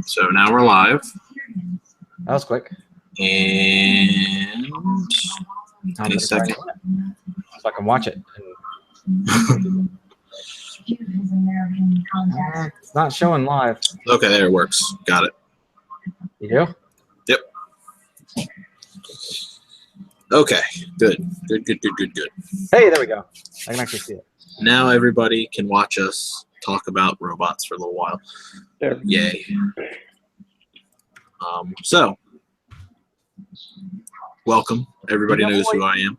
So now we're live. That was quick. And any second. So I can watch it. It's not showing live. Okay, there it works. Got it. You do? Yep. Okay, good. Good. Hey, there we go. I can actually see it. Now everybody can watch us talk about robots for a little while. There. Yay. So, welcome. Everybody knows who I am.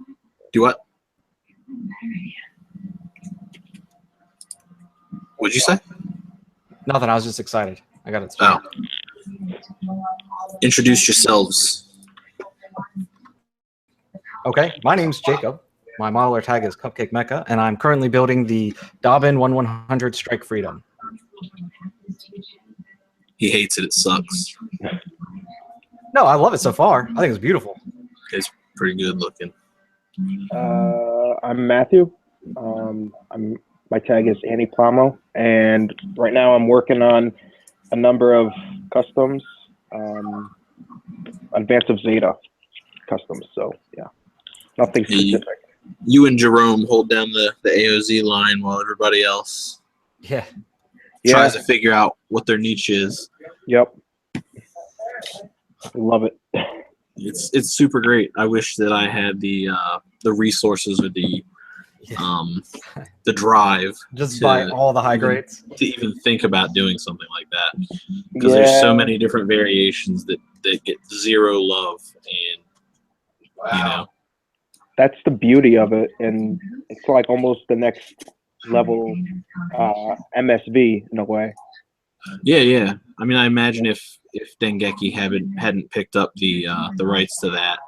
Do what? What'd you say? Nothing. I was just excited. I got it. Oh. Introduce yourselves. Okay. My name's Jacob. My modeler tag is Cupcake Mecha, and I'm currently building the Dobbin 1100 Strike Freedom. He hates it. It sucks. No, I love it so far. I think it's beautiful. It's pretty good looking. I'm Matthew. My tag is Annie Plamo, and right now I'm working on a number of customs, Advance of Zeta customs. So yeah, nothing specific. You and Jerome hold down the AOZ line while everybody else tries to figure out what their niche is. Yep. Love it. It's super great. I wish that I had the resources or the drive just buy all the high grades to even think about doing something like that, because there's so many different variations that get zero love, and you know, that's the beauty of it, and it's like almost the next level MSV in a way. Yeah. I mean, I imagine if Dengeki hadn't picked up the rights to that,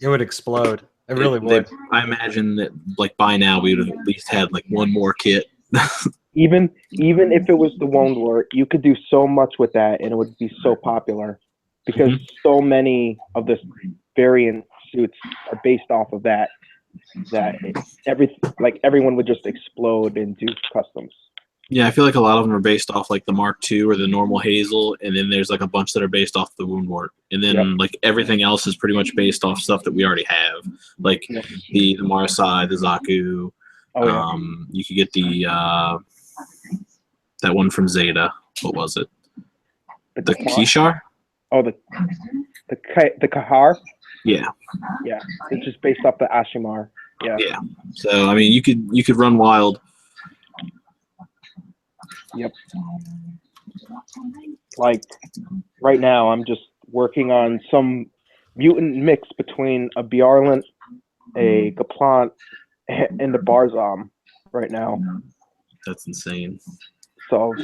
it would explode. It really would. I imagine that like by now we would have at least had like one more kit. even if it was the Wound War, you could do so much with that, and it would be so popular because so many of the variant suits are based off of that. Everyone would just explode and do customs. Yeah, I feel like a lot of them are based off like the Mark II or the normal Hazel, and then there's like a bunch that are based off the Woundwort, and then like everything else is pretty much based off stuff that we already have, like the Marasai, the Zaku. You could get the that one from Zeta. What was it? The Kishar? Oh, the Kahar. Yeah. Yeah, it's just based off the Ashimar. Yeah. So I mean, you could run wild. Yep. Like right now, I'm just working on some mutant mix between a Bjarlant, a Gaplant, and a Barzom right now. That's insane. So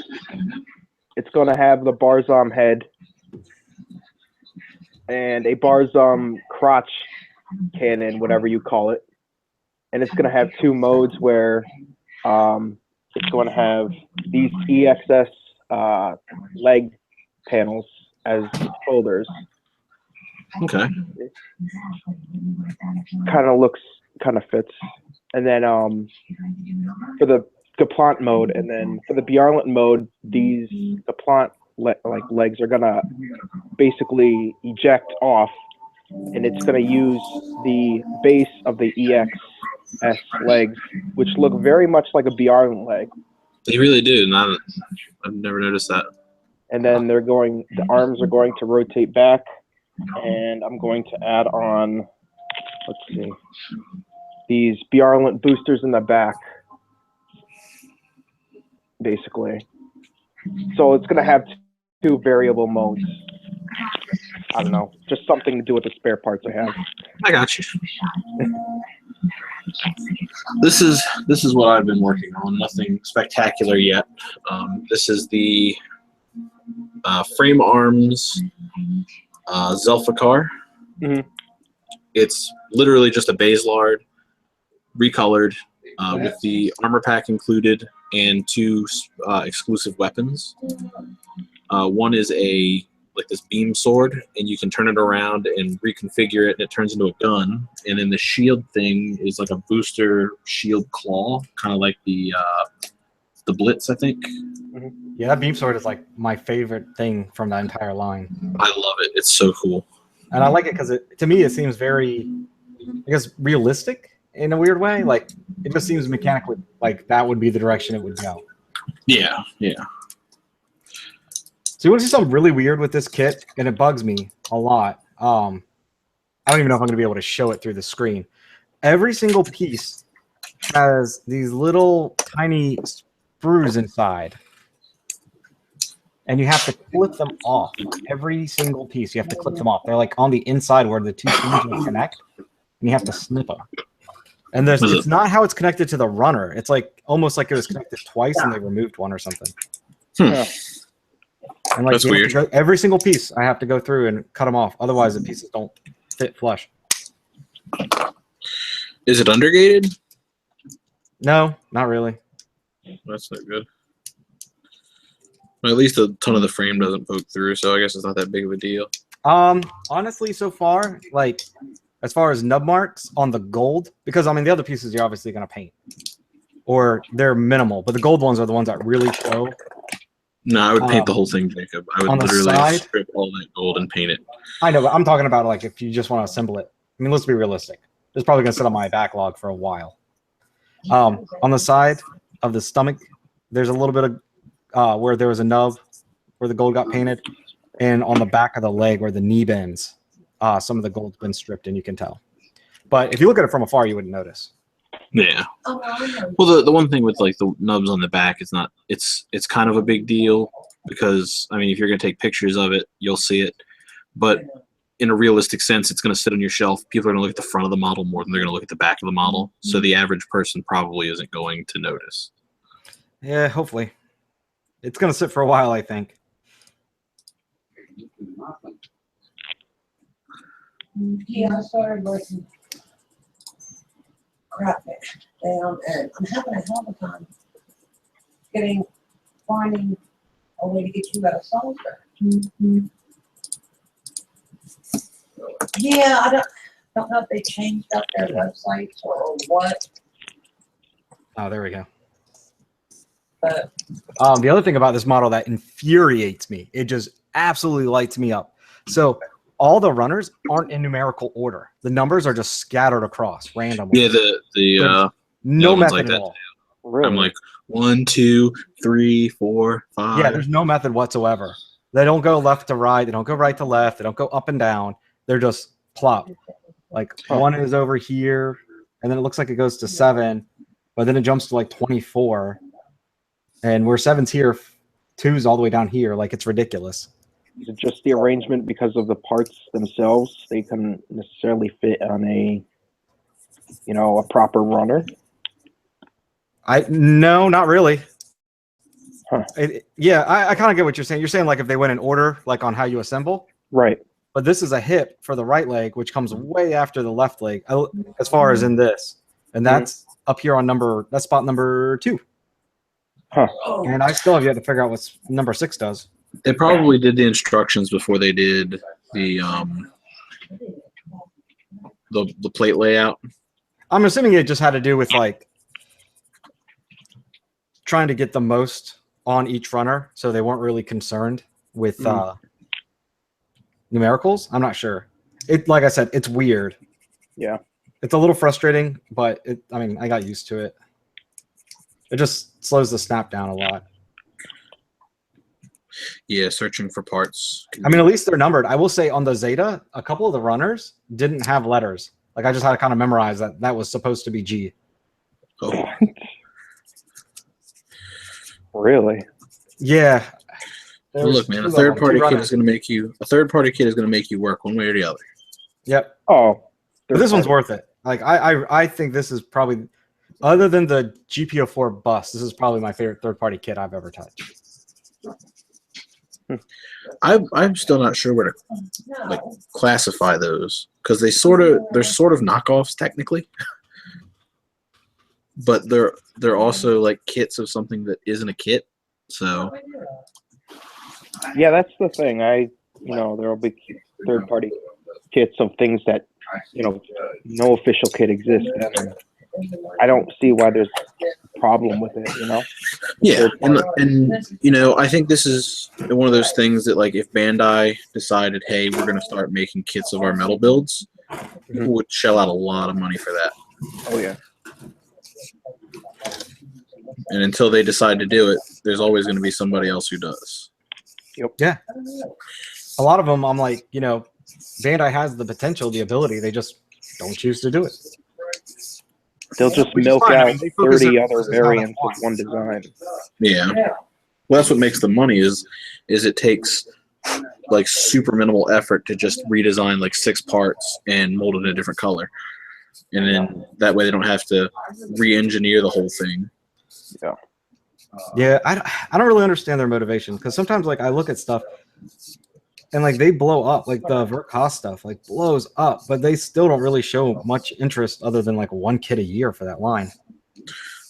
it's going to have the Barzom head and a Barzom crotch cannon, whatever you call it. And it's going to have two modes where it's going to have these EXS leg panels as shoulders. Okay. Kind of fits. And then for the Gaplant mode, and then for the Bjarlant mode, these Gaplant legs are gonna basically eject off, and it's gonna use the base of the EXS legs, which look very much like a Bjarlant leg. They really do. I've never noticed that. And then the arms are going to rotate back, and I'm going to add on, let's see, these Bjarlant boosters in the back, basically. So it's going to have two variable modes. I don't know, just something to do with the spare parts I have. I got you. This is what I've been working on. Nothing spectacular yet. This is the frame arms Zelfikar. It's literally just a base lard, recolored, with the armor pack included and two exclusive weapons. One is like this beam sword, and you can turn it around and reconfigure it, and it turns into a gun. And then the shield thing is like a booster shield claw, kind of like the Blitz, I think. Yeah, that beam sword is like my favorite thing from that entire line. I love it. It's so cool. And I like it because to me, it seems very, I guess, realistic in a weird way. Like, it just seems mechanically like that would be the direction it would go. Yeah, yeah. So you want to see something really weird with this kit, and it bugs me a lot. I don't even know if I'm going to be able to show it through the screen. Every single piece has these little tiny sprues inside. And you have to clip them off. Every single piece, you have to clip them off. They're like on the inside where the two screws will connect, and you have to snip them. And it's not how it's connected to the runner. It's like almost like it was connected twice and they removed one or something. Yeah. And like That's weird. Every single piece, I have to go through and cut them off. Otherwise, the pieces don't fit flush. Is it undergated? No, not really. That's not good. Well, at least a ton of the frame doesn't poke through, so I guess it's not that big of a deal. Honestly, so far, like as far as nub marks on the gold, because I mean the other pieces you're obviously gonna paint, or they're minimal, but the gold ones are the ones that really show. No, I would paint the whole thing, Jacob. I would literally strip all that gold and paint it. I know, but I'm talking about like if you just want to assemble it. I mean, let's be realistic. It's probably gonna sit on my backlog for a while. On the side of the stomach, there's a little bit of where there was a nub where the gold got painted, and on the back of the leg where the knee bends, some of the gold's been stripped, and you can tell. But if you look at it from afar, you wouldn't notice. Yeah. Well, the one thing with like the nubs on the back, it's kind of a big deal because I mean, if you're gonna take pictures of it, you'll see it. But in a realistic sense, it's gonna sit on your shelf. People are gonna look at the front of the model more than they're gonna look at the back of the model. So the average person probably isn't going to notice. Yeah, hopefully. It's going to sit for a while, I think. Yeah, I started working crap down, and I'm having a hell of a time finding a way to get you out of Salisbury. Yeah, I don't know if they changed up their websites or what. Oh, there we go. But the other thing about this model that infuriates me, it just absolutely lights me up. So all the runners aren't in numerical order. The numbers are just scattered across randomly. Yeah, the no method like at that. all. Really? I'm like 1, 2, 3, 4, 5. Yeah, there's no method whatsoever. They don't go left to right. They don't go right to left. They don't go up and down. They're just plop. Like 1 is over here, and then it looks like it goes to 7, but then it jumps to like 24. And where 7's here, 2's all the way down here. Like, it's ridiculous. Is it just the arrangement because of the parts themselves? They couldn't necessarily fit on a proper runner? No, not really. Huh. I kind of get what you're saying. You're saying like if they went in order, like on how you assemble. Right. But this is a hip for the right leg, which comes way after the left leg, as far as in this. And that's up here on that's spot number 2. Huh. And I still have yet to figure out what number 6 does. They probably did the instructions before they did the plate layout. I'm assuming it just had to do with like trying to get the most on each runner, so they weren't really concerned with numericals. I'm not sure. Like I said, it's weird. Yeah. It's a little frustrating, but I got used to it. It just slows the snap down a lot. Yeah, searching for parts. I mean, at least they're numbered. I will say on the Zeta, a couple of the runners didn't have letters. Like, I just had to kind of memorize that was supposed to be G. Oh. Really? Yeah. Well, look, man, a third party kit is going to make you work one way or the other. Yep. Oh. But this one's worth it. Like, I think this is probably, other than the GPO4 bus, this is probably my favorite third-party kit I've ever touched. I'm still not sure where to classify those because they're sort of knockoffs technically, but they're also like kits of something that isn't a kit. So yeah, that's the thing. There'll be third-party kits of things that no official kit exists. And I don't see why there's a problem with it. You know? Yeah, and you know, I think this is one of those things that, like, if Bandai decided, hey, we're going to start making kits of our metal builds, people would shell out a lot of money for that. Oh yeah. And until they decide to do it, there's always going to be somebody else who does. Yeah. A lot of them, I'm like, you know, Bandai has the potential, the ability. They just don't choose to do it. They'll just Which is milk fine. I out mean, they focus 30 their other resources how they variants of want. one design. Yeah. Well, that's what makes the money is it takes like super minimal effort to just redesign like 6 parts and mold it in a different color. And then that way they don't have to re-engineer the whole thing. Yeah. Yeah, I don't really understand their motivation because sometimes like I look at stuff and like they blow up, like the Verkos stuff like blows up, but they still don't really show much interest other than like 1 kit a year for that line.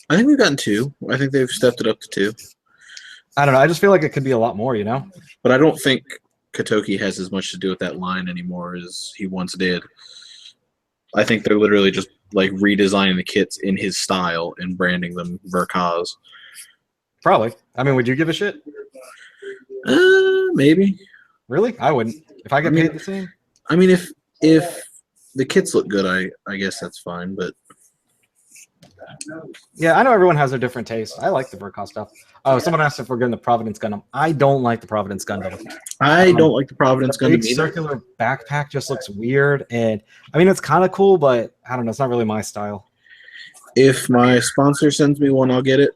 I think we've gotten 2. I think they've stepped it up to 2. I don't know. I just feel like it could be a lot more, you know? But I don't think Kotoki has as much to do with that line anymore as he once did. I think they're literally just like redesigning the kits in his style and branding them Verkos. Probably. I mean, would you give a shit? Maybe. Really? I wouldn't. If I get paid the same? I mean, if the kits look good, I guess that's fine. But Yeah, I know everyone has their different tastes. I like the Verkos stuff. Oh, someone asked if we're getting the Providence Gundam. I don't like the Providence Gundam. I don't like the Providence The Gundam big either. circular backpack just looks weird, and I mean it's kind of cool, but I don't know. It's not really my style. If my sponsor sends me one, I'll get it.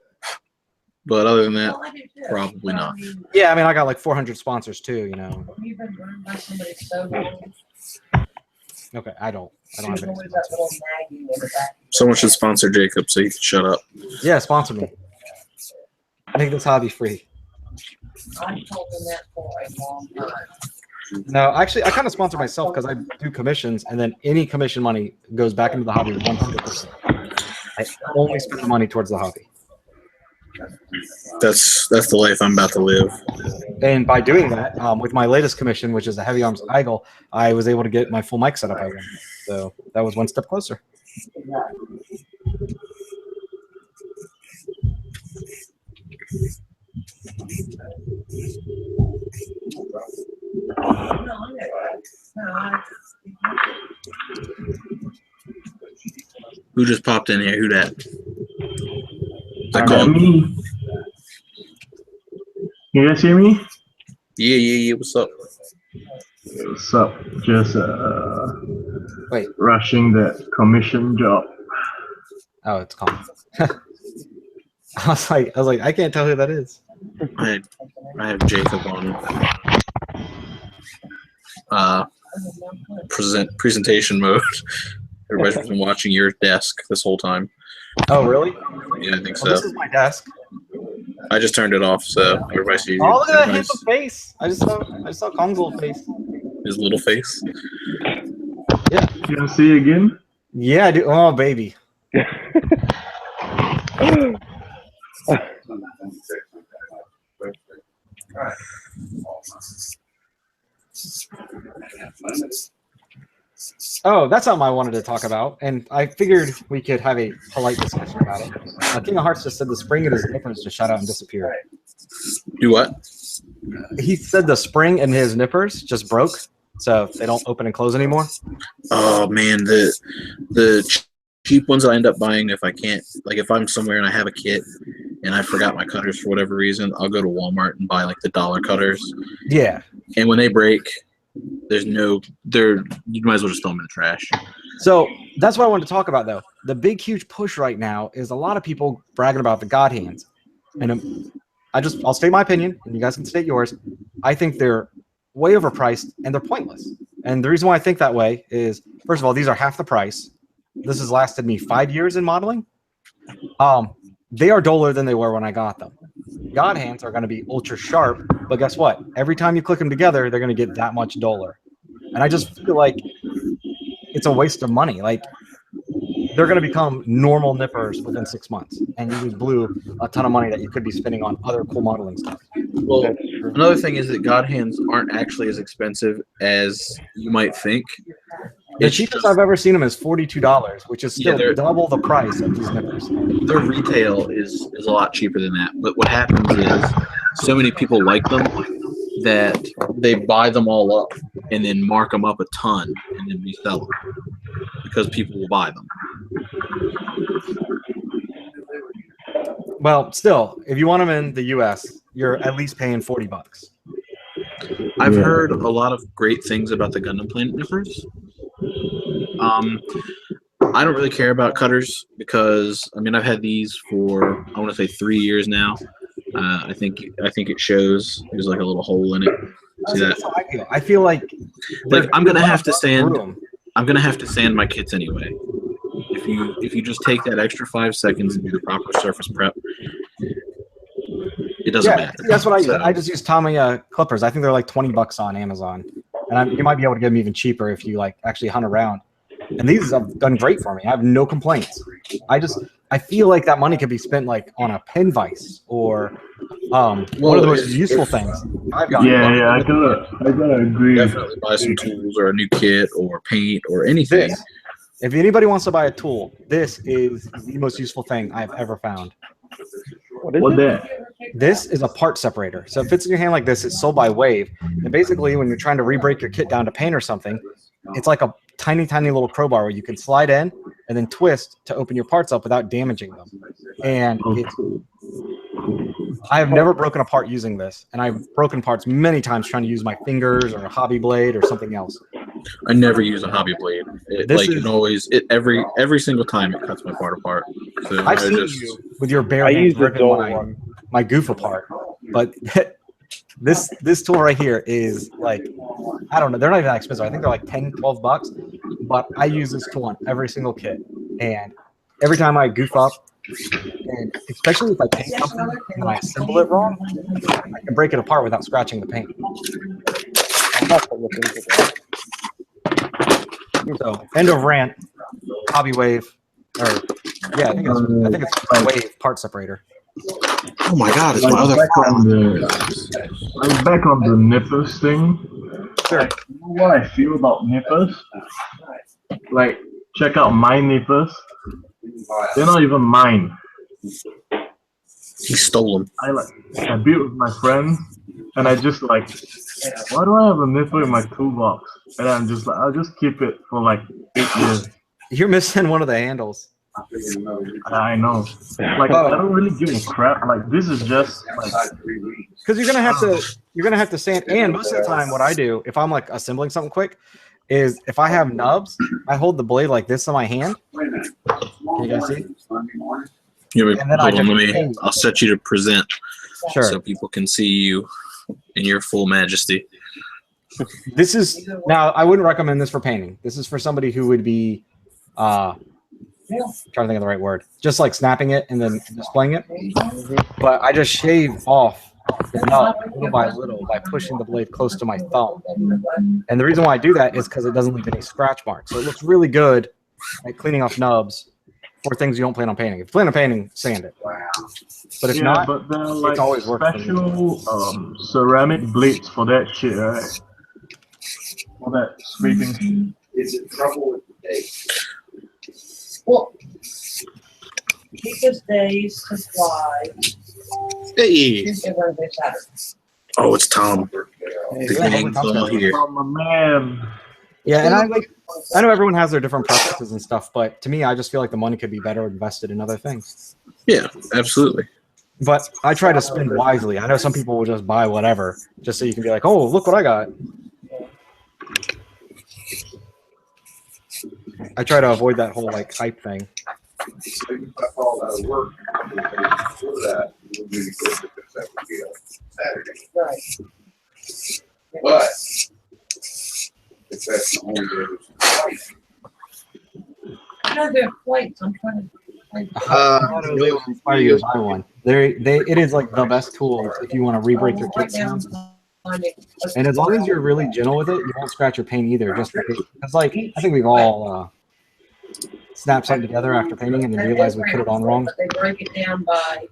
But other than that, probably not. Yeah, I mean I got like 400 sponsors too. You know. Okay, I don't have any sponsors. Someone should sponsor Jacob so he can shut up. Yeah, sponsor me. Make this hobby free. No, actually, I kind of sponsor myself because I do commissions, and then any commission money goes back into the hobby 100%. I only spend the money towards the hobby. That's the life I'm about to live. And by doing that, with my latest commission, which is a heavy arms Eagle, I was able to get my full mic set up again. So that was one step closer. Who just popped in here? Who that? Is that Is that called? me? Can you guys hear me? Yeah. What's up? What's up? Just Wait. rushing that commission job. Oh, it's calm. I was like, I can't tell who that is. I have Jacob on presentation mode. Everybody's been watching your desk this whole time. Oh, really? Yeah, I think Well, this so. is my desk. I just turned it off so everybody sees Oh, look at that everybody's- handsome face. I just saw Kong's little face. his little face. You want to see again? Yeah, I do. Oh, baby. Oh, that's something I wanted to talk about, and I figured we could have a polite discussion about it. King of Hearts just said the spring in his nippers just shut out and disappeared. Do what? He said the spring in his nippers just broke, so they don't open and close anymore. Oh man, the cheap ones I end up buying if I can't, like if I'm somewhere and I have a kit and I forgot my cutters for whatever reason, I'll go to Walmart and buy like the dollar cutters. Yeah. And when they break, you might as well just throw them in the trash. So that's what I wanted to talk about, though. The big, huge push right now is a lot of people bragging about the God hands, and I'll state my opinion, and you guys can state yours. I think they're way overpriced and they're pointless. And the reason why I think that way is, first of all, these are half the price. This has lasted me 5 years in modeling. They are duller than they were when I got them. God hands are going to be ultra sharp, but guess what? Every time you click them together, they're going to get that much duller. And I just feel like it's a waste of money. Like, they're going to become normal nippers within 6 months, and you just blew a ton of money that you could be spending on other cool modeling stuff. Well, another thing is that God hands aren't actually as expensive as you might think. The It's cheapest just- I've ever seen them is $42, which is Yeah, still they're- double the price of these nippers. Their retail is a lot cheaper than that. But what happens is so many people like them that they buy them all up and then mark them up a ton and then resell them because people will buy them. Well, still, if you want them in the U.S., you're at least paying $40. I've Yeah. heard a lot of great things about the Gundam Planet nippers. I don't really care about cutters because I mean I've had these for I want to say 3 years now. I think it shows. There's like a little hole in it. See that? That's how I feel. I feel like I'm gonna have to stand. sand. I'm gonna have to sand my kits anyway. If you just take that extra 5 seconds and do the proper surface prep, it doesn't Yeah, matter. that's what I use. So- I just use Tommy clippers. I think they're like $20 on Amazon, and you might be able to get them even cheaper if you like actually hunt around. And these have done great for me. I have no complaints. I feel like that money could be spent like on a pen vise or one of the most useful things I've gotten. Yeah, I gotta agree. Definitely buy some tools or a new kit or paint or anything. This, if anybody wants to buy a tool, this is the most useful thing I've ever found. What is What it? that? This is a part separator. So it fits in your hand like this. It's sold by Wave. And basically, when you're trying to re-break your kit down to paint or something, it's like a tiny, tiny little crowbar where you can slide in and then twist to open your parts up without damaging them. And I have never broken a part using this. And I've broken parts many times trying to use my fingers or a hobby blade or something else. I never use a hobby blade. Every single time it cuts my part apart. So I've seen you with your bare I hands use the ripping dull my, one. my goof apart. But this tool right here is like, I don't know, they're not even that expensive. I think they're like $10-12, but I use this tool on every single kit. And every time I goof up, and especially if I paint something and I assemble it wrong, I can break it apart without scratching the paint. I'm not gonna look into that. So end of rant. Hobby Wave, or yeah, I think it's Wave part separator. Oh my god, it's Like my other back on phone. back on the nippers thing. Sure. Like, you know what I feel about nippers? Like, check out my nippers. They're not even mine. He stole them. I built with my friend, and I just like, why do I have a nipper in my toolbox? And I'm just like, I'll just keep it for like 8 years. You're missing one of the handles. I know. Like, I don't really give a crap. Like, this is just like, Because you're gonna have to sand. And most of the time, what I do if I'm like assembling something quick is if I have nubs, I hold the blade like this in my hand. Can you guys see? And then I Hold on, just- I'll set you to present Sure. so people can see you in your full majesty. This is now. I wouldn't recommend this for painting. This is for somebody who would be, trying to think of the right word. Just like snapping it and then displaying it. But I just shave off the nub little by little by pushing the blade close to my thumb. And the reason why I do that is because it doesn't leave any scratch marks. So it looks really good at cleaning off nubs for things you don't plan on painting. If you plan on painting, sand it. But if yeah, not, but there are like always worked for me. special ceramic blades for that shit, right? For that scraping. Well, cheapest days to fly. Hey! Tuesday, Wednesday, Saturday. Oh, it's Tom. The Yeah, gang's Tom's all here. Oh my man. yeah, and I know everyone has their different preferences and stuff, but to me, I just feel like the money could be better invested in other things. Yeah, absolutely. But I try to spend wisely. I know some people will just buy whatever just so you can be like, oh, look what I got. I try to avoid that whole like hype thing. Right. But if that's the only way. I know they're flights. I'm trying to. They will inspire you to buy one. It is like the best tool if you want to re-break your kit down. And as long as you're really gentle with it, you won't scratch your paint either. Just because, it's like I think we've all snapped something together after painting and then realized we put it on wrong. But they break it down by.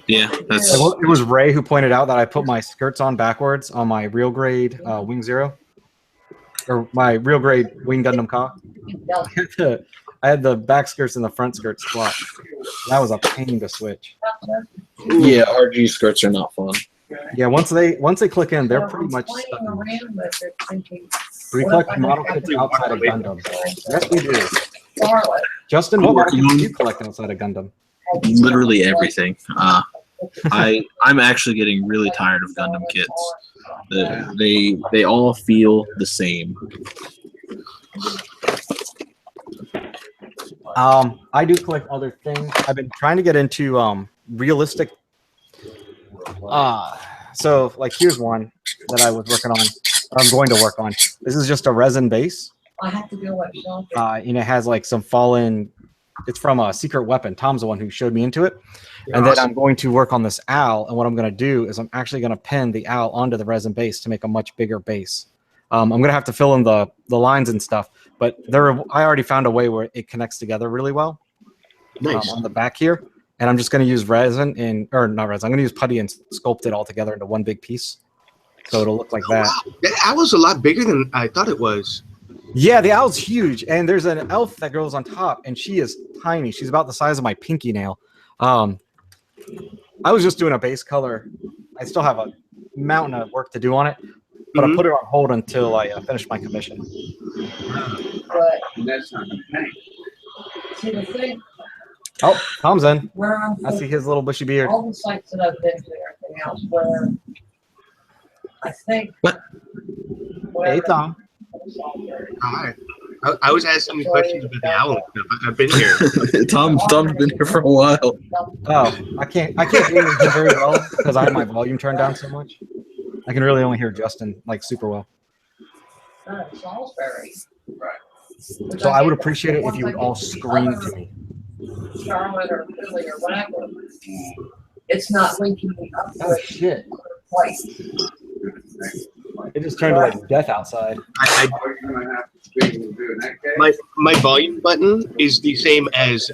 Yeah, that's It was Ray who pointed out that I put my skirts on backwards on my real grade Wing Zero. or my real grade Wing Gundam Ka. I had the back skirts and the front skirts swap. That was a pain to switch. Yeah, RG skirts are not fun. Yeah, once they click in, they're pretty much stuck. We collect model kits outside of Gundam. Yes, we do. Justin, what model kits do you collect outside of Gundam? Literally everything. I'm actually getting really tired of Gundam kits. They all feel the same. I do collect other things. I've been trying to get into realistic. So like here's one that I was working on. Or I'm going to work on. This is just a resin base. I have to go And it has like some fallen. It's from a secret weapon. Tom's the one who showed me into it. And then I'm going to work on this owl. And what I'm going to do is I'm actually going to pin the owl onto the resin base to make a much bigger base. I'm going to have to fill in the lines and stuff. But I already found a way where it connects together really well. Nice. On the back here. And I'm just going to use resin or not resin. I'm going to use putty and sculpt it all together into one big piece. So it'll look like that. Wow. That owl's a lot bigger than I thought it was. Yeah, the owl's huge. And there's an elf that grows on top, and she is tiny. She's about the size of my pinky nail. I was just doing a base color. I still have a mountain of work to do on it, but I put it on hold until I finish my commission. But That's not gonna hang. see the thing Oh, Tom's in. where I'm I see his little bushy beard. all the sites that I've been to, everything else, where I think. What? Hey, Tom. Hi. I was asking you questions about the owl and stuff. I've been here. Tom's been here for a while. Oh, I can't hear him very well because I have my volume turned down so much. I can really only hear Justin like super well. Salisbury. Right. So I would appreciate it if you would all scream to me. Charlotte or Philly or whatever. It's not linking me up Oh with shit! quite. It just turned to like death outside. My volume button is the same as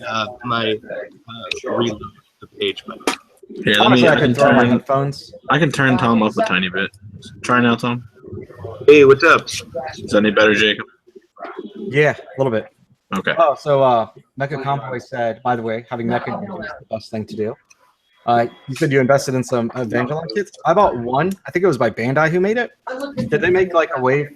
my reload the page button. Here, Honestly, I I can could throw my turn headphones. Tom up a tiny bit. Try now, Tom. Hey, what's up? Is that any better, Jacob? Yeah, a little bit. Okay. Oh, so Mecha Convoy said, by the way, having Mecha is the best thing to do. You said you invested in some Evangeline kits. I bought one. I think it was by Bandai who made it. Did they make like a wave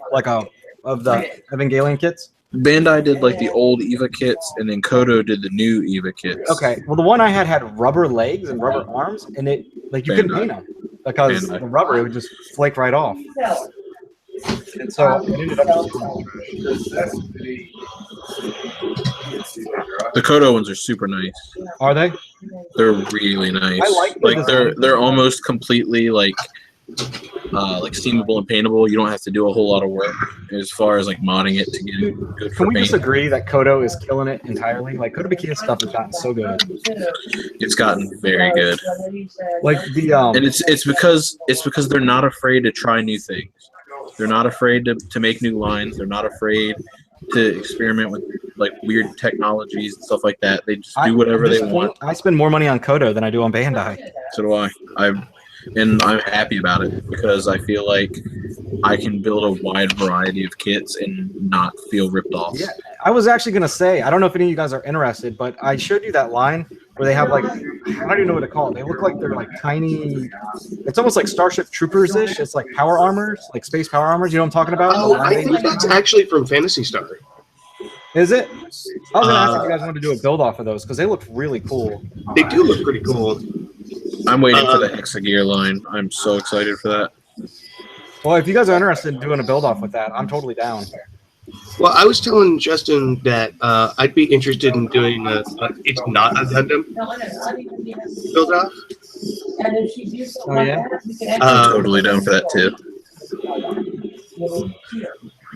of the Evangelion kits? Bandai did like the old Eva kits, and then Kodo did the new Eva kits. Okay. Well, the one I had rubber legs and rubber arms, and it like you couldn't paint them because Bandai. the rubber it would just flake right off. And so it ended up just The Kodo ones are super nice. Are they? They're really nice. I like the design. they're almost completely like steamable and paintable. You don't have to do a whole lot of work as far as like modding it to get it good for Can we paint. just agree that Kodo is killing it entirely? Like Kodo Bikini stuff has gotten so good. It's gotten very good, Like the and it's because they're not afraid to try new things. They're not afraid to make new lines. They're not afraid to experiment with like weird technologies and stuff like that. They just do whatever they want. I spend more money on Kodo than I do on Bandai. So do I. I'm happy about it because I feel like I can build a wide variety of kits and not feel ripped off. Yeah, I was actually gonna say, I don't know if any of you guys are interested, but I showed you that line where they have like, I don't even know what to call it. They look like they're like tiny. It's almost like Starship Troopers-ish. It's like power armors, like space power armors. You know what I'm talking about? Oh, I think that's actually from Phantasy Star. Is it? I was gonna ask if you guys wanted to do a build off of those because they look really cool. They do look pretty cool. I'm waiting for the Hexagear line. I'm so excited for that. Well, if you guys are interested in doing a build off with that, I'm totally down. Well, I was telling Justin that I'd be interested in doing it's not a Gundam build off. Oh, yeah? I'm totally down for that too.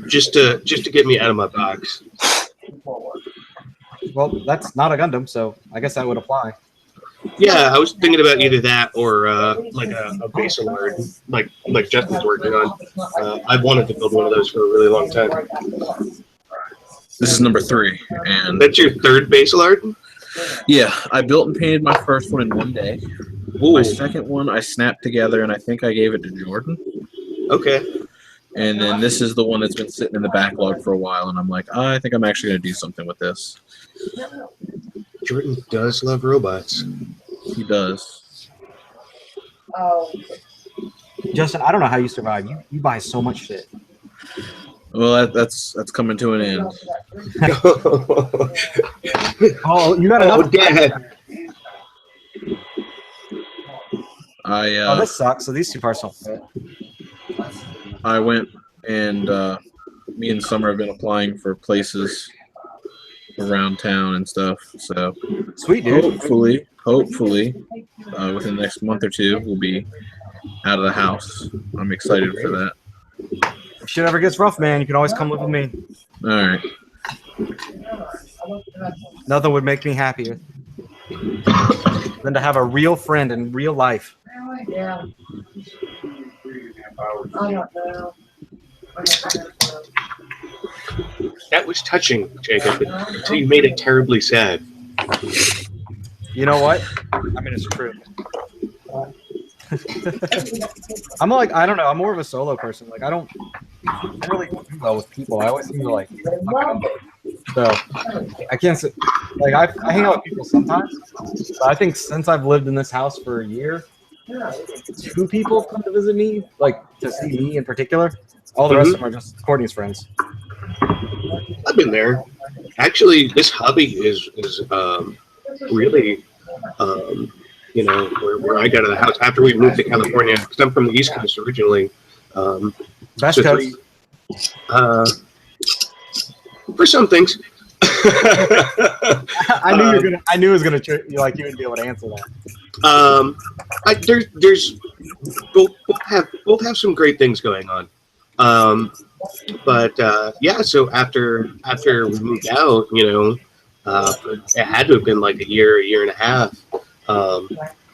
Just to get me out of my box. Well, that's not a Gundam, so I guess that would apply. Yeah, I was thinking about either that or like a base alert, like Justin's working on. I've wanted to build one of those for a really long time. This is number 3, and That's your third base alert? yeah, I built and painted my first one in one day. Ooh, My second one I snapped together, and I think I gave it to Jordan. okay. And then this is the one that's been sitting in the backlog for a while, and I'm like, I think I'm actually going to do something with this. Jordan does love robots. He does. Oh, Justin, I don't know how you survive. You buy so much shit. Well, that's coming to an end. Oh, you got Oh, enough. Dad. Oh, this sucks. So these two parts don't fit. I went and me and Summer have been applying for places around town and stuff. So Sweet, dude. hopefully, within the next month or two, we'll be out of the house. I'm excited for that. If shit ever gets rough, man, you can always come live with me. All right. Nothing would make me happier than to have a real friend in real life. yeah. I don't know. That was touching, Jacob, until you made it terribly sad. You know what? I mean, it's true. I'm like, I don't know. I'm more of a solo person. Like, I don't really do well with people. I always seem to like. So I can't say, like I hang out with people sometimes. But I think since I've lived in this house for a year, 2 people have come to visit me, like to see me in particular. All the rest of them are just Courtney's friends. I've been there. Actually, this hobby is really, you know, where I got out of the house after we moved to California. Because I'm from the East Coast originally. Best So coast. For some things. I knew you were gonna. I knew it was gonna. Like you would be able to answer that. There's both have some great things going on. But yeah, so after we moved out, you know, it had to have been like a year and a half.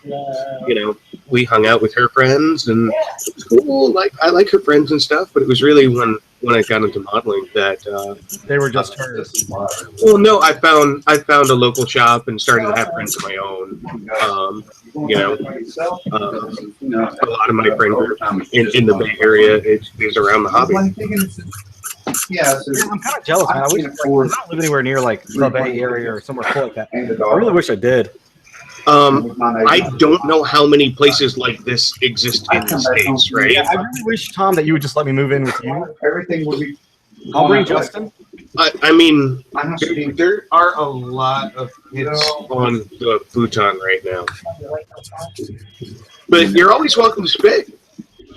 You know, we hung out with her friends, and it was cool. Like I like her friends and stuff, but it was really when I got into modeling that They were just hers. well, no, I found a local shop and started to have friends of my own. You know, a lot of my friend group in the Bay Area is around the hobby. Yeah, so I'm kind of jealous, man. I wish I don't live anywhere near like the Bay Area or somewhere cool like that. I really wish I did. I don't know how many places like this exist in the States, right? Yeah, I really wish, Tom, that you would just let me move in with you. everything would be. I'll bring Justin. I mean, I'm not sure. there are a lot of hits on the futon right now. But you're always welcome to spit.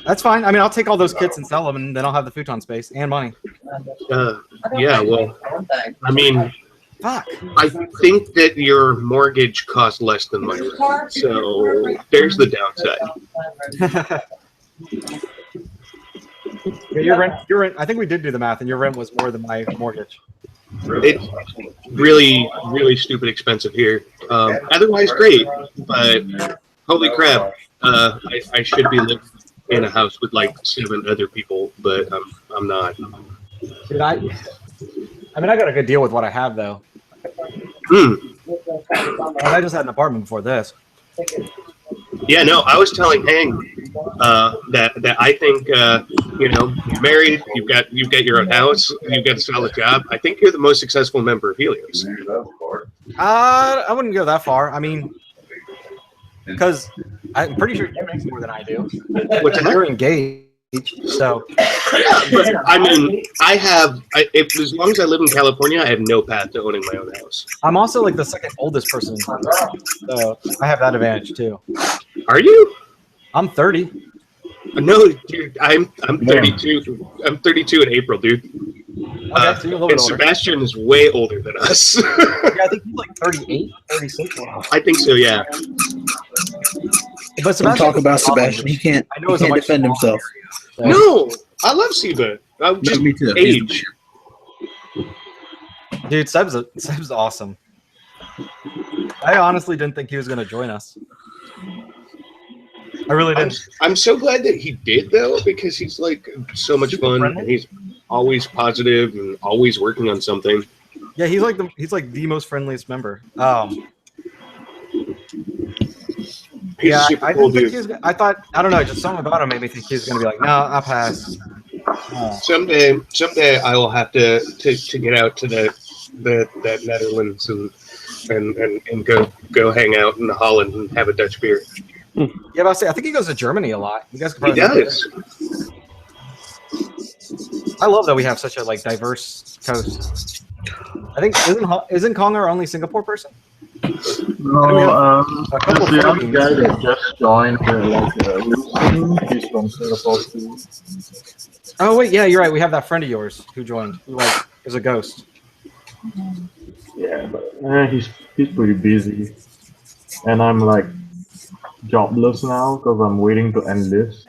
That's fine. I mean, I'll take all those kits and sell them, and then I'll have the futon space and money. Yeah, well, I mean, Fuck. I think that your mortgage costs less than my rent, so there's the downside. Yeah, your rent. I think we did do the math, and your rent was more than my mortgage. It's really, really stupid expensive here. Otherwise, great, but holy crap, I should be living in a house with like 7 other people, but I'm not. Dude, I mean, I got a good deal with what I have, though. Hmm. And I just had an apartment before this. Yeah, no, I was telling Hang that I think you know, you're married, you've got your own house, you've got a solid job. I think you're the most successful member of Helios. I wouldn't go that far. I mean, because I'm pretty sure you make more than I do. What's that? You're engaged, so. But, I mean, as long as I live in California, I have no path to owning my own house. I'm also like the second oldest person, so I have that advantage too. Are you? I'm 30. No, dude, I'm 32. I'm 32 in April, dude. Okay, so you're a little And bit older. Sebastian is way older than us. Yeah, I think he's like 38, 36. I think so, yeah. But Don't Sebastian talk about Sebastian. He can't. I know He it's a can't much defend smaller himself. area, so- No, I love Seba. Just me too. age. Dude, Seb's awesome. I honestly didn't think he was going to join us. I really didn't. I'm so glad that he did, though, because he's like so much fun. And he's always positive and always working on something. Yeah, he's like the most friendliest member. He's a super cool dude. I thought, I don't know, just something about him made me think he was going to be like, no, I'll pass. Someday I will have to get out to the Netherlands and go hang out in Holland and have a Dutch beer. Yeah, but I say I think he goes to Germany a lot. You guys could He probably. does. I love that we have such a like diverse coast. I think isn't Kong our only Singapore person? No, a couple there's the other Philippines. guy that just joined, Wilson. He's from Singapore too. Oh wait, yeah, you're right. We have that friend of yours who joined. Who like is a ghost. Yeah, but he's pretty busy, and I'm like jobless now because I'm waiting to enlist.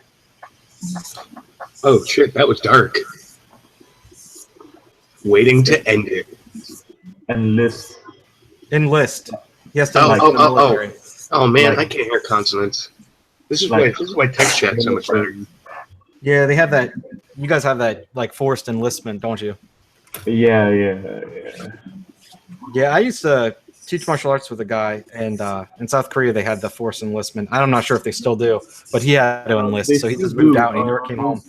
Oh shit, that was dark. Waiting to end it. Enlist. Enlist. He has to Oh, like oh, in the oh, oh. military. Oh man, Like- I can't hear consonants. This is Like- why text chat's so much better. Yeah, they have that. You guys have that like forced enlistment, don't you? Yeah. Yeah, I used to teach martial arts with a guy, and in South Korea they had the forced enlistment. I'm not sure if they still do, but he had to enlist, so he just moved out and he never came home.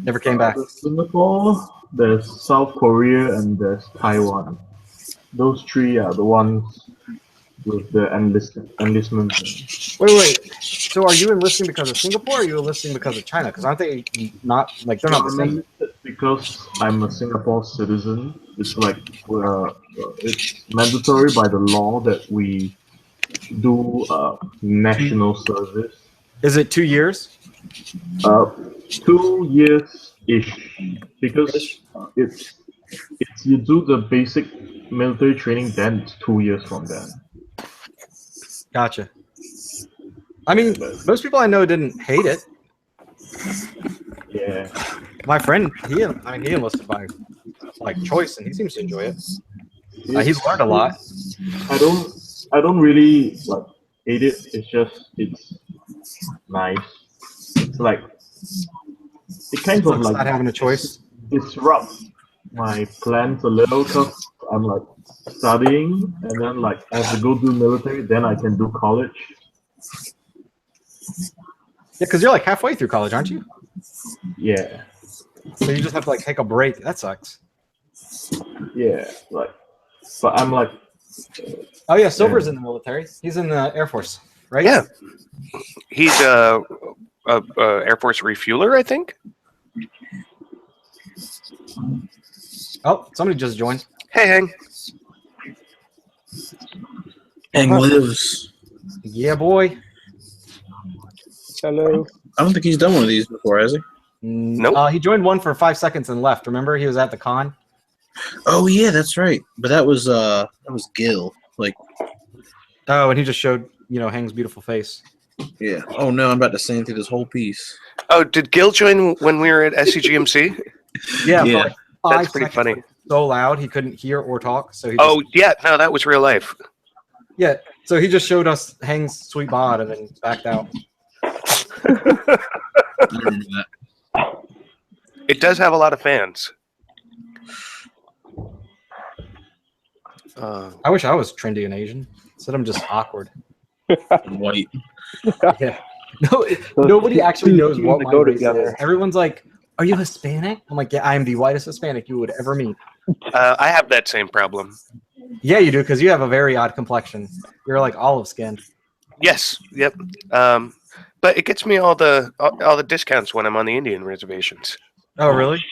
Never came back. There's Singapore, there's South Korea, and there's Taiwan. Those three are the ones with the enlistment. Wait. So are you enlisting because of Singapore, or are you enlisting because of China? Because aren't they not like they're not the I'm same? enlisted because I'm a Singapore citizen. It's like it's mandatory by the law that we do national service. Is it 2 years? 2 years ish, because it's you do the basic military training, then it's 2 years from then. Gotcha. I mean, most people I know didn't hate it. Yeah. My friend, he enlisted by like choice, and he seems to enjoy it. He's learned a lot. I don't really like hate it. It's nice. It's like it kind of Sucks like not having a choice. disrupt my plans a little because I'm like studying, and then like I have to go do military, then I can do college. Yeah, because you're like halfway through college, aren't you? Yeah. So you just have to like take a break. That sucks. Yeah. Like, but I'm like, Oh yeah, Silver's in the military. He's in the Air Force, right? Yeah. He's a Air Force refueler, I think. Oh, somebody just joined. Hey, Hang. Hang lives. Yeah, boy. Hello. I don't think he's done one of these before, has he? Nope. He joined one for 5 seconds and left. Remember, he was at the con. Oh yeah, that's right. But that was Gil. Like, Oh, and he just showed Hang's beautiful face. yeah. Oh no, I'm about to sing through this whole piece. Oh, did Gil join when we were at SCGMC? Yeah, Yeah. for like 5 That's pretty seconds, funny. like, so loud he couldn't hear or talk. So he just, Oh, yeah. No, that was real life. yeah. So he just showed us Hang's sweet bod and then backed out. I remember that. It does have a lot of fans. I wish I was trendy and Asian. Instead, I'm just awkward. White. Yeah. No, nobody actually knows what to my go race together. is. Everyone's like, "Are you Hispanic?" I'm like, "Yeah, I am the whitest Hispanic you would ever meet." I have that same problem. Yeah, you do, because you have a very odd complexion. You're like olive skinned. Yes. Yep. But it gets me all the discounts when I'm on the Indian reservations. Oh, really?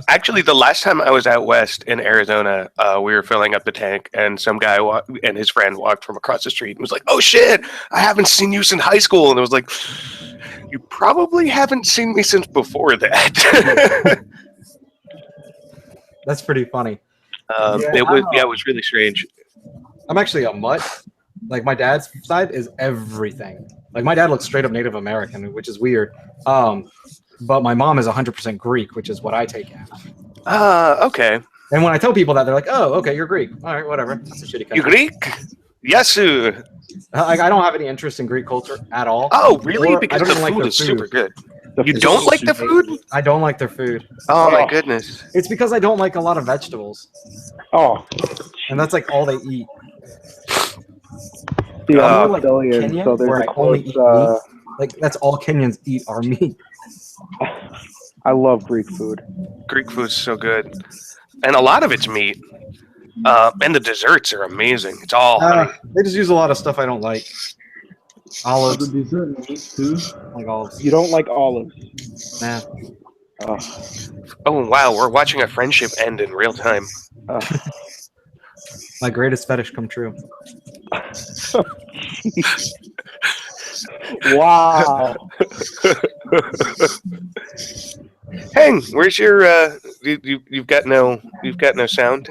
Actually, the last time I was out west in Arizona, we were filling up the tank, and some guy and his friend walked from across the street and was like, "Oh shit, I haven't seen you since high school." And I was like, "You probably haven't seen me since before that." That's pretty funny. It was really strange. I'm actually a mutt. Like my dad's side is everything. Like my dad looks straight up Native American, which is weird. But my mom is 100% Greek, which is what I take as. Okay. And when I tell people that, they're like, "Oh, okay, you're Greek. All right, whatever." That's a shitty country. You Greek? Yes, sir. Like I don't have any interest in Greek culture at all. Oh, really? Or I Because don't the even like food their is super good. You It's don't just like the super- food? I don't like their food. Oh my goodness. It's because I don't like a lot of vegetables, Oh, and that's like all they eat. see, Uh, I'm like Australian, Kenya, so there's where a I only close. eat meat. Like that's all Kenyans eat are meat. I love Greek food. Greek food's so good, and a lot of it's meat. And the desserts are amazing. It's all honey. They just use a lot of stuff I don't like. Oh, the Olives, dessert meat too. like olives. You don't like olives. Nah. Ugh. Oh wow, we're watching a friendship end in real time. Ugh. My greatest fetish come true. Wow. Hang, where's your? You've got no sound.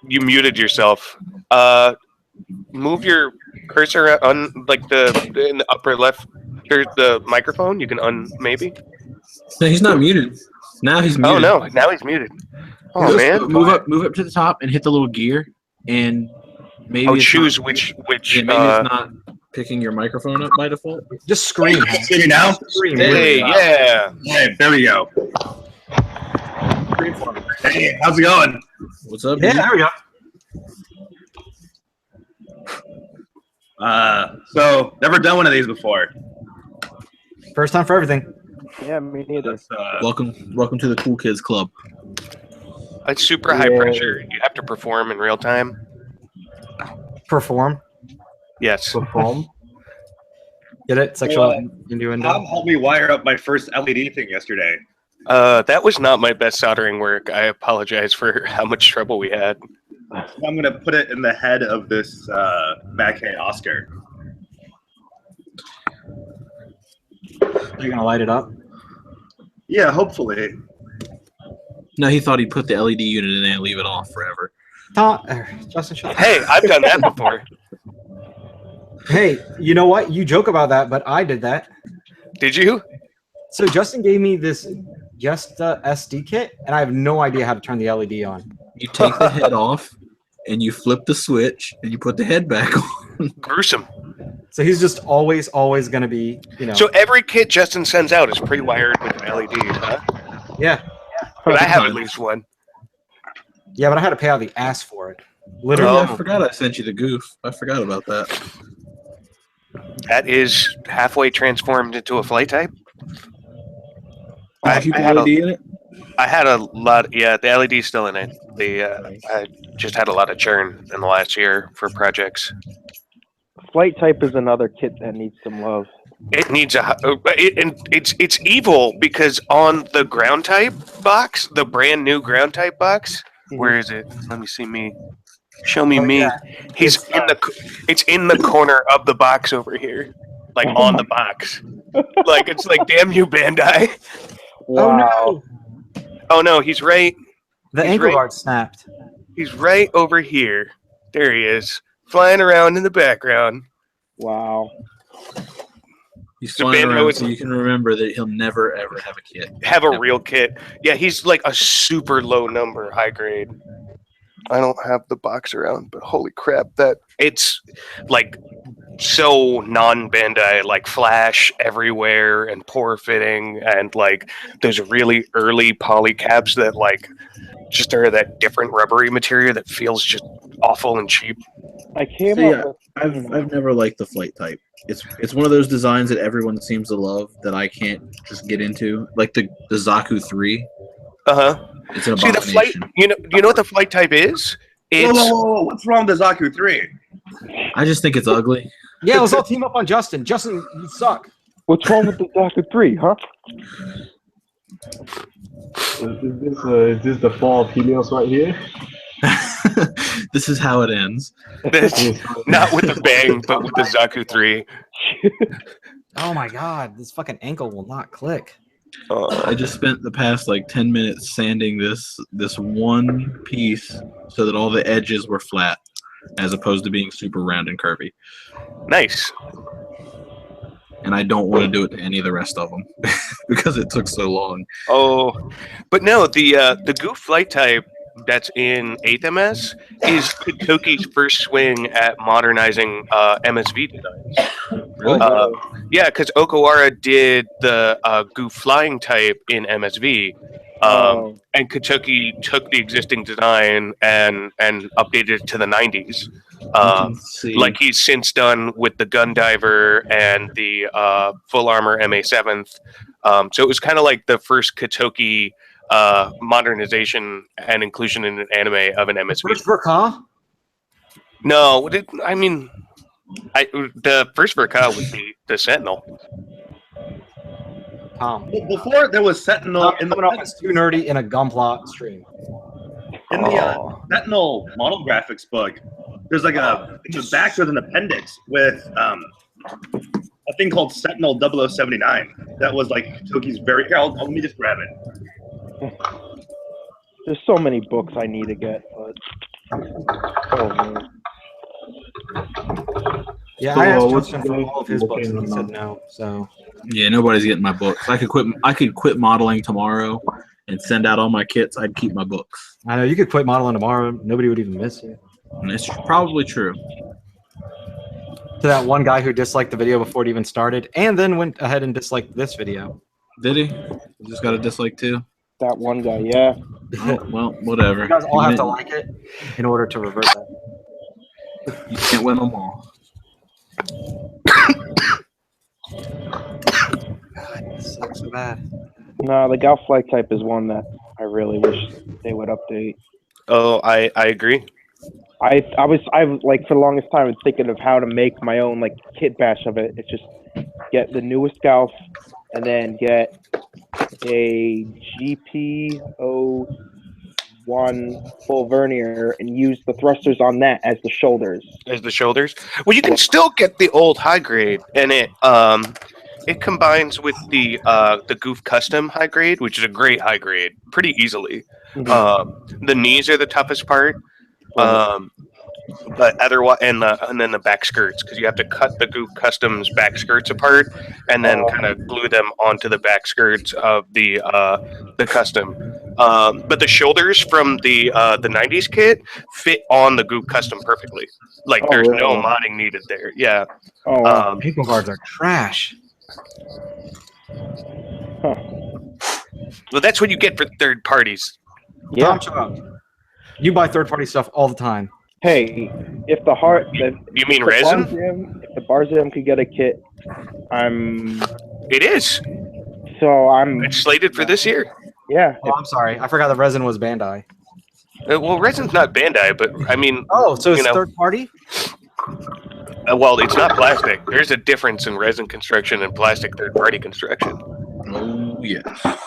You muted yourself. Move your cursor on like in the upper left. Here's the microphone. You can maybe. No, he's not muted. Now he's muted. Oh no! Now he's muted. Oh Just man! move up to the top and hit the little gear, and maybe it's choose not, which. yeah, maybe it's not picking your microphone up by default. Just scream. See me now? Scream. Hey, yeah. Hey, there we go. Hey, how's it going? What's up? Yeah, dude? there we go. So never done one of these before. First time for everything. Yeah, me neither. That's, Welcome to the cool kids club. It's super high pressure. You have to perform in real time. Perform. Yes. Perform. Get it? Sexual Tom innuendo. helped me wire up my first LED thing yesterday. That was not my best soldering work. I apologize for how much trouble we had. So I'm gonna put it in the head of this Mackay Oscar. You're gonna light it up. Yeah, hopefully. No, he thought he'd put the LED unit in there and leave it off forever. Justin, shut up. Hey, I've done that before. Hey, you know what? You joke about that, but I did that. Did you? So Justin gave me this SD kit, and I have no idea how to turn the LED on. You take the head off, and you flip the switch, and you put the head back on. Gruesome. So he's just always going to be, So every kit Justin sends out is pre-wired with an LED, huh? Yeah. But I have at least one. Yeah, but I had to pay out the ass for it. Oh, Literally. I forgot I sent you the goof. I forgot about that. That is halfway transformed into a flight type. Did you I put had LED in it? I had a lot. Yeah, the LED's still in it. I just had a lot of churn in the last year for projects. Flight type is another kit that needs some love. It needs it's evil because on the ground type box, the brand new ground type box. Where is it? Let me see me. Show me me. Yeah. It's in the corner of the box over here, like on the box. Like it's like damn you, Bandai. Wow. Oh no, he's right. The He's ankle right. guard snapped. He's right over here. There he is, flying around in the background. Wow. He's So flying Bando around is- so you can remember that he'll never, ever have a kit. Have a Yep. real kit. Yeah, he's like a super low number, high grade. I don't have the box around, but holy crap, that it's like so non-Bandai, like flash everywhere and pore fitting, and like those really early poly caps that like just are that different rubbery material that feels just awful and cheap. I came So, up yeah, with I've never liked the flight type. It's one of those designs that everyone seems to love that I can't just get into. Like the Zaku 3. Uh-huh. It's an See the flight, abomination. you know what the flight type is? It's Whoa, what's wrong with the Zaku 3? I just think it's ugly. Yeah, let's all team up on Justin. Justin, you suck. what's wrong with the Zaku 3, huh? Is this the fall of Helios right here? This is how it ends. not with the bang, but with the Zaku 3. Oh my god, this fucking ankle will not click. I just spent the past like 10 minutes sanding this one piece so that all the edges were flat, as opposed to being super round and curvy. Nice. And I don't want to do it to any of the rest of them because it took so long. Oh, but no, the Goof flight type that's in 8th MS is Kotoki's first swing at modernizing MSV designs. Really? Yeah, because Okawara did the Goof flying type in MSV, And Kotoki took the existing design and updated it to the 90s. Like he's since done with the Gundiver and the full armor MA7th. So it was kind of like the first Kotoki modernization and inclusion in an anime of an MSV. First Verka? No, I mean, the first Verka was the Sentinel. Tom. Before there was Sentinel in Coming off as too nerdy in a Gunpla stream. in the Sentinel model graphics book. There's like in the back there's an appendix with a thing called Sentinel 0079. That was like Toki's very. Here, let me just grab it. There's so many books I need to get, but Yeah, So, I asked what's Justin the for name all of his of books, and he the said no. So Yeah, nobody's getting my books. I could quit modeling tomorrow and send out all my kits. I'd keep my books. I know you could quit modeling tomorrow. Nobody would even miss you. And it's probably true. To that one guy who disliked the video before it even started, and then went ahead and disliked this video. Did he? Just got a dislike too. that one guy, yeah. Oh, well, whatever. You guys all have to like it in order to revert that. You can't win them all. This sucks so bad. No, the Golf Flight type is one that I really wish they would update. Oh, I agree. I was like for the longest time thinking of how to make my own like kit bash of it. It's just get the newest Golf and then get a GP01 full vernier and use the thrusters on that as the shoulders. As the shoulders. Well, you can still get the old high grade, and it combines with the Goof Custom high grade, which is a great high grade, pretty easily. The knees are the toughest part. But otherwise, and then the back skirts, because you have to cut the Goof Customs back skirts apart and then kind of glue them onto the back skirts of the custom. But the shoulders from the 90s kit fit on the Goof Custom perfectly. Like there's no modding needed there. Yeah. Ankle guards are trash. Well, that's what you get for third parties. Yeah. Tom, shut up. You buy third-party stuff all the time. Hey, if the heart, You mean resin? if the Barzam could get a kit, It is. I'm It's slated for this year. yeah. Oh, I'm sorry. I forgot the resin was Bandai. Well, resin's not Bandai, but I mean, Oh, so it's You know. third-party? well, it's not plastic. There's a difference in resin construction and plastic third-party construction. Oh yeah.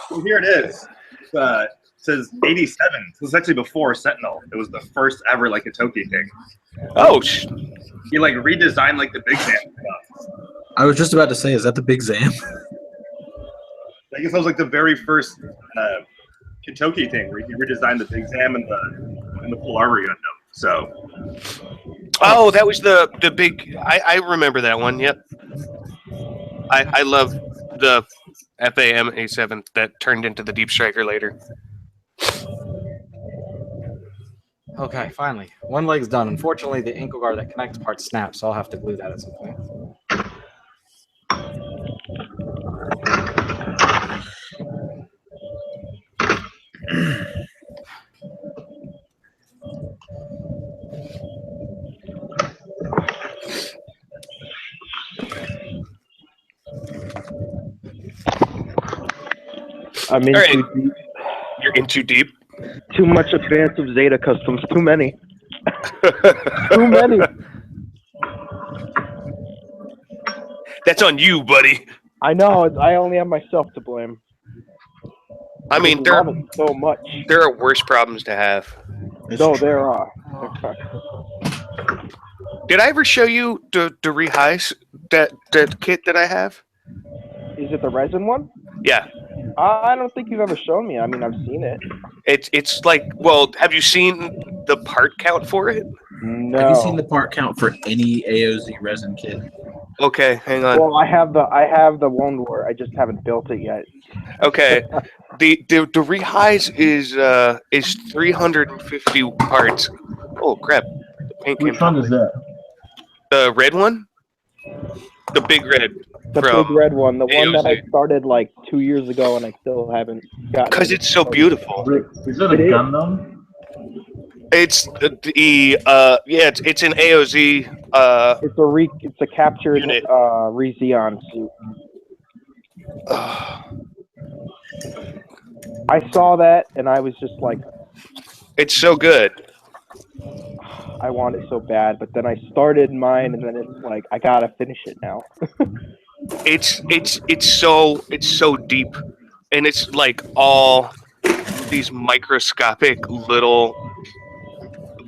Well, here it is. It says 87. This was actually before Sentinel. It was the first ever like a Toki thing. Oh, He like redesigned like the Big Zam stuff. I was just about to say, is that the Big Zam? I guess that was like the very first Kentucky thing where he redesigned the Big Zam and the full armor Gundam. So oh, that was the big. I remember that one. Yep. I love the FAM A7 that turned into the Deep Striker later. Okay, finally. One leg's done. Unfortunately, the ankle guard that connects part snapped, so I'll have to glue that at some point. I'm in All right. too deep. You're in too deep. Too much advance of Zeta customs. Too many. Too many. That's on you, buddy. I know. I only have myself to blame. I mean, I there love it so much. there are worse problems to have. No, there are. Did I ever show you the rehighs that kit that I have? Is it the resin one? Yeah. I don't think you've ever shown me. I mean, I've seen it. It's like, well, have you seen the part count for it? No. Have you seen the part count for any AOZ resin kit? Okay, hang on. Well, I have the one where I just haven't built it yet. Okay, the rehighs is 350 parts. Oh crap! The paint came Which one is that? The red one. The big red. The From big red one, the one that I AOZ. started like 2 years ago, and I still haven't gotten. Because it. it's so beautiful. Is it a It is. Gundam? It's it's an AOZ. It's a captured Unit. Rezion suit. I saw that and I was just like, It's so good. I want it so bad, but then I started mine, and then it's like I gotta finish it now. It's so deep, and it's like all these microscopic little,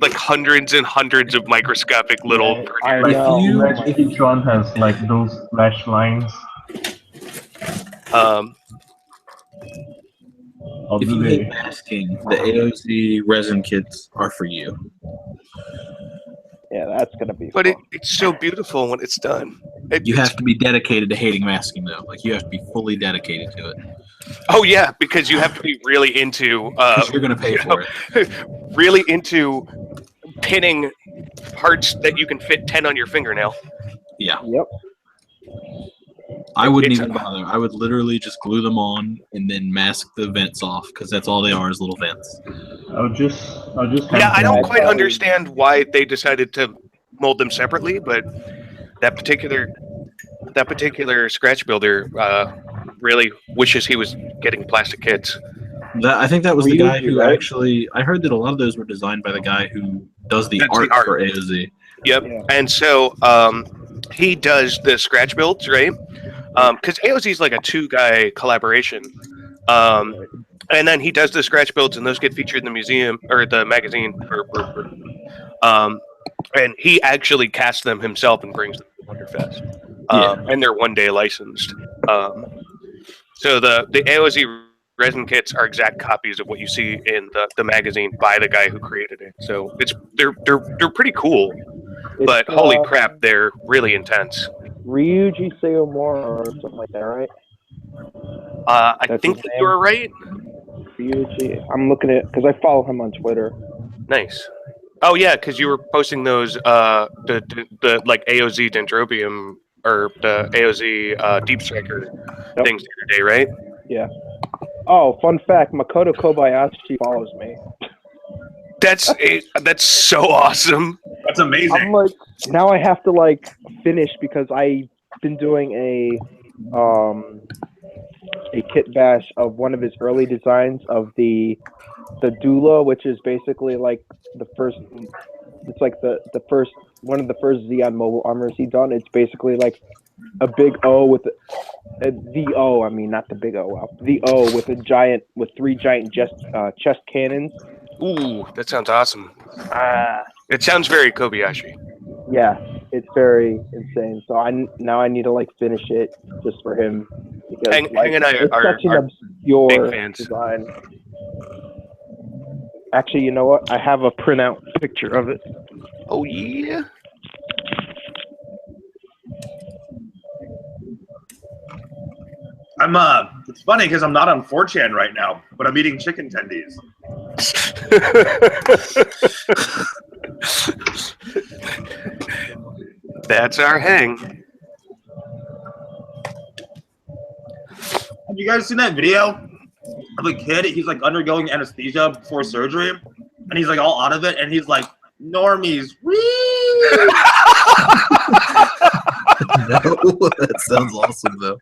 like hundreds and hundreds of microscopic little. Yeah, I like know. imagine each one has like those flash lines. Or If do you they? hate masking, the AOZ resin kits are for you. Yeah, that's gonna be. But fun. it's so beautiful when it's done. You have to be dedicated to hating masking, though. Like, you have to be fully dedicated to it. Oh yeah, because you have to be really into 'Cause you're going to pay for it. really into pinning parts that you can fit 10 on your fingernail. Yeah. Yep. I wouldn't It's- even bother. I would literally just glue them on and then mask the vents off, because that's all they are, is little vents. I'll just. Yeah, I don't that quite does. understand why they decided to mold them separately, but that particular scratch builder really wishes he was getting plastic kits. I think that was the guy Ryuji, who right? actually. I heard that a lot of those were designed by the guy who does the That's the art art. for AOZ. Yep. Yeah. And so he does the scratch builds, right? Because AOZ is like a 2-guy collaboration. And then he does the scratch builds, and those get featured in the museum or the magazine. And he actually casts them himself and brings them to Wonderfest. And they're 1-day licensed. So the AOZ resin kits are exact copies of what you see in the magazine by the guy who created it. So they're pretty cool. But It's, holy crap, they're really intense. Ryuji Sayomura or something like that, right? I That's think his that name? you're right. Ryuji. I'm looking at because I follow him on Twitter. Nice. Oh yeah, because you were posting those the like AOZ Dendrobium or the AOZ Deep Striker Yep. things the other day, right? Yeah. Oh, fun fact: Makoto Kobayashi follows me. That's so awesome. That's amazing. I'm like, now I have to like finish because I've been doing a kit bash of one of his early designs of the doula, which is basically like the first. It's like the first one of the first Xeon mobile armors he done. It's basically like a big O with the O. I mean, not the big O. Wow. The O with 3 giant chest cannons. Ooh, that sounds awesome. It sounds very Kobayashi. Yeah, it's very insane. So I need to like finish it just for him because Hang like, and I it's are such an obscure big fans. design. Actually, you know what? I have a printout picture of it. Oh yeah. It's funny because I'm not on 4chan right now, but I'm eating chicken tendies. That's our hang. Have you guys seen that video of a kid? He's like undergoing anesthesia before surgery, and he's like all out of it, and he's like, "Normies, wee!" No, that sounds awesome though.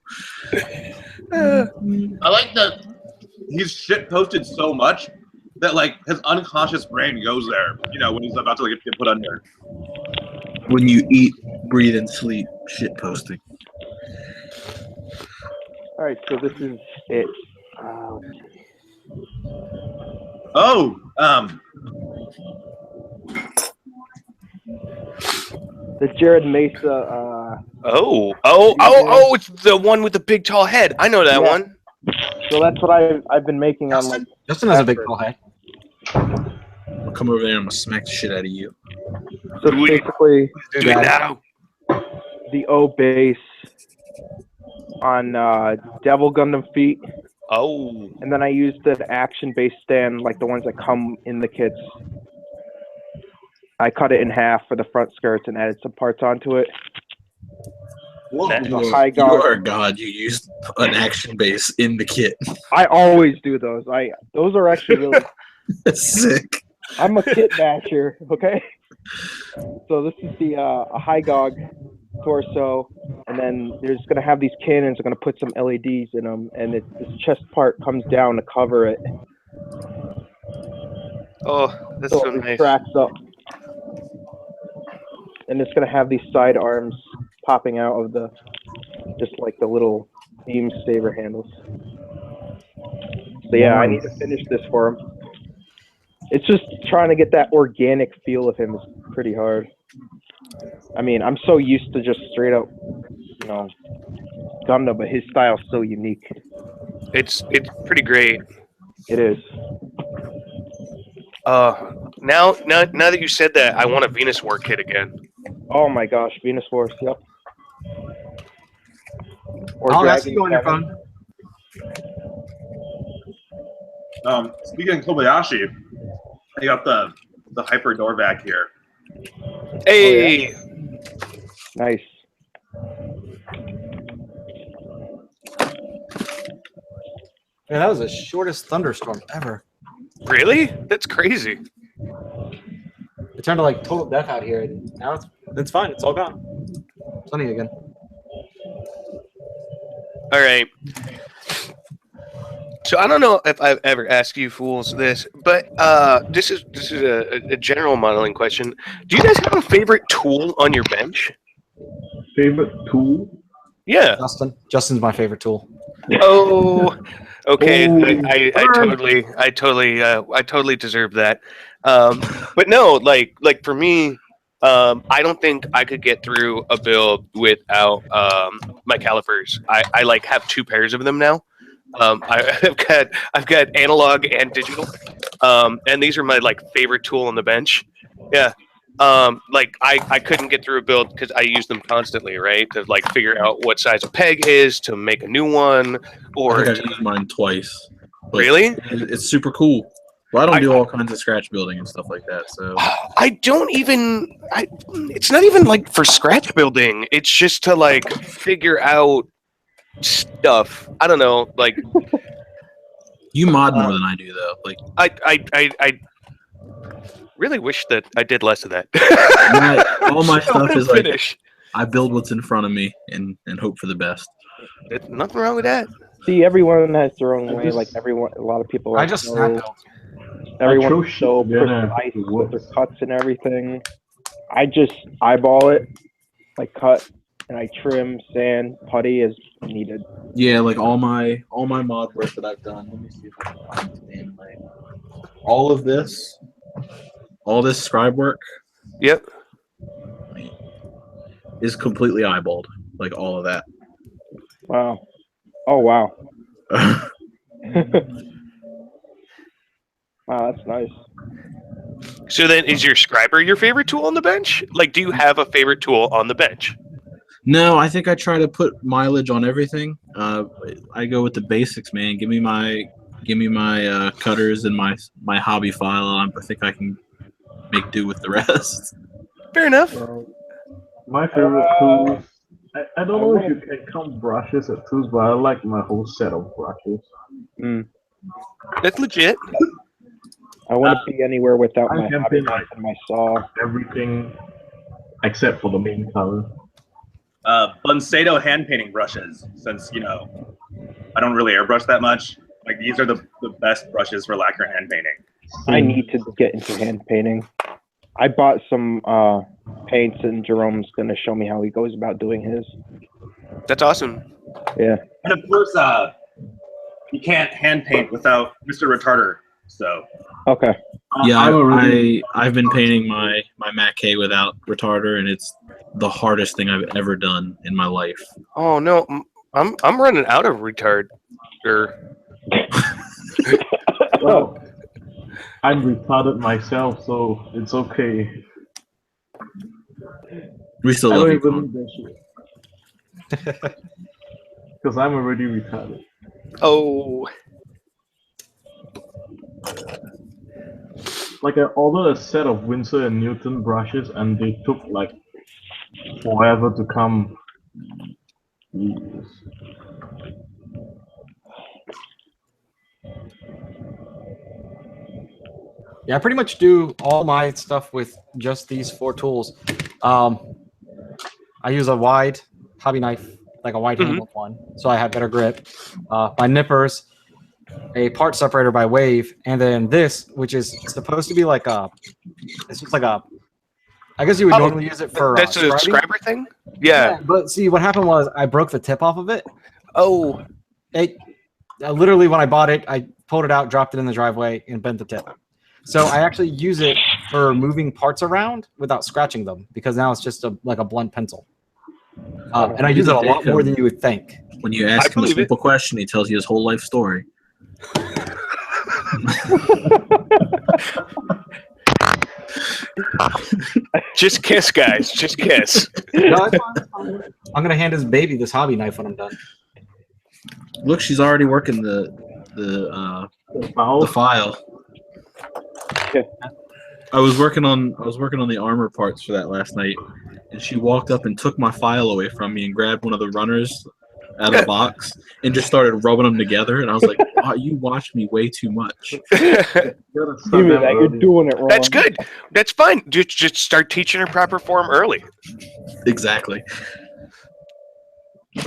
I like that he's shit posted so much that like his unconscious brain goes there. You know, when he's about to like get put under. When you eat, breathe, and sleep, shit posting. All right, so this is it. Oh, The Jared Mesa. Oh! It's the one with the big tall head. I know that Yeah. one. So that's what I've been making on like. Justin has a big tall head. I'll come over there and I'm gonna smack the shit out of you. So it's basically Do it now. the O base on Devil Gundam feet, Oh. and then I used an action base stand like the ones that come in the kits. I cut it in half for the front skirts and added some parts onto it. There's a You high are guard. a god. You used an action base in the kit. I always do those. Those are actually really. That's sick. I'm a kit basher. Okay. So this is the a high gog torso, and then there's gonna have these cannons. Are gonna put some LEDs in them, and this chest part comes down to cover it, Oh, that's so so it nice. retracts up. And it's gonna have these side arms popping out of just like the little beam saber handles. So yeah, I need to finish this for him. It's just trying to get that organic feel of him is pretty hard. I mean, I'm so used to just straight up, Gundam, but his style's so unique. It's pretty great. It is. Now that you said that, I want a Venus War kit again. Oh my gosh, Venus Force, yep. Or I'll ask Dragon you on your 7. phone. Speaking of Kobayashi, I got the Hyper Dorvac here. Hey, Nice. Yeah, that was the shortest thunderstorm ever. really? That's crazy. It turned to like total death out here. And now it's fine. It's all gone. Sunny again. All right. So I don't know if I've ever asked you fools this, but this is a general modeling question. Do you guys have a favorite tool on your bench? Favorite tool? Yeah. Justin's my favorite tool. Oh, okay. Oh, I totally deserve that. But no, like for me, I don't think I could get through a build without my calipers. I like have 2 pairs of them now. I've got analog and digital, and these are my like favorite tool on the bench. Yeah. Like I couldn't get through a build because I use them constantly, right? To like figure out what size a peg is to make a new one, or I think I've used mine twice. But really, it's super cool. Well, I don't do all kinds of scratch building and stuff like that. So I don't even. It's not even like for scratch building. It's just to like figure out stuff. I don't know. Like you mod more than I do, though. Like I really wish that I did less of that. all my stuff is like finish. I build what's in front of me and hope for the best. There's nothing wrong with that. See, everyone has their own way. Like a lot of people. I just snap built. Everyone's shit so together. precise with their cuts and everything. I just eyeball it, like cut, and I trim, sand, putty as needed. Yeah, like all my mod work that I've done. Let me see if I can find the damn thing. All this scribe work Yep. is completely eyeballed. Like all of that. Wow. Oh wow. Wow, that's nice. So then, is your scriber your favorite tool on the bench? Like, do you have a favorite tool on the bench? No, I think I try to put mileage on everything. I go with the basics, man. Give me my cutters and my hobby file. I think I can make do with the rest. Fair enough. My favorite tools. I don't know if you can count brushes as tools, but I like my whole set of brushes. That's legit. I wouldn't be anywhere without I my can hobby pin, like, and my saw. everything except for the main color. Bunsedo hand painting brushes, since I don't really airbrush that much. Like these are the best brushes for lacquer hand painting. I need to get into hand painting. I bought some paints, and Jerome's gonna show me how he goes about doing his. That's awesome. Yeah. And of course, you can't hand paint without Mr. Retarder. So Okay. Yeah, I'm I've been painting my Mac K without retarder, and it's the hardest thing I've ever done in my life. Oh no, I'm running out of retard. Well, I'm retarded myself, so it's okay. We still I love don't you. even Colin. need that shit. Because I'm already retarded. Oh, Like I ordered a set of Winsor and Newton brushes, and they took like forever to come. Yes. Yeah, I pretty much do all my stuff with just these 4 tools. I use a wide hobby knife, like a wide handled one, so I have better grip. My nippers, a part separator by Wave, and then this, which is supposed to be like it's just like a, I guess you would normally use it for That's a scribing. scriber thing? Yeah. But see, what happened was I broke the tip off of it. Oh. It literally, when I bought it, I pulled it out, dropped it in the driveway, and bent the tip. So I actually use it for moving parts around without scratching them, because now it's just like a blunt pencil. And I use it a lot more than you would think. When you ask him a simple question, he tells you his whole life story. Just kiss, guys. Just kiss. No, it's fine, it's fine. I'm gonna hand his baby this hobby knife when I'm done. Look, she's already working the file. I was working on the armor parts for that last night, and she walked up and took my file away from me and grabbed one of the runners out of the box and just started rubbing them together. And I was like, "Wow, you watched me way too much." You're doing it wrong. That's good. That's fine. Just start teaching her proper form early. Exactly.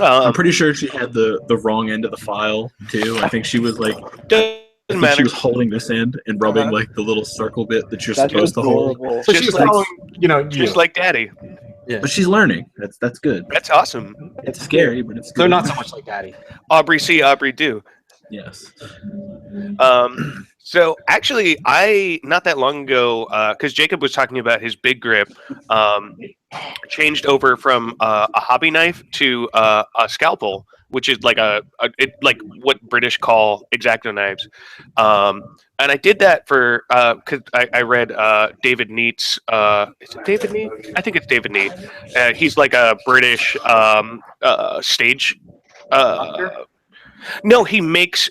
I'm pretty sure she had the wrong end of the file too. I think she was like, she was holding this end and rubbing like the little circle bit that you're supposed to hold. So she's following, just like Daddy. Yeah. But she's learning. That's good. That's awesome. It's scary, but it's good. They're not so much like Daddy. Aubrey see, Aubrey do. Yes. So actually, I not that long ago, because Jacob was talking about his big grip, changed over from a hobby knife to a scalpel, which is like like what British call X-Acto knives. And I did that for because I read David Neat's. Is it David Neat? I think it's David Neat. He's like a British stage. No, he makes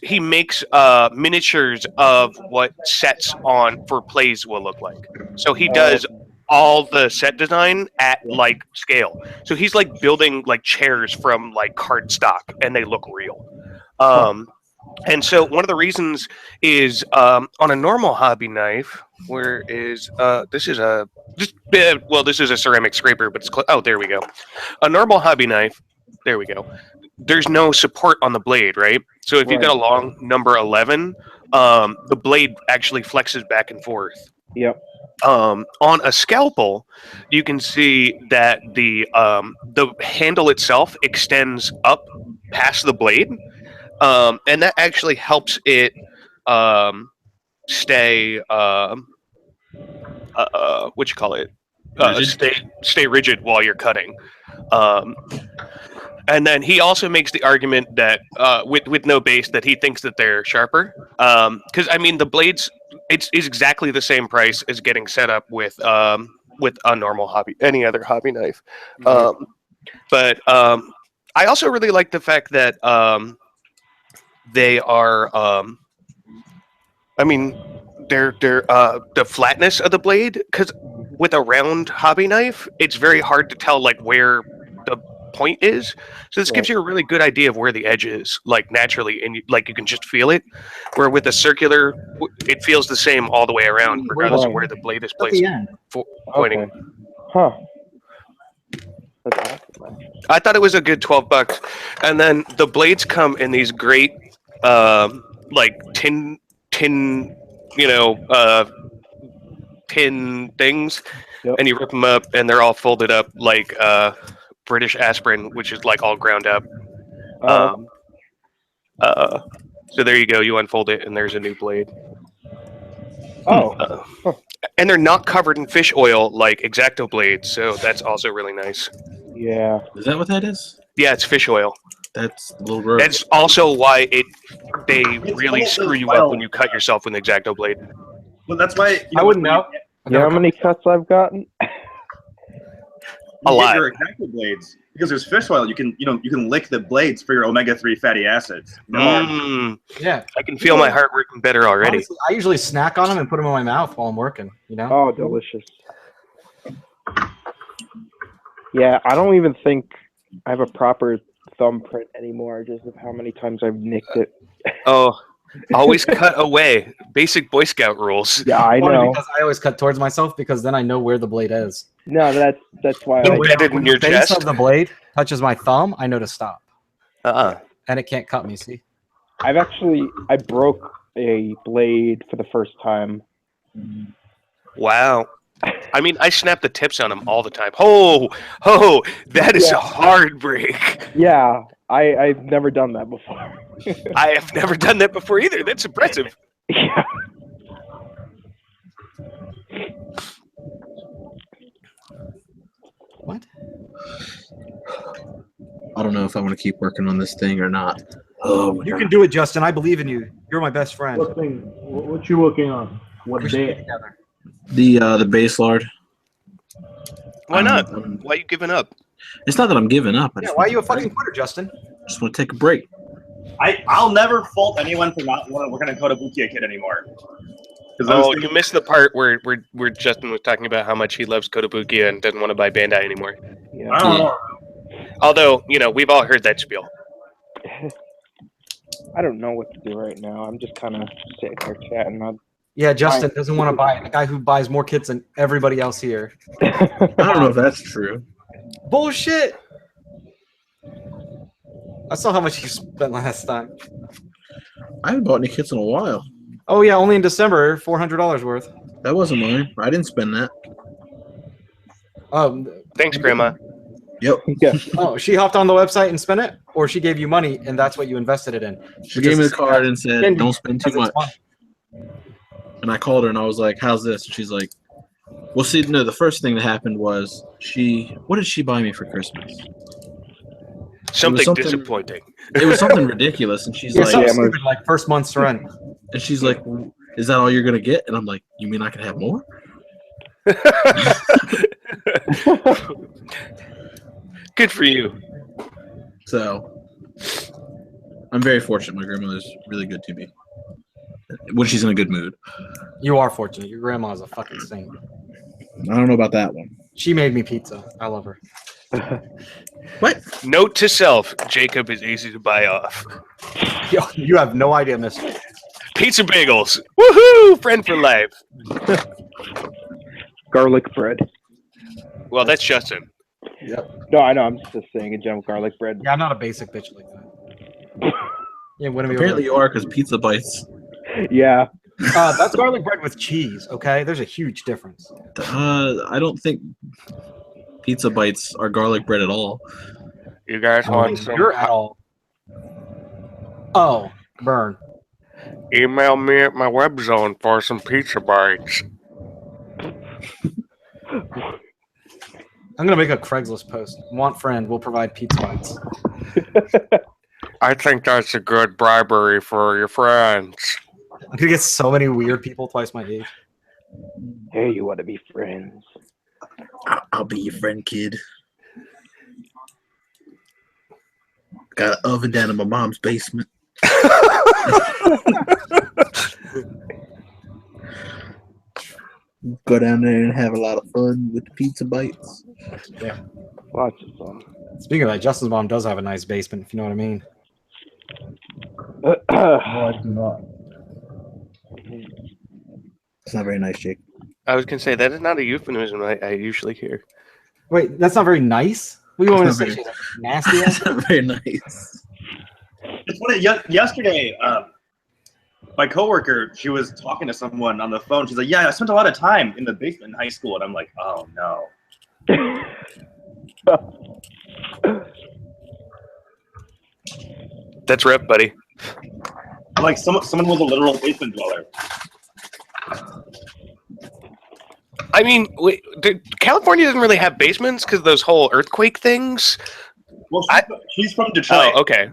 miniatures of what sets on for plays will look like. So he does all the set design at like scale. So he's like building like chairs from like cardstock, and they look real. And so one of the reasons is on a normal hobby knife, where is this is a ceramic scraper, but it's oh, there we go. A normal hobby knife, there we go. There's no support on the blade, right? So if you've got a long number 11, the blade actually flexes back and forth. Yep. On a scalpel, you can see that the handle itself extends up past the blade, and that actually helps it stay what you call it? Stay rigid while you're cutting. And then he also makes the argument that with no base, that he thinks that they're sharper. Because I mean, the blades, it's exactly the same price as getting set up with a normal any other hobby knife. But I also really like the fact that they are. I mean, they're the flatness of the blade, because with a round hobby knife, it's very hard to tell like where the point is. So this gives you a really good idea of where the edge is, like naturally, and you can just feel it. Where with a circular, it feels the same all the way around, regardless of where the blade is placed. Pointing. Huh. That's awesome. I thought it was a good $12, and then the blades come in these great, like tin, tin things, and you rip them up, and they're all folded up like British aspirin, which is like all ground up. So there you go. You unfold it, and there's a new blade. And they're not covered in fish oil like X-Acto blades, so that's also really nice. Yeah. Is that what that is? Yeah, it's fish oil. That's a little gross. That's also why they really screw you up when you cut yourself with an X-Acto blade. Well, that's why I wouldn't know. You know how many cuts I've gotten? A lot. Your X-Acto blades, because there's fish oil. You can lick the blades for your omega-3 fatty acids. Yeah, I can feel my heart working better already. Honestly, I usually snack on them and put them in my mouth while I'm working. Oh, delicious. Yeah, I don't even think I have a proper thumbprint anymore, just of how many times I've nicked it. Oh, always cut away. Basic Boy Scout rules. Yeah, I know. Because I always cut towards myself because then I know where the blade is. No, that's why. Embedded in your the base chest. of the blade touches my thumb, I know to stop. And it can't cut me, see? I broke a blade for the first time. Wow. I mean, I snap the tips on them all the time. Oh, that is a hard break. Yeah, I've never done that before. I have never done that before either. That's impressive. Yeah. What? I don't know if I want to keep working on this thing or not. Oh, You can do it, Justin. I believe in you. You're my best friend. What thing? What you working on? What We should be day? together. the base lard. Why not? I'm- Why are you giving up? It's not that I'm giving up. I Yeah, just, why are you a fucking quitter, Justin? just want to take a break. I'll never fault anyone for not working on Kotobukiya Kid anymore. 'Cause those Oh, things- you missed the part where Justin was talking about how much he loves Kotobukiya and doesn't want to buy Bandai anymore. Yeah. I don't know. Although, we've all heard that spiel. I don't know what to do right now. I'm just kind of sitting here chatting. Yeah, Justin doesn't want to buy it. A guy who buys more kits than everybody else here. I don't know if that's true. Bullshit! I saw how much you spent last time. I haven't bought any kits in a while. Oh yeah, only in December, $400 worth. That wasn't mine. I didn't spend that. Thanks, Grandma. Yep. Yeah. Oh, she hopped on the website and spent it, or she gave you money and that's what you invested it in. She gave me the card and said, Again, "Don't spend too because much." it's fun. And I called her and I was like, "How's this?" And she's like, "Well, see, no. The first thing that happened was what did she buy me for Christmas? Something something- disappointing. It was something ridiculous." And she's Yeah, like, something yeah, stupid like first month's rent. "And she's like, is that all you're gonna get?" And I'm like, "You mean I can have more?" Good for you. So I'm very fortunate. My grandmother's really good to me when she's in a good mood. You are fortunate. Your grandma is a fucking saint. I don't know about that one. She made me pizza. I love her. What? Note to self: Jacob is easy to buy off. Yo, you have no idea, mister. Pizza bagels. Woohoo! Friend for life. Garlic bread. Well, that's Justin. No, I know. I'm just saying in general, garlic bread. Yeah, I'm not a basic bitch like that. Yeah, what Apparently you are, because pizza bites. Yeah. That's garlic bread with cheese, okay? There's a huge difference. I don't think pizza bites are garlic bread at all. You guys I don't want think some? you're at all. Oh, burn. Email me at my web zone for some pizza bites. I'm gonna make a Craigslist post. Want friend, will provide pizza bites. I think that's a good bribery for your friends. I'm gonna get so many weird people twice my age. Hey, you want to be friends? I'll be your friend, kid. Got an oven down in my mom's basement. Go down there and have a lot of fun with the pizza bites. Lots of fun. Speaking of that, Justin's mom does have a nice basement, if you know what I mean. No, I do not. It's not very nice, Jake. I was gonna say that is not a euphemism I usually hear. Wait, that's not very nice? What do you want me to That's say? not Nasty ass? It's not very nice. It's funny, yesterday, my coworker, she was talking to someone on the phone. She's like, "Yeah, I spent a lot of time in the basement in high school," and I'm like, "Oh no." That's rep, buddy. Like someone was a literal basement dweller. I mean, California doesn't really have basements because those whole earthquake things. Well, she's from Detroit. Oh, okay.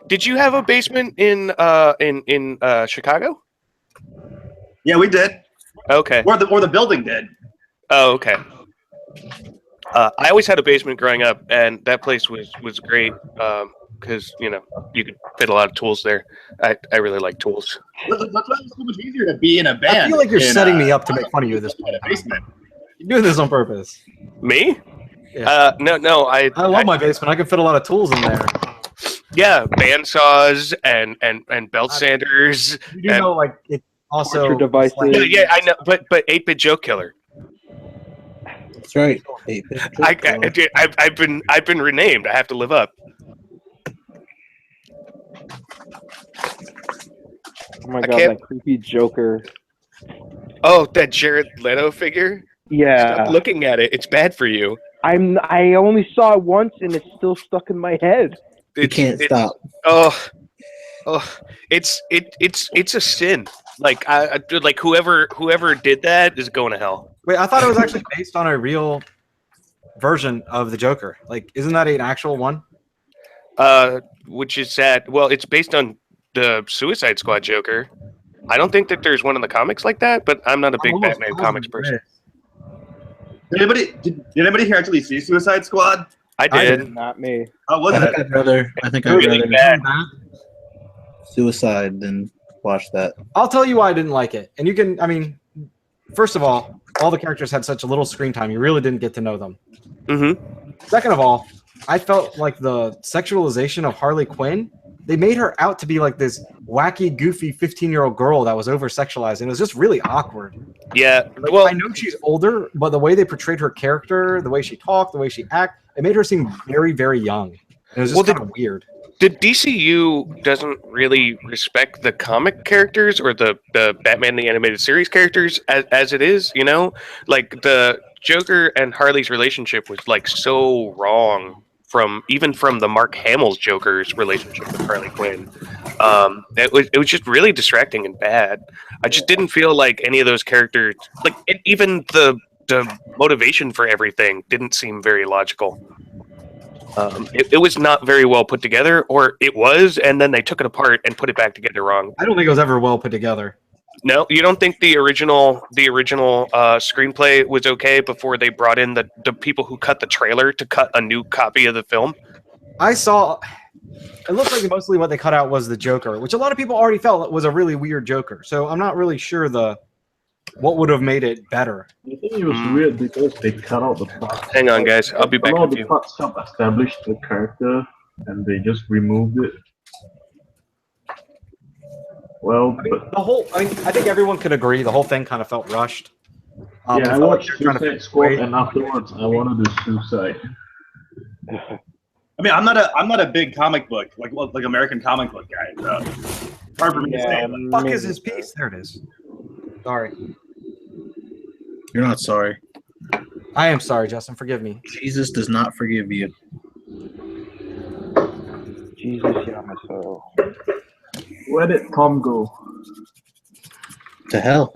Did you have a basement in Chicago? Yeah, we did. Okay. Or the building did. Oh, okay. I always had a basement growing up, and that place was great because you could fit a lot of tools there. I really like tools. That's why it's so much easier to be in a band. I feel like you're in, setting me up to make fun of you at this point. in a basement. You're doing this on purpose. Me? Yeah. No. I I love my basement. I can fit a lot of tools in there. Yeah, bandsaws and belt sanders. You do And, know, like it also Torture devices. like, yeah, I know, but 8-bit joke killer. That's right. 8-bit joke killer. I've been renamed. I have to live up. Oh my I god, can't- that creepy Joker. Oh, that Jared Leto figure. Yeah, Stop looking at it. It's bad for you. I only saw it once and it's still stuck in my head. You can't stop. Oh, it's a sin. Like like whoever did that is going to hell. wait, I thought it was actually based on a real version of the Joker. Like, isn't that an actual one? Which is sad. Well, it's based on the Suicide Squad Joker. I don't think that there's one in the comics like that, but I'm not a big Almost Batman positive comics it person. is. Did anybody here actually see Suicide Squad? I I did. Not me. How was I think it? I'd It was really rather bad. Suicide than watch that. I'll tell you why I didn't like it. And you can, I mean, first of all the characters had such a little screen time. You really didn't get to know them. Mm-hmm. Second of all, I felt like the sexualization of Harley Quinn, they made her out to be like this wacky, goofy 15-year-old girl that was over-sexualized. And it was just really awkward. Yeah. Like, Well, I know she's older, but the way they portrayed her character, the way she talked, the way she acted, it made her seem very, very young. And it was just kind of weird. the DCU doesn't really respect the comic characters or the Batman the Animated Series characters as it is, you know? Like the Joker and Harley's relationship was like so wrong from the Mark Hamill's Joker's relationship with Harley Quinn. It was just really distracting and bad. I just didn't feel like any of those characters, like even the motivation for everything didn't seem very logical. It was not very well put together, or it was, and then they took it apart and put it back together wrong. I don't think it was ever well put together. No, you don't think the original screenplay was okay before they brought in the people who cut the trailer to cut a new copy of the film? I saw. It looks like mostly what they cut out was the Joker, which a lot of people already felt was a really weird Joker. So I'm not really sure what would have made it better. I think it was weird because they cut out the parts. Hang on, guys. I'll be back A lot of with the you. parts help establish the character, and they just removed it. Well, but I think everyone could agree the whole thing kind of felt rushed. yeah, it I felt like watched they're trying to Suicide fit Squad, weight. and afterwards I wanted to suicide. I mean, I'm not a big comic book like American comic book guy. So it's hard for me to say. But Fuck is his piece? There it is. Sorry. You're not sorry. I am sorry, Justin. Forgive me. Jesus does not forgive you. Jesus, yeah, myself. Where did Tom go? To hell.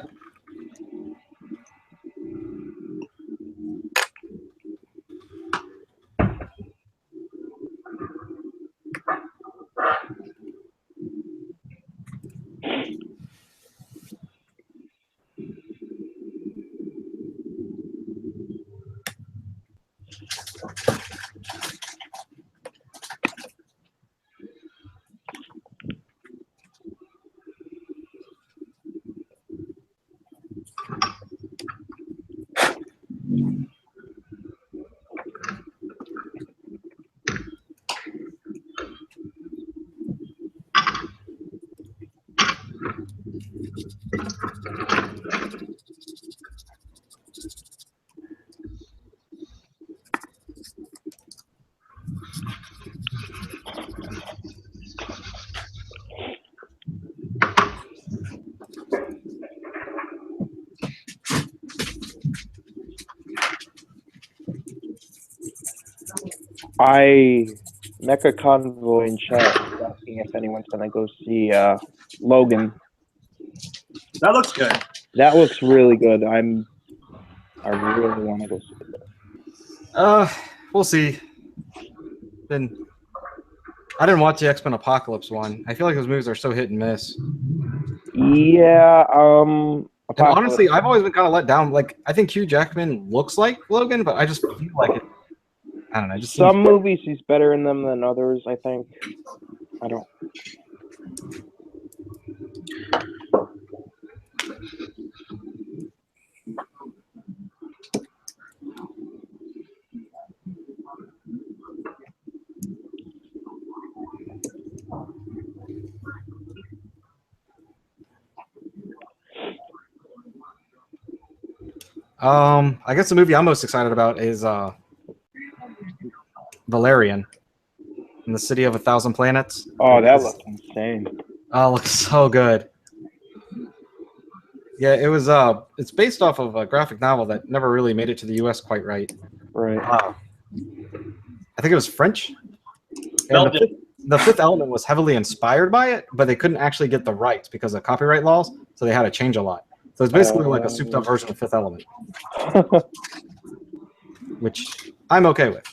Mecha Convoy in chat is asking if anyone's gonna go see Logan. that looks good. That looks really good. I really want to go see it. We'll see. Then I didn't watch the X-Men Apocalypse one. I feel like those movies are so hit and miss. Yeah. And honestly, I've always been kind of let down. Like, I think Hugh Jackman looks like Logan, but I just feel like it. I don't know. Just Some movies he's better in them than others, I think. I don't. I guess the movie I'm most excited about is Valerian in the City of a Thousand Planets. Oh, that looks insane. Oh, it looks so good. Yeah, it was. It's based off of a graphic novel that never really made it to the U.S. quite right. Right. I think it was French. And Belgium. the Fifth Element was heavily inspired by it, but they couldn't actually get the rights because of copyright laws, so they had to change a lot. So it's basically like a souped-up version of Fifth Element, which I'm okay with.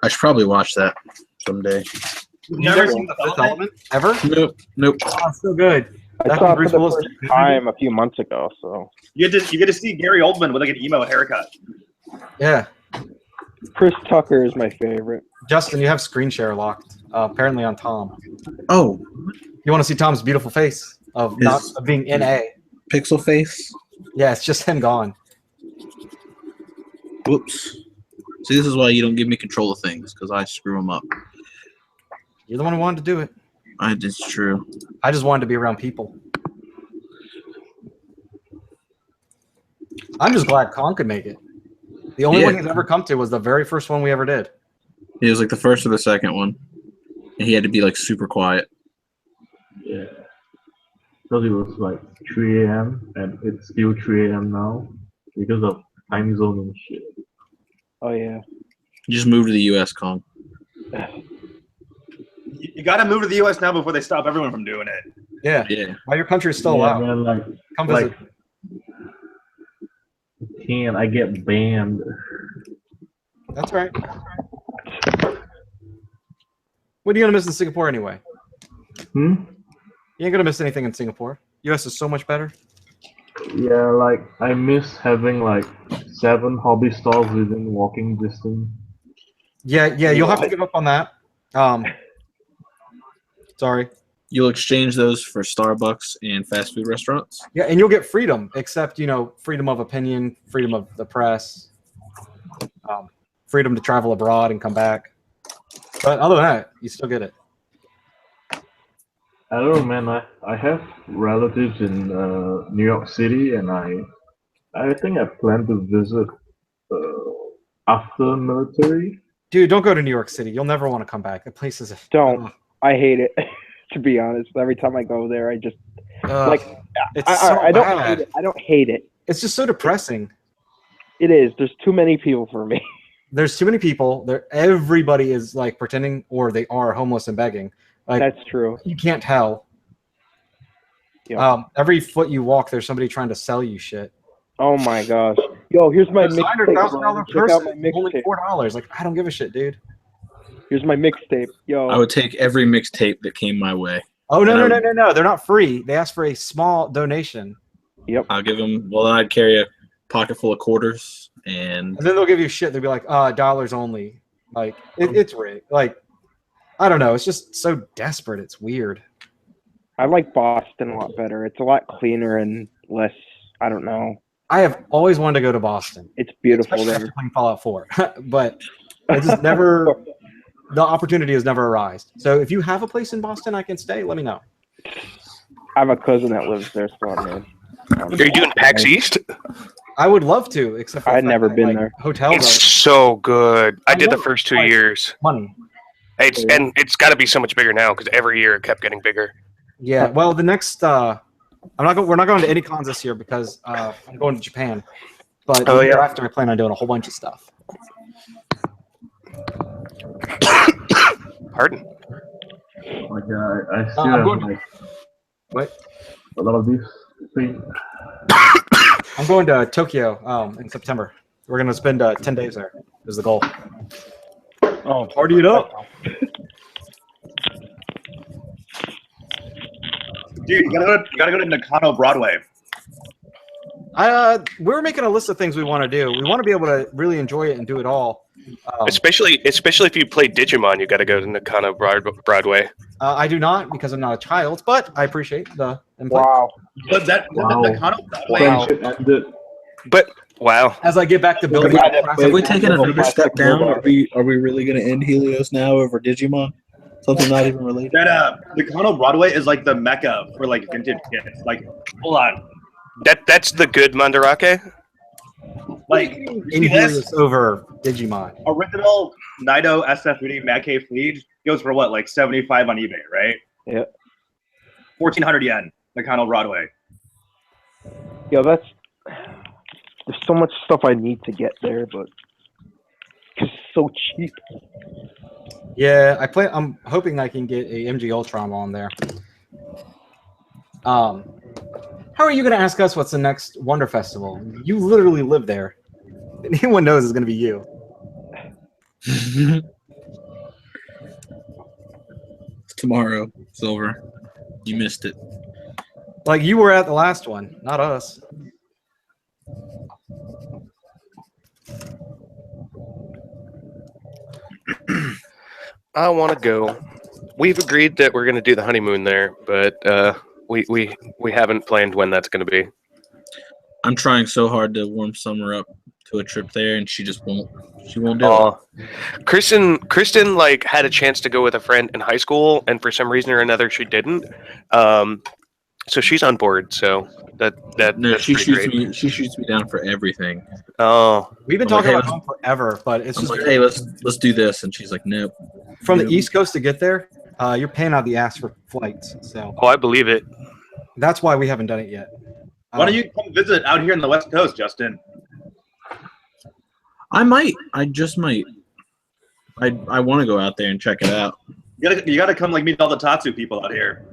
I should probably watch that someday. You've never seen the Fifth Element? Element ever? Nope. Oh, it's so good. I That's saw it Bruce for the Willis. first time a few months ago. So You get to see Gary Oldman with like an emo haircut. Yeah, Chris Tucker is my favorite. Justin, you have screen share locked. Apparently on Tom. Oh, You want to see Tom's beautiful face of not of being in A? Pixel face. Yeah, it's just him gone. whoops. See, this is why you don't give me control of things, because I screw them up. You're the one who wanted to do it. It's true. I just wanted to be around people. I'm just glad Kong could make it. The only one he's ever come to was the very first one we ever did. He was like the first or the second one, and he had to be like super quiet. Yeah. Because it was like 3 a.m. and it's still 3 a.m. now because of time zone and shit. Oh yeah. You just moved to the U.S., Kong. You got to move to the U.S. now before they stop everyone from doing it. Yeah. Yeah. While your country is still Yeah, allowed. man, like, Come visit. can't I get banned? That's right. What are you gonna miss in Singapore anyway? Hmm? You ain't gonna miss anything in Singapore. US is so much better. Yeah, like I miss having like 7 hobby stores within walking distance. Yeah, you'll have to give up on that. Sorry. You'll exchange those for Starbucks and fast food restaurants. Yeah, and you'll get freedom, except freedom of opinion, freedom of the press, freedom to travel abroad and come back. But other than that, you still get it. I don't know, man. I have relatives in New York City, and I think I plan to visit after military. Dude, don't go to New York City. You'll never want to come back. The place is Don't. I hate it. To be honest, every time I go there, I just like. I don't hate it. I don't hate it. It's just so depressing. It is. There's too many people for me. There's too many people. Everybody is like pretending, or they are homeless and begging. Like, that's true. You can't tell. Yeah. Every foot you walk, there's somebody trying to sell you shit. Oh my gosh. Yo, here's my mixtape. $100,000 Check out my person, only mixtape. $4. Like, I don't give a shit, dude. Here's my mixtape. Yo. I would take every mixtape that came my way. Oh no! They're not free. They ask for a small donation. Yep. I'll give them. Well, then I'd carry a pocket full of quarters, and then they'll give you shit. They'll be like, dollars only. Like it's rigged. Like, I don't know. It's just so desperate. It's weird. I like Boston a lot better. It's a lot cleaner and less. I don't know. I have always wanted to go to Boston. It's beautiful Especially there. after playing Fallout 4, but I just never. The opportunity has never arisen. So if you have a place in Boston I can stay, let me know. I have a cousin that lives there, so man. Are you doing PAX East? I would love to, except for I'd never been there. Hotels. It's so good. I did the know, first 2 like, years. Money. It's got to be so much bigger now because every year it kept getting bigger. Yeah. Well, the next we're not going to any cons this year because I'm going to Japan. But the year after, I plan on doing a whole bunch of stuff. Pardon? Like I still have like what? a lot of these things. I'm going to Tokyo in September. We're going to spend 10 days there. Is the goal. Oh, party it up. Dude, you gotta go to Nakano Broadway. We're making a list of things we want to do. We want to be able to really enjoy it and do it all. Especially if you play Digimon, you got to go to Nakano Broadway. I do not because I'm not a child, but I appreciate the input. Wow. But that Nakano Broadway. Friendship ended. But wow. As I get back to building, have we taken another step down? Are we really going to end Helios now over Digimon? Something not even related. That Nakano Broadway is like the mecca for like vintage kids. Like, hold on. That's the good Mandarake. Like, you see In this this over Digimon. original Nido SF3D Mad Cave Fleet goes for what, like 75 on eBay, right? Yeah. 1,400 yen, Nakano Broadway. Yeah, there's so much stuff I need to get there, but it's so cheap. Yeah, I'm hoping I can get a MG Ultron on there. How are you going to ask us what's the next Wonder Festival? You literally live there. Anyone knows it's going to be you. Tomorrow, Silver. You missed it. Like, you were at the last one, not us. I want to go. We've agreed that we're going to do the honeymoon there, but we haven't planned when that's going to be. I'm trying so hard to warm Summer up to a trip there, and she just won't. She won't do it. Kristen like had a chance to go with a friend in high school, and for some reason or another, she didn't. So she's on board. So No, she pretty shoots great. me. She shoots me down for everything. Oh, We've been I'm like, talking hey, about home forever, but it's I'm just like, hey, let's do this, and she's like, nope. from the Nope. East Coast to get there, you're paying out the ass for flights. So I believe it. that's why we haven't done it yet. Why don't you come visit out here in the West Coast, Justin? I might. I just might. I want to go out there and check it out. You gotta come like meet all the Tatsu people out here.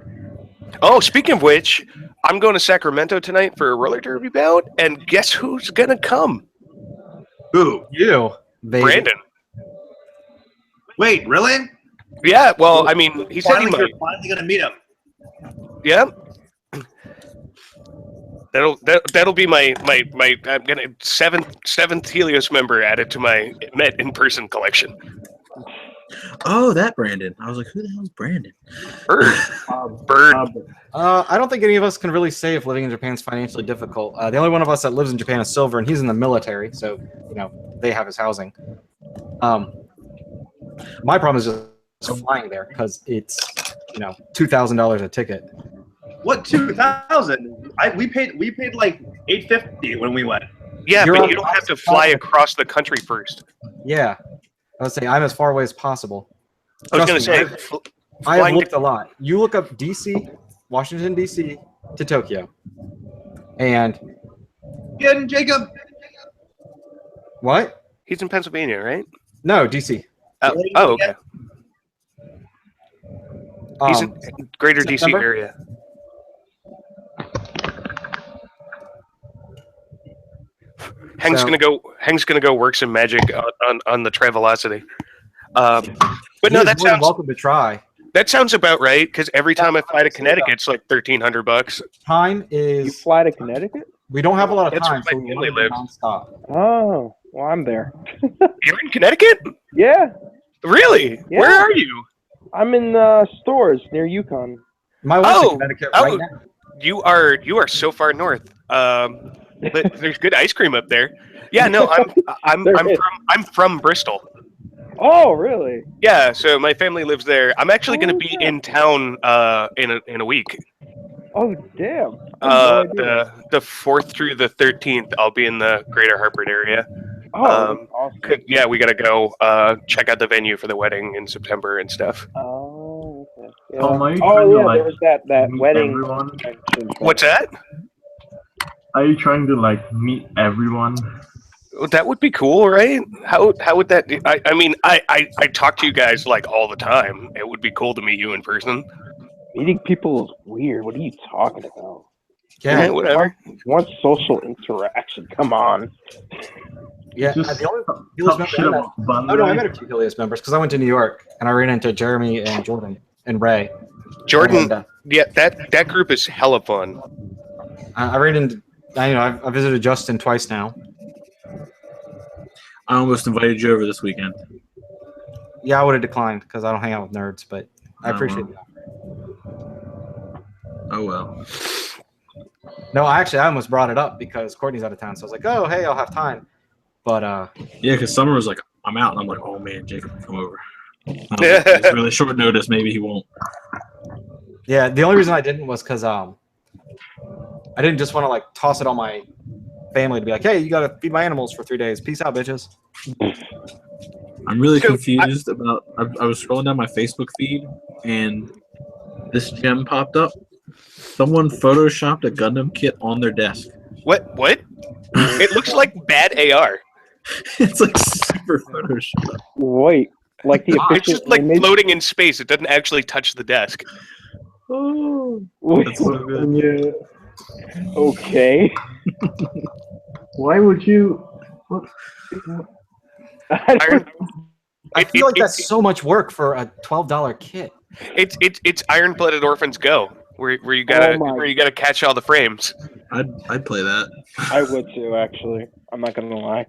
Oh, speaking of which, I'm going to Sacramento tonight for a roller derby bout, and guess who's gonna come? Who? You, baby. Brandon. Wait, really? Yeah. Well, I mean, he said he Finally, might. you're finally gonna meet him. Yeah. That'll be my I'm gonna seventh Helios member added to my Met in person collection. Oh, that Brandon. I was like, who the hell's Brandon? Bird. Bird. I don't think any of us can really say if living in Japan is financially difficult. The only one of us that lives in Japan is Silver, and he's in the military, so they have his housing. My problem is just flying there because it's $2,000 a ticket. What 2,000? We paid like $850 when we went. Yeah, You're but on- you don't have to fly across the country first. Yeah, I would say I'm as far away as possible. I was going to Trust say, me, I have flying looked a lot. You look up DC, Washington DC to Tokyo, and Again, Jacob. what? he's in Pennsylvania, right? No, DC. Oh, okay. He's in greater DC September? area. Hank's gonna go work some magic on the Travelocity. But no, that sounds welcome to try. that sounds about right because every time I fly to Connecticut, it's like $1,300. Time You is fly to Connecticut? we don't have a lot of That's time, where so my we family live lives. nonstop. Oh, well, I'm there. You're in Connecticut? Yeah, Really? Yeah. Where are you? I'm in stores near Yukon. My wife's Oh, in Connecticut oh. right now. You are so far north. But there's good ice cream up there. Yeah, no, I'm from Bristol. Oh, really? Yeah, so my family lives there. I'm actually going to be in town in a week. Oh, damn. I had no idea. The 4th through the 13th, I'll be in the Greater Hartford area. Oh, awesome. Yeah, we got to go check out the venue for the wedding in September and stuff. Oh, okay. Yeah. Tom, are you Oh, trying to, yeah, like, there was that meet wedding. everyone? What's that? Are you trying to like meet everyone? That would be cool, right? How would that? I mean, I talk to you guys like all the time. It would be cool to meet you in person. Meeting people is weird. What are you talking about? Yeah, Whatever. You want social interaction? Come on. yeah. Just The only talk Helios shit member about I met Bandai. a few Helios members because I went to New York and I ran into Jeremy and Jordan and Ray. Jordan, And, yeah, that group is hella fun. I ran into. I visited Justin twice now. I almost invited you over this weekend. Yeah, I would have declined because I don't hang out with nerds, but I Oh, appreciate well. that. Oh well. No, I almost brought it up because Courtney's out of town, so I was like, "Oh, hey, I'll have time." But Yeah, because Summer was like, I'm out, and I'm like, oh man, Jacob can come over. It's really short notice. Maybe he won't. yeah, the only reason I didn't was because I I didn't just want to like toss it on my family to be like, hey, you got to feed my animals for 3 days. Peace out, bitches. I'm really confused about. I was scrolling down my Facebook feed, and this gem popped up. Someone photoshopped a Gundam kit on their desk. What? It looks like bad AR. It's like super Photoshop. Wait, like the It's official just like image? floating in space. It doesn't actually touch the desk. Oh, wait, That's so good. Yeah. okay. Why would you? What? Iron, I feel like that's so much work for a $12 kit. it's Iron Blooded Orphans Go, where you gotta catch all the frames. I'd play that. I would too, actually. I'm not gonna lie.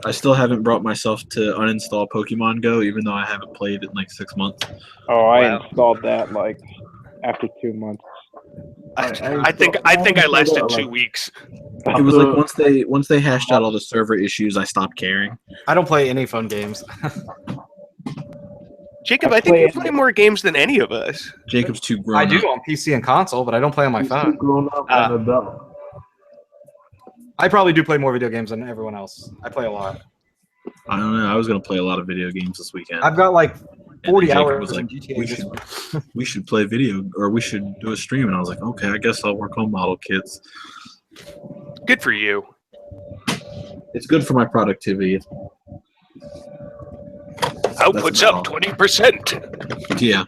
I still haven't brought myself to uninstall Pokemon Go, even though I haven't played it in like 6 months. Oh, I Wow. installed that like after 2 months. I think I lasted 2 weeks. It was like once they hashed out all the server issues, I stopped caring. I don't play any phone games. Jacob, I think you play more games than any of us. Jacob's too grown I do up. on PC and console, but I don't play on my He's too phone. grown up and adult. I probably do play more video games than everyone else. I play a lot. I don't know. I was gonna play a lot of video games this weekend. I've got like And 40 Jacob hours was like, in GTA. we should play video, or we should do a stream. And I was like, okay, I guess I'll work on model kits. Good for you. It's good for my productivity. Output's up 20%. Yeah.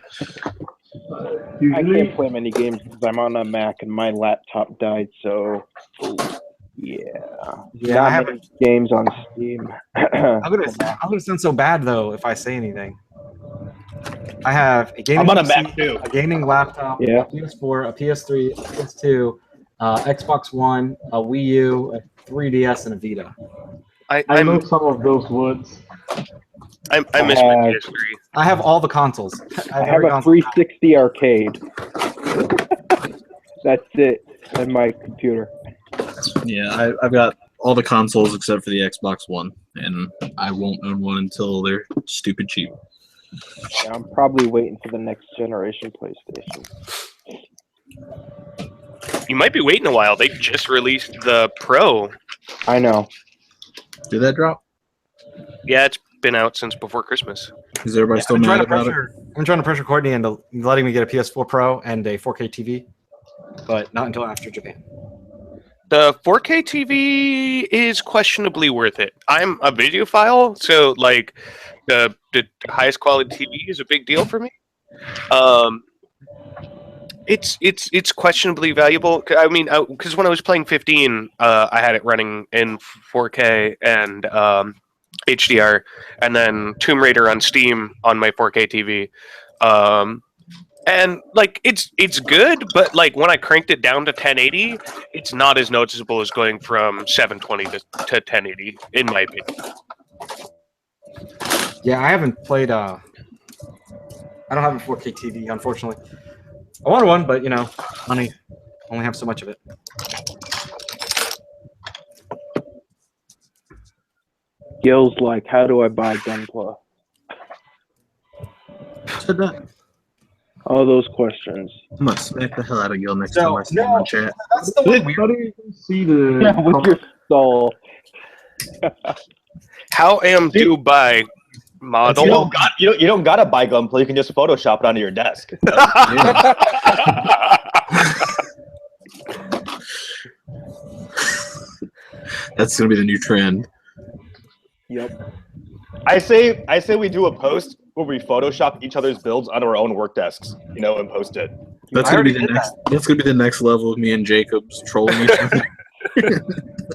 I Usually, can't play many games because I'm on a Mac and my laptop died, so yeah. Yeah, Not I have many games on Steam. I'm gonna sound so bad though if I say anything. I have a gaming I'm on a PC, Mac too. a gaming laptop, Yeah. a PS4, a PS3, a PS2, Xbox One, a Wii U, a 3DS, and a Vita. I know some of those words. I miss my PS3. I have all the consoles. I have every a console. 360 arcade. That's it. And my computer. Yeah, I've got all the consoles except for the Xbox One, and I won't own one until they're stupid cheap. Yeah, I'm probably waiting for the next generation PlayStation. You might be waiting a while. They just released the Pro. I know. Did that drop? Yeah, it's been out since before Christmas. Is everybody still I'm trying mad to about it? pressure. I'm trying to pressure Courtney into letting me get a PS4 Pro and a 4K TV, but not until after Japan. The 4K TV is questionably worth it. I'm a videophile, so like the highest quality TV is a big deal for me. It's questionably valuable. I mean, because when I was playing 15, I had it running in 4K and HDR, and then Tomb Raider on Steam on my 4K TV. And like it's good, but like when I cranked it down to 1080, it's not as noticeable as going from 720 to 1080, in my opinion. Yeah, I haven't played. I don't have a 4K TV, unfortunately. I want one, but you know, money. Only have so much of it. Gil's like, how do I buy Gunpla? Said that. All those questions. I'm gonna smack the hell out of Gil next So, time I see him on chat. That's the one How do you even see the? With your soul. How am Dubai model? You don't gotta buy Gunpla. You can just Photoshop it onto your desk. That's gonna be the new trend. Yep. I say we do a post where we Photoshop each other's builds onto our own work desks, and post it. That's I gonna be already the did next. That's gonna be the next level of me and Jacobs trolling each other.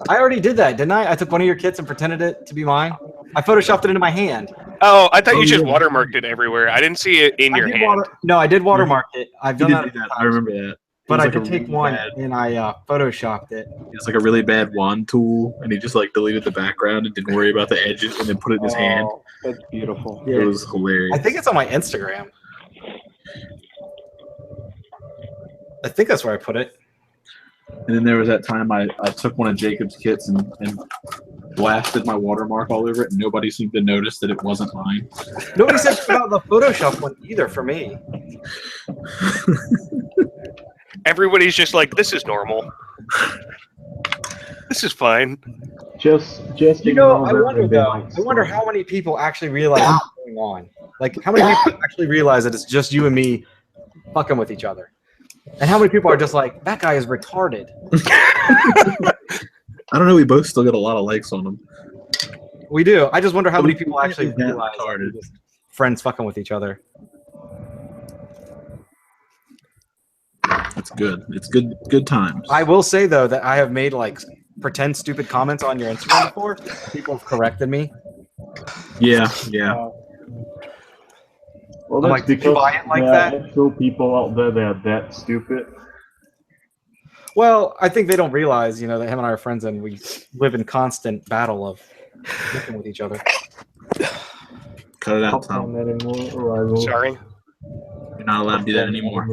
I already did that, didn't I? I took one of your kits and pretended it to be mine. I photoshopped it into my hand. Oh, I thought Oh, you just yeah. watermarked it everywhere. I didn't see it in your hand. No, I did watermark it. I've You done did that, do that. I remember that. but I It was did like a take really one bad- and I photoshopped it. It's like a really bad wand tool, and he just like deleted the background and didn't worry about the edges, and then put it in his hand. Oh, that's beautiful. Yeah. It was hilarious. I think it's on my Instagram. I think that's where I put it. And then there was that time I took one of Jacob's kits and blasted my watermark all over it, and nobody seemed to notice that it wasn't mine. Nobody said about the Photoshop one either for me. everybody's just like, this is normal. This is fine. Just You know, ignore I them wonder and they though. might I wonder stop. how many people actually realize what's going on. Like, how many people actually realize that it's just you and me fucking with each other, and how many people are just like, that guy is retarded. I don't know. We both still get a lot of likes on them. We do. I just wonder how many people actually Is that realize that retarded? we're just friends fucking with each other. It's good. It's good times. I will say though that I have made like pretend stupid comments on your Instagram before. People have corrected me. Yeah. Well, I'm that's like, did you because buy it like there that? are actual people out there that are that stupid. Well, I think they don't realize, you know, that him and I are friends and we live in constant battle of fucking with each other. Cut it out, Not Tom. anymore, rivals. Sorry. You're not allowed to do that anymore.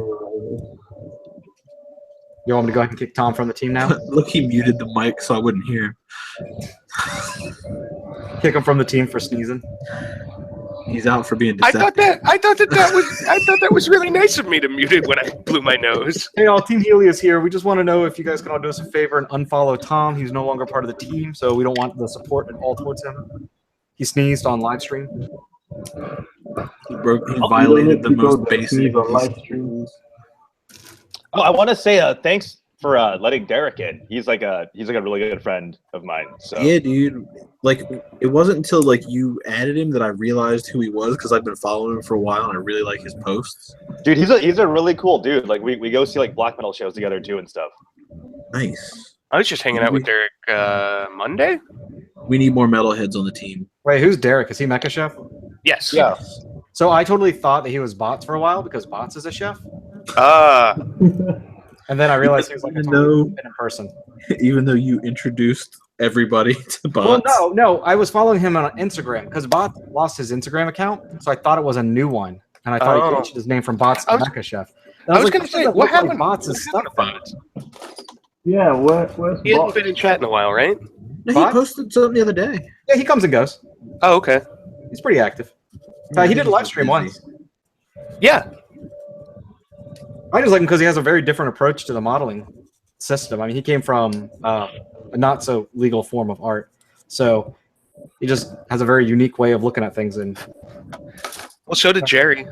You want me to go ahead and kick Tom from the team now? Look, he muted the mic so I wouldn't hear. Kick him from the team for sneezing. He's out for being I deceptive. thought that was really nice of me to mute it when I blew my nose. Hey, all, Team Helios here. We just want to know if you guys can all do us a favor and unfollow Tom. He's no longer part of the team, so we don't want the support at all towards him. He sneezed on live stream. He violated the most basic. Oh, I want to say thanks for letting Derek in. He's like a really good friend of mine. So Yeah, dude. Like, it wasn't until like you added him that I realized who he was because I've been following him for a while and I really like his posts. dude, he's a really cool dude. Like we go see like black metal shows together too and stuff. Nice. I was just hanging out with Derek Monday. We need more metalheads on the team. Wait, who's Derek? Is he Mecha Chef? Yes. Yeah. So I totally thought that he was Bots for a while because Bots is a chef. And then I realized he was like a totally different person. Even though you introduced everybody to Bots. Well, no, I was following him on Instagram because Bots lost his Instagram account, so I thought it was a new one, and I thought he changed his name from Bots to Mecha Chef. And I was like, going to say, what what happened? Bots' stuff? Yeah, where's He hadn't Bob? been in chat in a while, right? No, Bots? he posted something the other day. Yeah, he comes and goes. Oh, okay. He's pretty active. He did a live stream once. Yeah. I just like him because he has a very different approach to the modeling system. I mean, he came from a not so legal form of art, so he just has a very unique way of looking at things. And Well, so did Jerry.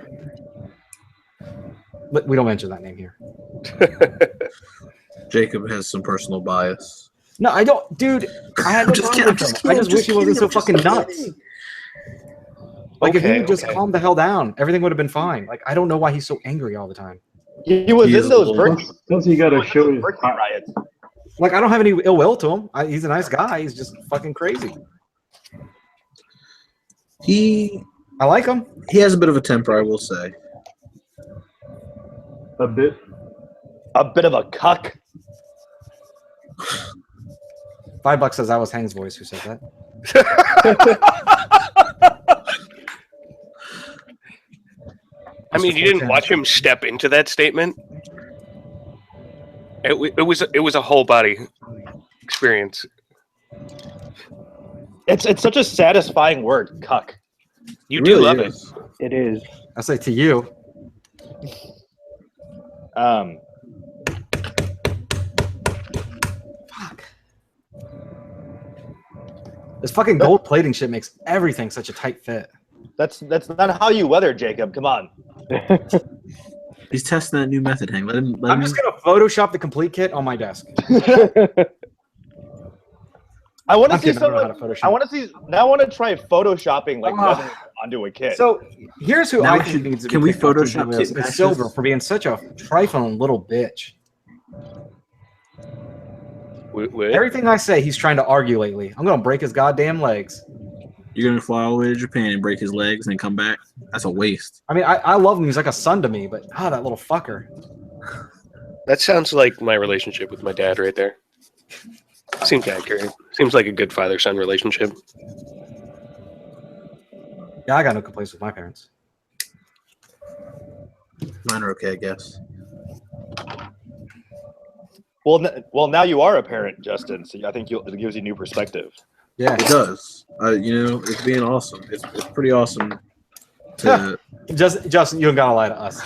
but we don't mention that name here. Jacob has some personal bias. No, I don't, dude. I had no just problem kidding, with him. I just wish he wasn't so fucking nuts. Like if he Okay, would just okay. calm the hell down, everything would have been fine. Like I don't know why he's so angry all the time. He was He is in a those little- birthday Does he gotta show his riots. Like I don't have any ill will to him. He's a nice guy. He's just fucking crazy. I like him. He has a bit of a temper, I will say. a bit? A bit of a cuck. $5 says that was Hang's voice who said that. I mean, you didn't watch him step into that statement. It was a whole body experience. It's such a satisfying word, cuck. You It do really love is. It is. I say to you. Fuck. This fucking gold plating shit makes everything such a tight fit. That's not how you weather, Jacob. Come on. He's testing that new method, Hank. I'm just gonna Photoshop the complete kit on my desk. I want to I'm see kidding, I don't know how someone. to Photoshop. I want to see. Now I want to try photoshopping like Ah. weather onto a kit. So here's who Now I we think should- needs to be can we kicked off the Photoshop list. kit It's matches? Silver for being such a trifling little bitch. Everything I say, he's trying to argue lately. I'm gonna break his goddamn legs. You're gonna fly all the way to Japan and break his legs and then come back? That's a waste. I mean, I love him. He's like a son to me, but that little fucker. That sounds like my relationship with my dad right there. Seems accurate. Seems like a good father-son relationship. Yeah, I got no complaints with my parents. Mine are okay, I guess. Well, now you are a parent, Justin. So I think it gives you new perspective. Yeah, It does. It's being awesome. It's pretty awesome. To Justin, you don't gotta lie to us.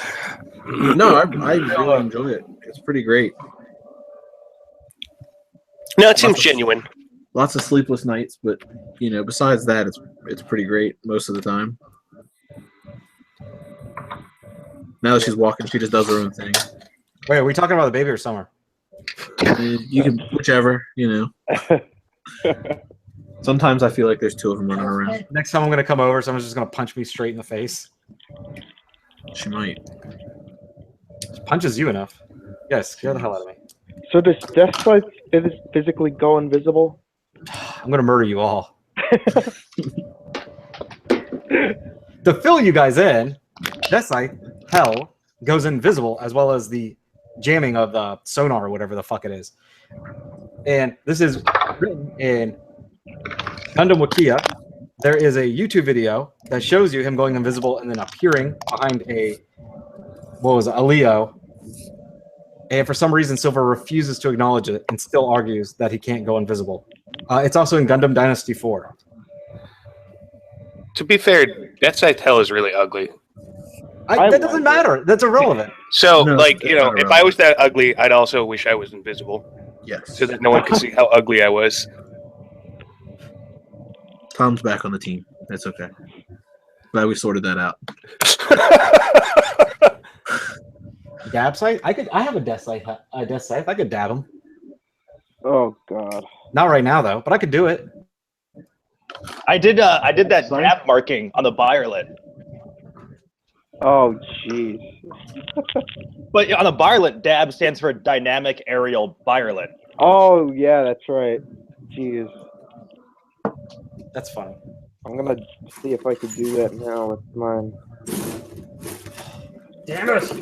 no, I really enjoy it. It's pretty great. No, it seems genuine. Lots of sleepless nights, but besides that, it's pretty great most of the time. Now that she's walking, she just does her own thing. Wait, are we talking about the baby or Summer? You can whichever. Sometimes I feel like there's two of them running around. Next time I'm gonna come over, someone's just gonna punch me straight in the face. She might. She punches you enough. Yes, scare the hell out of me. So does Death Sight physically go invisible? I'm gonna murder you all. To fill you guys in, Death Sight, hell, goes invisible, as well as the jamming of the sonar or whatever the fuck it is. And this is written in Gundam Wikia. There is a YouTube video that shows you him going invisible and then appearing behind a Leo. And for some reason, Silver refuses to acknowledge it and still argues that he can't go invisible. It's also in Gundam Dynasty 4. To be fair, Death Sight Hell is really ugly. That doesn't matter. That's irrelevant. So, No, if I was that ugly, I'd also wish I was invisible. Yes. So that no one could see how ugly I was. Tom's back on the team. That's okay. Glad we sorted that out. Dab sight? I have a death sight. I could dab him. Oh God. Not right now though, but I could do it. I did that dab marking on the Byerlet. Oh jeez. But on the Byerlet, dab stands for Dynamic Aerial Byerlet. Oh yeah, that's right. Jeez. That's funny. I'm gonna see if I could do that now with mine. Damn it!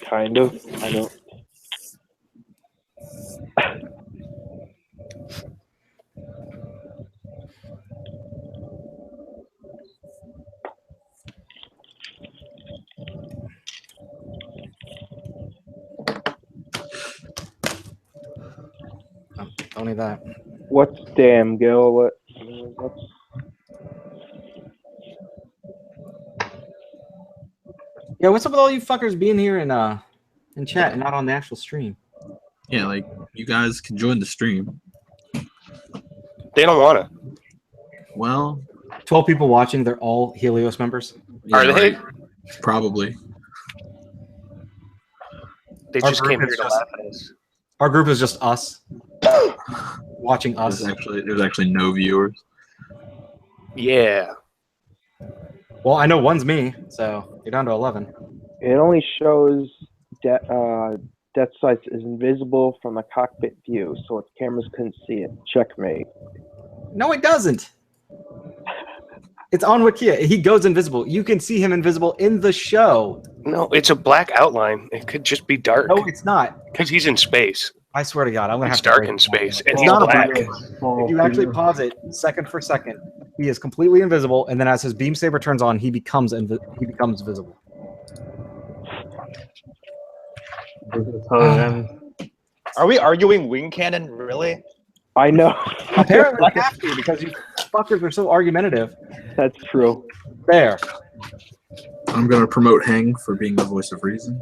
Kind of. I don't. Don't need that. What's damn Gil? What's Yeah, what's up with all you fuckers being here in chat and not on the actual stream? Yeah, like you guys can join the stream. They don't want to. Well, 12 people watching. They're all Helios members. Are they? Right. Probably. They Our just group came here is to just- laugh at us. Our group is just us watching us. There's actually no viewers. Yeah. Well, I know one's me, so you're down to 11. It only shows Death Sights is invisible from a cockpit view, so its cameras couldn't see it. Checkmate. No, it doesn't. It's on Wikia. He goes invisible. You can see him invisible in the show. No, it's a black outline. It could just be dark. No, it's not. Because he's in space. I swear to God, I'm gonna It's have to dark break in it down. space, and It's he's not a black. black. If you actually pause it second for second, he is completely invisible, and then as his beam saber turns on, he becomes visible. Are we arguing wing cannon? Really? I know. Apparently, we have to because you fuckers are so argumentative. That's true. There. I'm gonna promote Hang for being the voice of reason.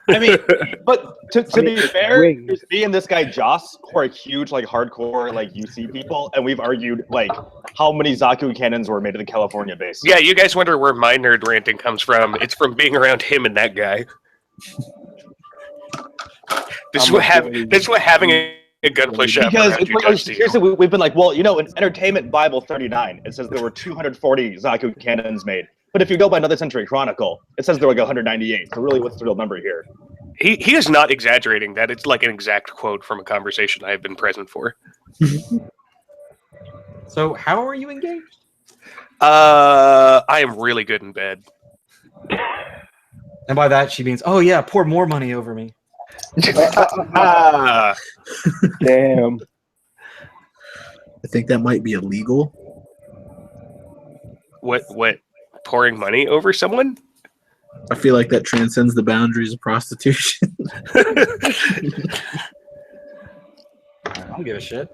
I mean, but to be fair, wing. there's me and this guy Joss who are huge, like hardcore, like UC people, and we've argued like how many Zaku cannons were made at the California base. Yeah, you guys wonder where my nerd ranting comes from. It's from being around him and that guy. This is what having a gunplay shop Because around you does to you. seriously, we've been like, well, in Entertainment Bible 39, it says there were 240 Zaku cannons made. But if you go by Another Century Chronicle, it says there were like 198. So really, what's the real number here? He is not exaggerating that. It's like an exact quote from a conversation I have been present for. So, how are you engaged? I am really good in bed. And by that, she means, oh yeah, pour more money over me. Ah, Damn. I think that might be illegal. what? Pouring money over someone? I feel like that transcends the boundaries of prostitution. I don't give a shit.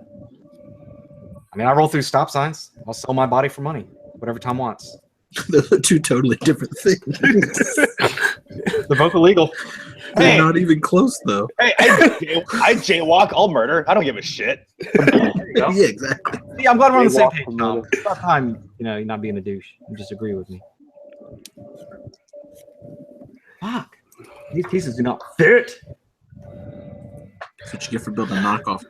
I mean, I roll through stop signs. I'll sell my body for money, whatever Tom wants. Those are two totally different things. They're both illegal. They're Hey. not even close, though. Hey, I jaywalk, I'll murder. I don't give a shit. Yeah, exactly. See, I'm glad we're on the same Jaywalk page, from Tom. murder. It's about time, you're not being a douche. You just agree with me. Fuck. These pieces do not fit. That's what you get for building a knockoff.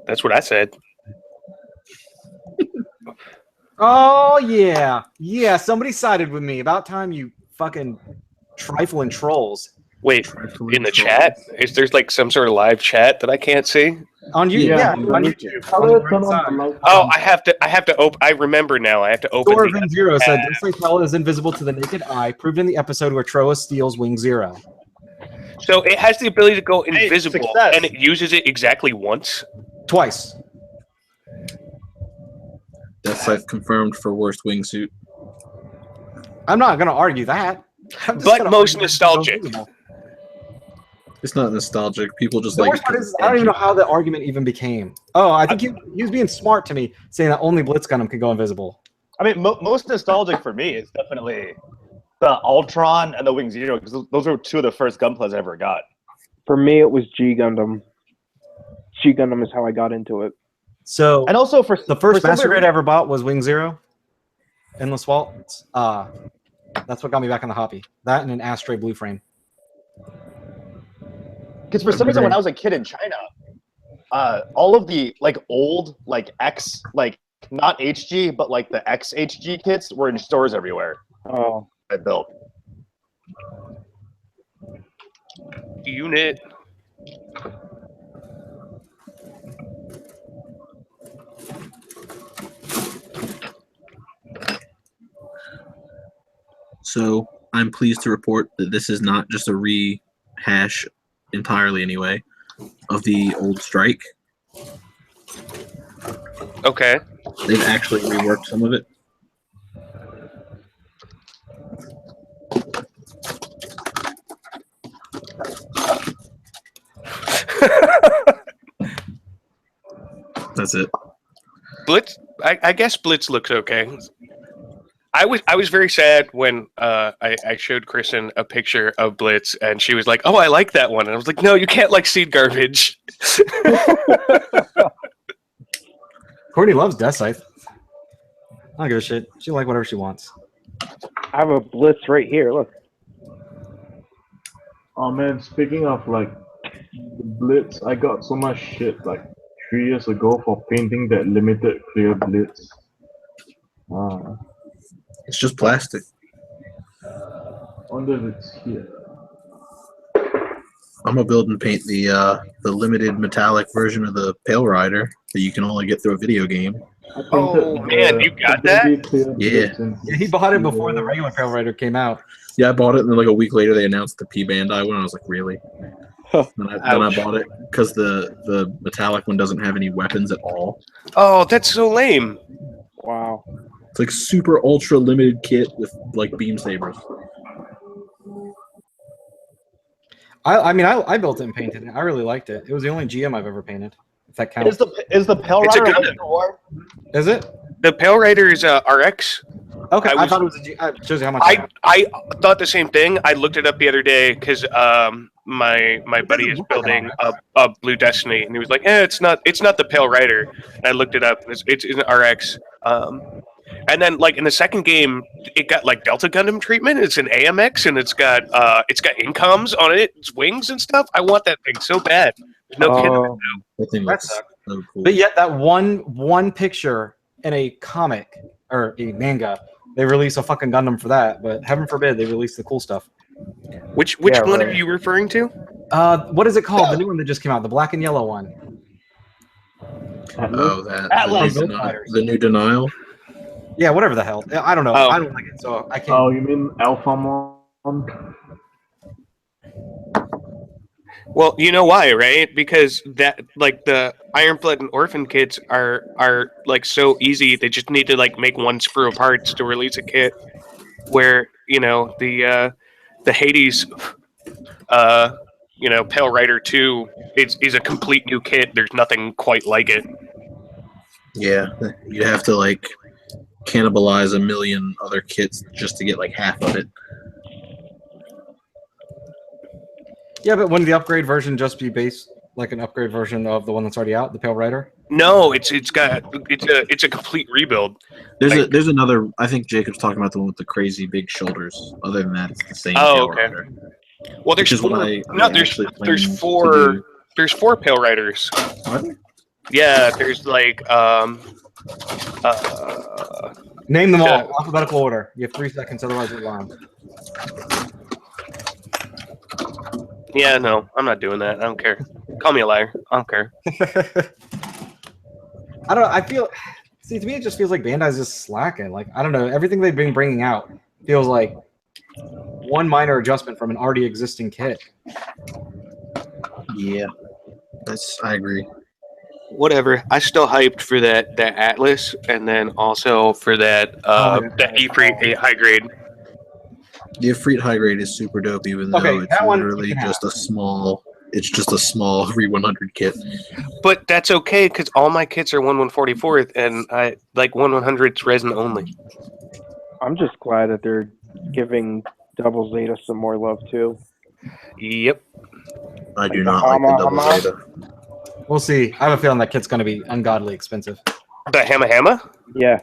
That's what I said. Oh, yeah. Yeah, somebody sided with me. About time you fucking trifling trolls. Wait, in the chat? Is there like some sort of live chat that I can't see? On you, Yeah, yeah, on on YouTube. YouTube. How On do the I turn right on side. the light? Oh, I have to open. I remember now. I have to open. Thor the Wing Zero said, tab. "This Latella is invisible to the naked eye, proved in the episode where Troa steals Wing Zero." So it has the ability to go invisible, success. and it uses it exactly once. Twice. Death Scythe confirmed for worst wingsuit. I'm not going to argue that. I'm just But gonna most argue that it's nostalgic. invisible. It's not nostalgic. People just The like worst it part 'cause is, it's I don't even edgy. know how the argument even became. Oh, I think he was being smart to me, saying that only Blitz Gundam could go invisible. I mean, most nostalgic for me is definitely the Ultron and the Wing Zero, because those were two of the first Gunplas I ever got. For me, it was G Gundam. G Gundam is how I got into it. So And also for the first for some Master weird Grade I ever bought was Wing Zero, Endless Waltz. That's what got me back on the hobby. That and an Astray Blue Frame. Because for some reason, when I was a kid in China, all of the like old like X like not HG but like the XHG kits were in stores everywhere. Oh, I built. Unit. So I'm pleased to report that this is not just a rehash entirely, anyway, of the old strike. Okay. They've actually reworked some of it. That's it. Blitz. I guess Blitz looks okay. I was very sad when I showed Kristen a picture of Blitz and she was like, "Oh, I like that one," and I was like, "No, you can't like seed garbage." Courtney loves Death Scythe. I don't give a shit. She can like whatever she wants. I have a Blitz right here. Look. Oh man, speaking of like the Blitz, I got so much shit like 3 years ago for painting that limited clear Blitz. It's just plastic. Wonder if it's here. I'm gonna build and paint the limited metallic version of the Pale Rider that you can only get through a video game. I painted Oh, man, you got that? baby clear Yeah. Blitz in Yeah, he bought it before the regular Pale Rider came out. Yeah, I bought it, and then like a week later they announced the P Bandai one. I was like, really? Then I Ouch. bought it because the metallic one doesn't have any weapons at all. Oh, that's so lame. Wow. It's like super ultra limited kit with like beam sabers. I built it and painted it. I really liked it. It was the only GM I've ever painted. If that counts. Is the Pale It's a Rider Gundam. Legend of War? Is it? The Pale Rider is RX. Okay, I was- thought it was a G. It shows you how much I have. I thought the same thing. I looked it up the other day because my buddy is look like an building a Blue Destiny, and he was like, it's not the Pale Rider. And I looked it up. It's an RX. And then like in the second game, it got like Delta Gundam treatment. It's an AMX, and it's got incoms on it, its wings and stuff. I want that thing so bad. There's no kid. Oh, That thing That looks sucks. so cool. But yet that one picture in a comic or a manga, they release a fucking Gundam for that. But heaven forbid they release the cool stuff. Which Yeah, one right. are you referring to? What is it called? The new one that just came out, the black and yellow one. Oh, that Atlas. the new denial. Yeah, whatever the hell. I don't know. Oh. I don't like it, so I can't. Oh, you mean Alpha Mon? Well, you know why, right? Because that like the Iron Blood and Orphan kits are like so easy. They just need to like make one sprue of parts to release a kit. Where the Hades, Pale Rider 2 is a complete new kit. There's nothing quite like it. Yeah, you'd have to like cannibalize a million other kits just to get like half of it. Yeah, but wouldn't the upgrade version just be based like an upgrade version of the one that's already out, the Pale Rider? No, it's a complete rebuild. There's another. I think Jacob's talking about the one with the crazy big shoulders. Other than that, it's the same. Oh, Pale okay. Rider. Well, there's Which is four. what I There's actually plan there's to four. do. There's 4 Pale Riders. What? Yeah, there's like Name them Yeah. all, alphabetical order. You have 3 seconds, otherwise we're wrong. Yeah, no, I'm not doing that. I don't care. Call me a liar. I don't care. I don't know. I feel. See, to me, it just feels like Bandai's just slacking. Like, I don't know. Everything they've been bringing out feels like one minor adjustment from an already existing kit. Yeah, I agree. Whatever. I still hyped for that Atlas, and then also for that that E3 high grade. The Efreet high grade is super dope, even though Okay, it's that one literally you can just a small. It's just a small Re 100 kit. But that's okay because all my kits are 1/144th, and I like 1/100's resin only. I'm just glad that they're giving Double Zeta some more love too. Yep. I do not like the Double Zeta. We'll see. I have a feeling that kit's going to be ungodly expensive. The Hammer? Yeah.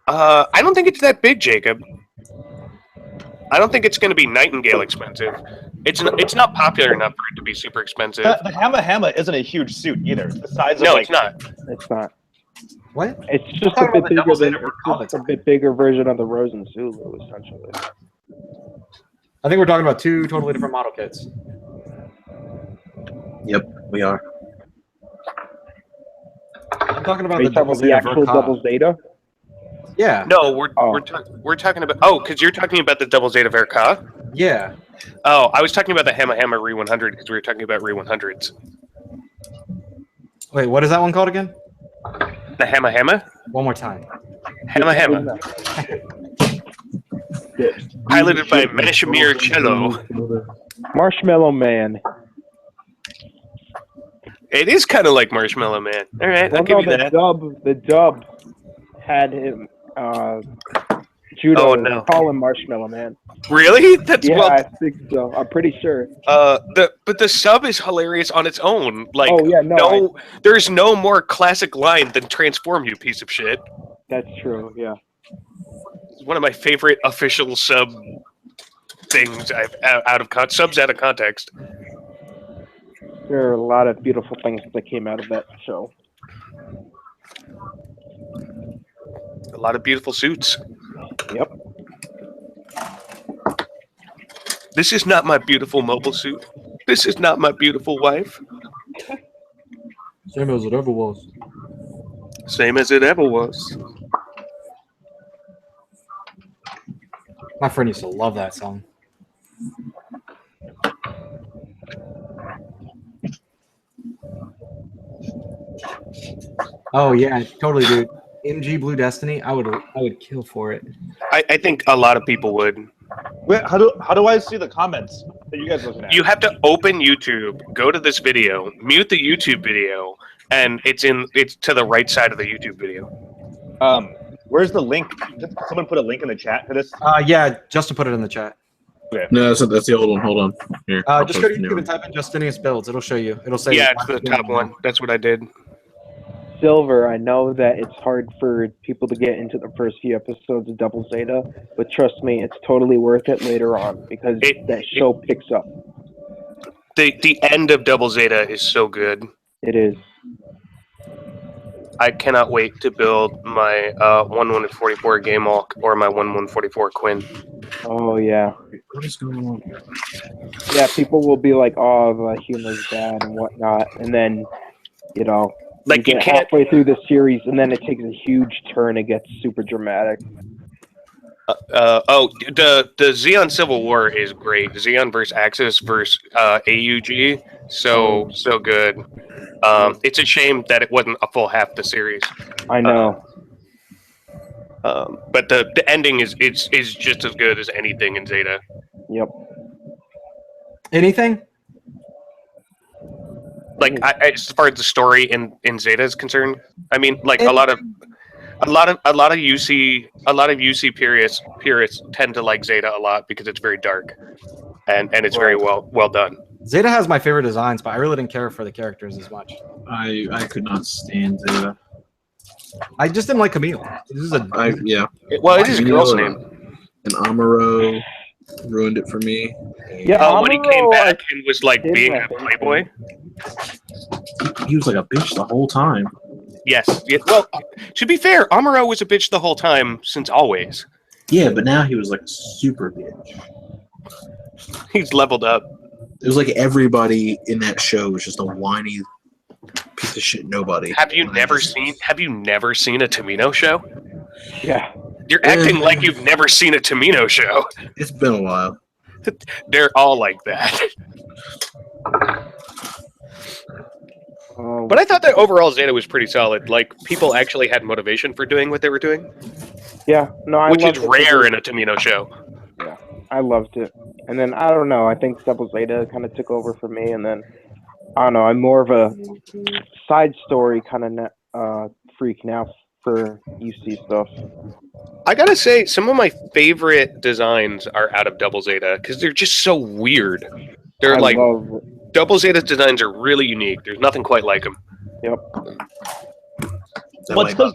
I don't think it's that big, Jacob. I don't think it's going to be Nightingale expensive. It's not popular enough for it to be super expensive. The Hammer isn't a huge suit either. It's the size of No, like, it's not. It's not. What? It's just a bit bigger than it's just a bit bigger version of the Rosen Zulu, essentially. I think we're talking about 2 totally different model kits. Yep, we are. I'm talking about Are you the talking Double about the Zeta actual Verka. Double Zeta? Yeah. No, we're talking about because you're talking about the Double Zeta Verka. Yeah. Oh, I was talking about the Hammer Re 100 because we were talking about Re 100s. Wait, what is that one called again? The Hammer? One more time. Hammer. Piloted by Menachem Cello. Marshmallow Man. It is kind of like Marshmallow Man. All right, I'll give you that. The dub had him Judo Oh, no. call him Marshmallow Man. Really? That's Yeah, well. I think so. I'm pretty sure. But the sub is hilarious on its own. Like, Oh, yeah, no, there's no more classic line than "Transform, you piece of shit." That's true. Yeah. It's one of my favorite official sub things I've out of context. There are a lot of beautiful things that came out of that show. A lot of beautiful suits. Yep. This is not my beautiful mobile suit. This is not my beautiful wife. Same as it ever was. Same as it ever was. My friend used to love that song. Oh yeah, totally, dude. MG Blue Destiny, I would kill for it. I think a lot of people would. Wait, how do I see the comments that you guys are looking at? You have to open YouTube, go to this video, mute the YouTube video, and it's to the right side of the YouTube video. Where's the link? Did someone put a link in the chat for this? Yeah, Justin put it in the chat. Okay. No, that's the old one. Hold on. Here, I'll Just go to post the new YouTube one. and type in Justinius builds. It'll show you. It'll say. Yeah, it's the top one. That's what I did. Silver, I know that it's hard for people to get into the first few episodes of Double Zeta, but trust me, it's totally worth it later on because that show picks up. The end of Double Zeta is so good. It is. I cannot wait to build my 1/144 Game Walk or my 1/144 Quinn. Oh yeah. What is going on? Yeah, people will be like, "Oh, the humor's bad and whatnot," and then, you know, Like, you you get can't- halfway through the series, and then it takes a huge turn. It gets super dramatic. The Xeon Civil War is great. Xeon versus Axis versus AUG, so good. It's a shame that it wasn't a full half the series. I know. But the ending is just as good as anything in Zeta. Yep. Anything? Like as far as the story in Zeta is concerned, I mean, like a lot of A lot of UC purists tend to like Zeta a lot because it's very dark, and it's very well done. Zeta has my favorite designs, but I really didn't care for the characters as much. I could not stand Zeta. I just didn't like Camille. This is yeah. It is a girl's name. And Amuro ruined it for me. Yeah, when he came back and was like being a playboy. He was like a bitch the whole time. Yes. Yeah, well, to be fair, Amuro was a bitch the whole time since always. Yeah, but now he was like a super bitch. He's leveled up. It was like everybody in that show was just a whiny piece of shit nobody. Have you never seen a Tamino show? Yeah. You're acting like you've never seen a Tamino show. It's been a while. They're all like that. But I thought that overall Zeta was pretty solid. Like, people actually had motivation for doing what they were doing. Yeah, no, which is rare in a Tamino show. Yeah, I loved it. And then, I don't know, I think Double Zeta kind of took over for me. And then, I don't know, I'm more of a side story kind of freak now for UC stuff. I gotta say, some of my favorite designs are out of Double Zeta because they're just so weird. They're Double Zeta's designs are really unique. There's nothing quite like them. Yep. Well, it's because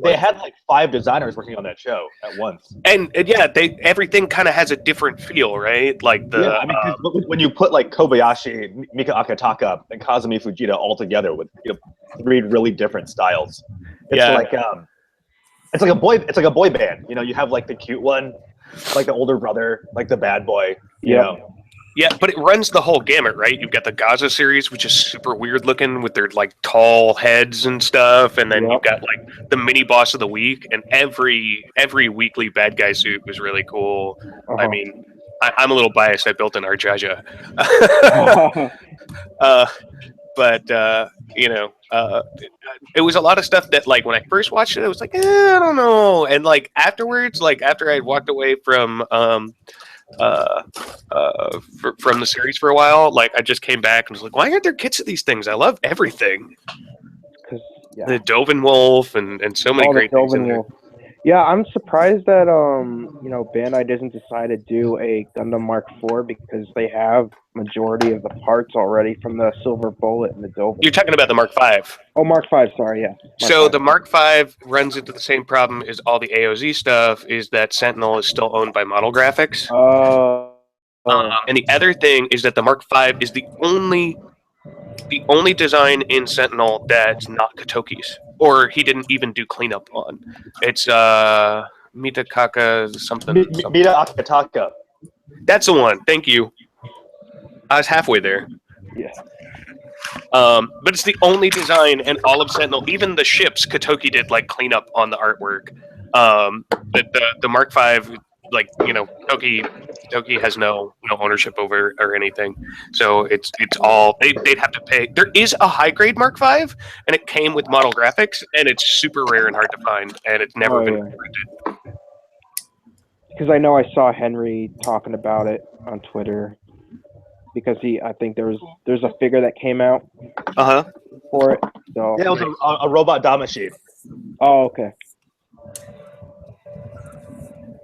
they had like 5 designers working on that show at once. And yeah, everything kind of has a different feel, right? Like I mean, when you put like Kobayashi, Mika Akataka, and Kazumi Fujita all together with 3 really different styles, it's like it's like a boy band. You know, you have like the cute one, like the older brother, like the bad boy. You know. Yeah, but it runs the whole gamut, right? You've got the Gaza series, which is super weird looking with their like tall heads and stuff, and then you've got like the mini boss of the week, and every weekly bad guy suit was really cool. I mean, I'm a little biased. I built an Arjaja. But it was a lot of stuff that like when I first watched it, I was like, I don't know, and like afterwards, like after I had walked away from the series for a while, like I just came back and was like, why aren't there kits of these things? I love everything. The Dovin Wolf and so many great things in there. Yeah, I'm surprised that Bandai doesn't decide to do a Gundam Mark IV because they have majority of the parts already from the Silver Bullet and the Dovin. You're talking about the Mark V. Oh, Mark V, sorry, yeah. The Mark V runs into the same problem as all the AOZ stuff, is that Sentinel is still owned by Model Graphics. And the other thing is that the Mark V is the only design in Sentinel that's not Katoki's, or he didn't even do cleanup on. It's Mitakaka something. Mita Akataka. That's the one. Thank you. I was halfway there. Yeah. But it's the only design in all of Sentinel. Even the ships, Katoki did like cleanup on the artwork. But the Mark V, like Katoki has no ownership over or anything. So it's all they'd have to pay. There is a high grade Mark V, and it came with model graphics, and it's super rare and hard to find, and it's never been printed. Because I know I saw Henry talking about it on Twitter. Because I think there's a figure that came out for it. So yeah, it was a robot Damashi. Oh, okay.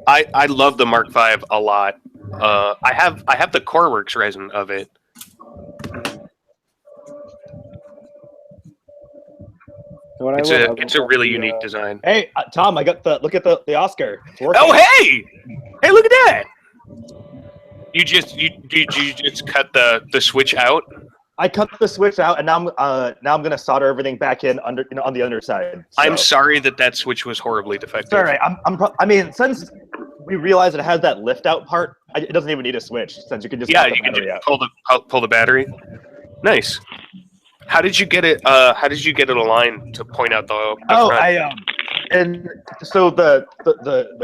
I love the Mark V a lot. I have the Coreworks resin of it. It's a really unique design. Hey, Tom, I got look at the Oscar. Oh, hey, look at that. You just cut the switch out. I cut the switch out, and now I'm gonna solder everything back in on the underside. So. I'm sorry that switch was horribly defective. Sorry, I mean, since we realize it has that lift out part, it doesn't even need a switch. Since you can just you can just pull the battery. Nice. How did you get it? How did you get it aligned to point out the front? And so the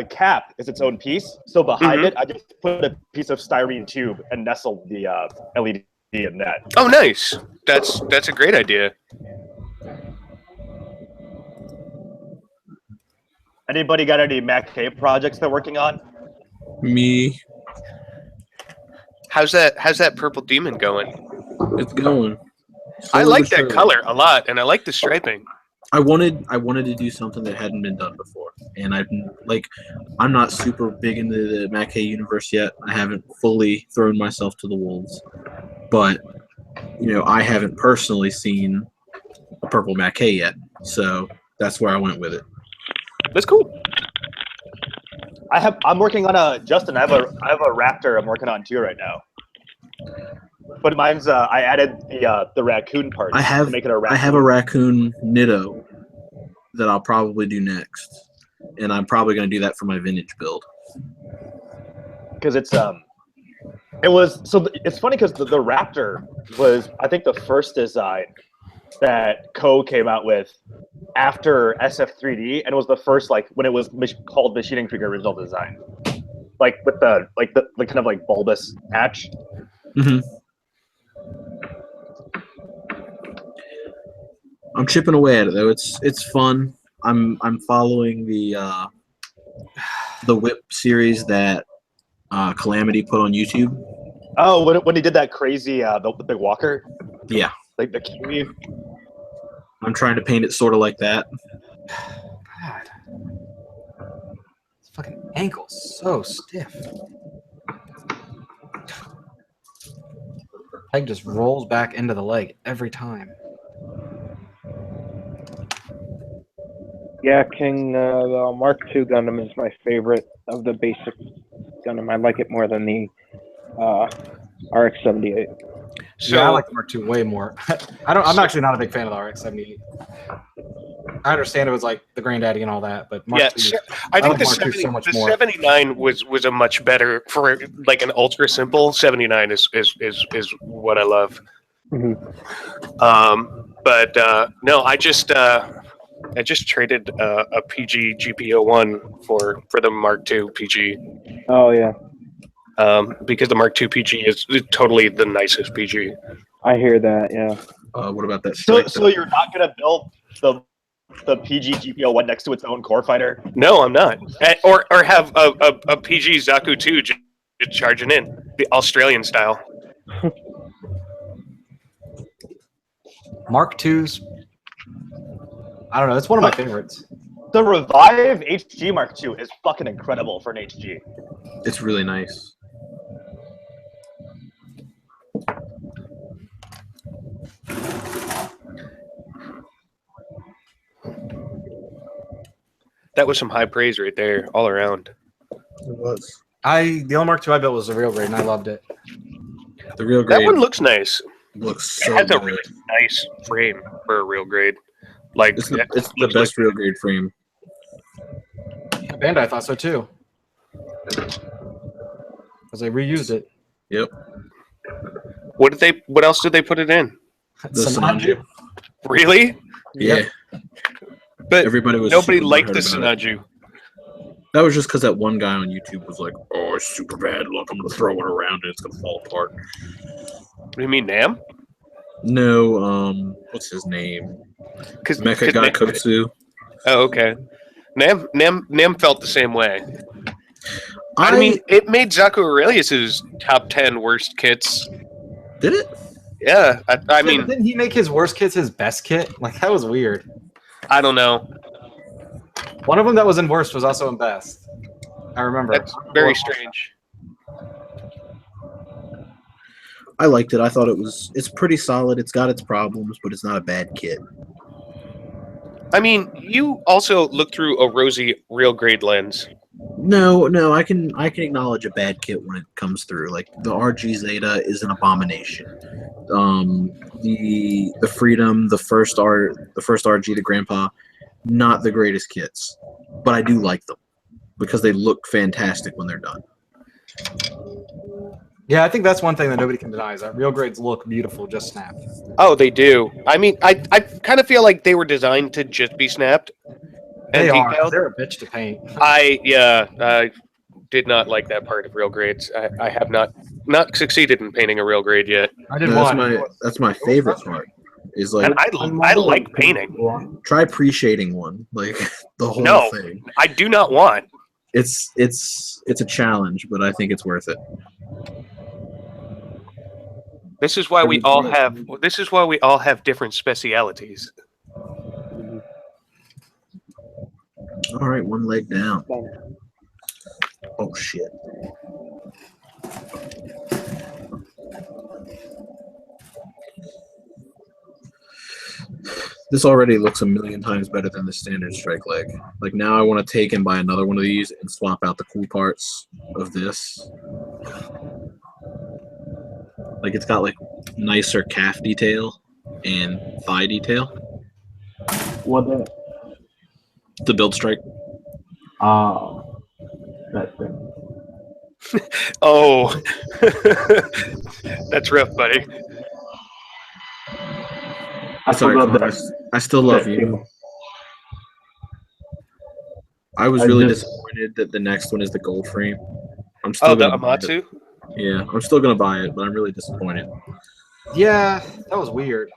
cap is its own piece. So behind it, I just put a piece of styrene tube and nestled the LED in that. Oh, nice. That's a great idea. Anybody got any Mac K projects they're working on? Me. How's that purple demon going? It's going. I like that color a lot, and I like the striping. I wanted to do something that hadn't been done before, and I'm not super big into the Mackay universe yet. I haven't fully thrown myself to the wolves, but I haven't personally seen a purple Mackay yet, so that's where I went with it. That's cool. I'm working on Justin. I have a raptor I'm working on too right now. But mine's I added the raccoon part to make it a raccoon. I have a raccoon Nitto that I'll probably do next, and I'm probably going to do that for my vintage build. Because it's funny because the raptor was, I think, the first design that came out with after SF3D, and it was the first when it was called Machining Figure Original Design, with the kind of bulbous patch. Mm-hmm. I'm chipping away at it though. It's fun. I'm following the Whip series that Calamity put on YouTube. Oh, when he did that crazy the big walker. Yeah. Like the kiwi. I'm trying to paint it sort of like that. God. This fucking ankle's so stiff. Leg just rolls back into the leg every time. Yeah, King, the Mark II Gundam is my favorite of the basic Gundam. I like it more than the RX-78. So yeah, I like the Mark II way more. I'm actually not a big fan of the RX-78. I understand it was like the granddaddy and all that, but Mark II, I think the, Mark II 70, so much the more. 79 was a much better for an ultra simple 79 is what I love. Mm-hmm. But no, I just traded a PG GP01 for the Mark II PG. Oh yeah. Because the Mark II PG is totally the nicest PG. I hear that. Yeah. What about that? So you're not gonna build the PG GP01 next to its own core fighter? No, I'm not. Or have a PG Zaku 2 just charging in the Australian style. Mark II's, I don't know, it's one of my favorites. The Revive HG Mark II is fucking incredible for an HG. It's really nice. That was some high praise right there, all around. It was. The only Mark II I built was the real grade, and I loved it. The real grade. That one looks nice. Looks It so has good. a really nice frame for a real grade. Like It's the best real grade frame. Bandai thought so too, because they reused it. Yep. What else did they put it in? The Sanaju. Really? Yeah. But everybody was nobody super liked the butthurt about it. Sanaju. That was just because that one guy on YouTube was like, "Oh, it's super bad. Look, I'm gonna throw it around and it's gonna fall apart." What do you mean, Nam? No, what's his name? Mecha Guy Kotsu. Oh, okay. Nam felt the same way. I mean, it made Zaku Aurelius's top 10 worst kits. Did it? Yeah, I mean, didn't he make his worst kits his best kit? Like, that was weird. I don't know. One of them that was in worst was also in best. I remember. That's very strange. I liked it. I thought it's pretty solid. It's got its problems, but it's not a bad kit. I mean, you also look through a rosy real grade lens. No, I can acknowledge a bad kit when it comes through. Like the RG Zeta is an abomination. The Freedom, the first RG, the Grandpa, not the greatest kits, but I do like them because they look fantastic when they're done. Yeah, I think that's one thing that nobody can deny is that real grades look beautiful just snapped. Oh, they do. I mean, I kind of feel like they were designed to just be snapped. They and are. detailed. They're a bitch to paint. I did not like that part of real grades. I have not succeeded in painting a real grade yet. I did That's my favorite part. Is like, and I like painting. Try pre-shading one, like the whole No, thing. I do not want. It's a challenge, but I think it's worth it. This is why we all have different specialities. All right, one leg down. Oh shit. This already looks a million times better than the standard strike leg. Like now I want to take and buy another one of these and swap out the cool parts of this. Like it's got like nicer calf detail and thigh detail. What the? The build strike. That thing. Oh, that's rough, buddy. Sorry, forgot Connor. I still love you. I was really disappointed that the next one is the gold frame. I'm still the gonna buy it. Amatsu? Yeah, I'm still gonna buy it, but I'm really disappointed. Yeah, that was weird.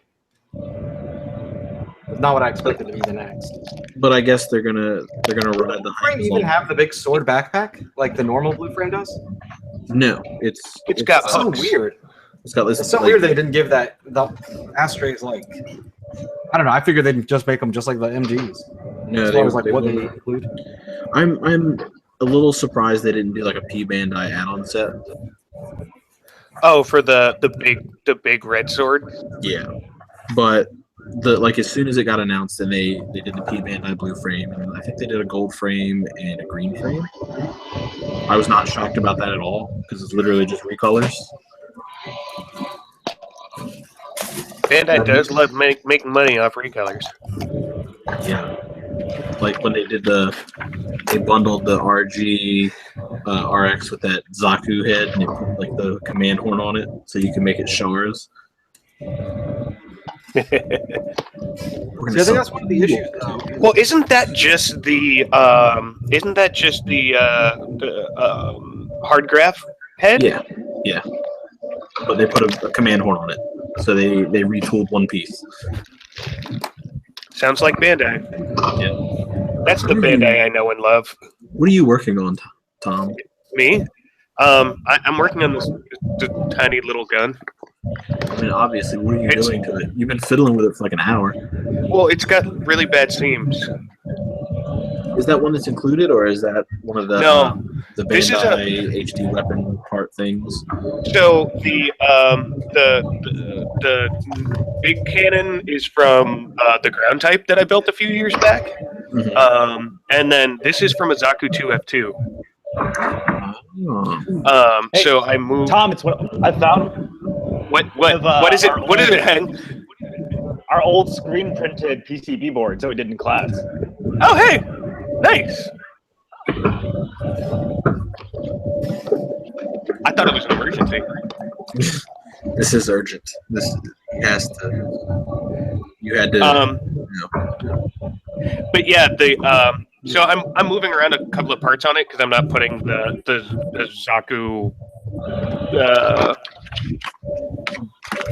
Not what I expected to be the next. But I guess they're gonna ride the hype. Frame even have the big sword backpack like the normal blue frame does? No, it's got so hooks. weird. It's got this. It's so weird they didn't give that the Astrays like. I don't know. I figured they'd just make them just like the MGs. No, as far as like what they include. I'm a little surprised they didn't do like a P Bandai add-on set. Oh, for the big red sword. Yeah, but as soon as it got announced, and they did the P Bandai blue frame, and I think they did a gold frame and a green frame. I was not shocked about that at all because it's literally just recolors. Bandai does love making money off recolors. Yeah, like when they bundled the RG RX with that Zaku head, and they put like the command horn on it, so you can make it Shars. See, I think that's one of the issues. Well, isn't that just the hard graph head? Yeah. But they put a command horn on it, so they retooled one piece. Sounds like Bandai. Yeah. That's the Bandai I know and love. What are you working on, Tom? Me? I'm working on this tiny little gun. I mean, obviously, what are you doing to it? You've been fiddling with it for like an hour. Well, it's got really bad seams. Is that one that's included, or is that one of the the Bandai HD weapon part things? So the big cannon is from the ground type that I built a few years back, and then this is from a Zaku 2F2. Hey, so I moved. Tom, it's what I found. What is it? What is it, Hang? Our old screen printed PCB board, so we did in class. Oh, hey, nice. I thought it was an emergency. This is urgent. This has to. You had to. But yeah, so I'm moving around a couple of parts on it because I'm not putting the Zaku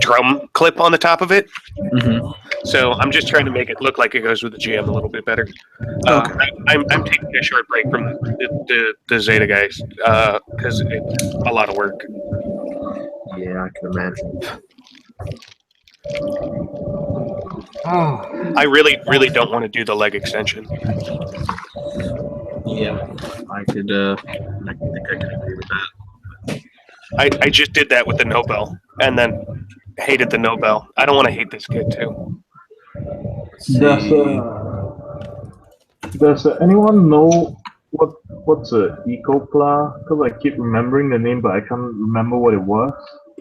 drum clip on the top of it. So I'm just trying to make it look like it goes with the GM a little bit better. I'm taking a short break from the Zeta guys because it's a lot of work. Yeah, I can imagine. I really don't want to do the leg extension. Yeah, I think I can agree with that. I just did that with the Nobel and then hated the Nobel. I don't want to hate this kid too. Does anyone know what's a Ecopla? Because I keep remembering the name, but I can't remember what it was.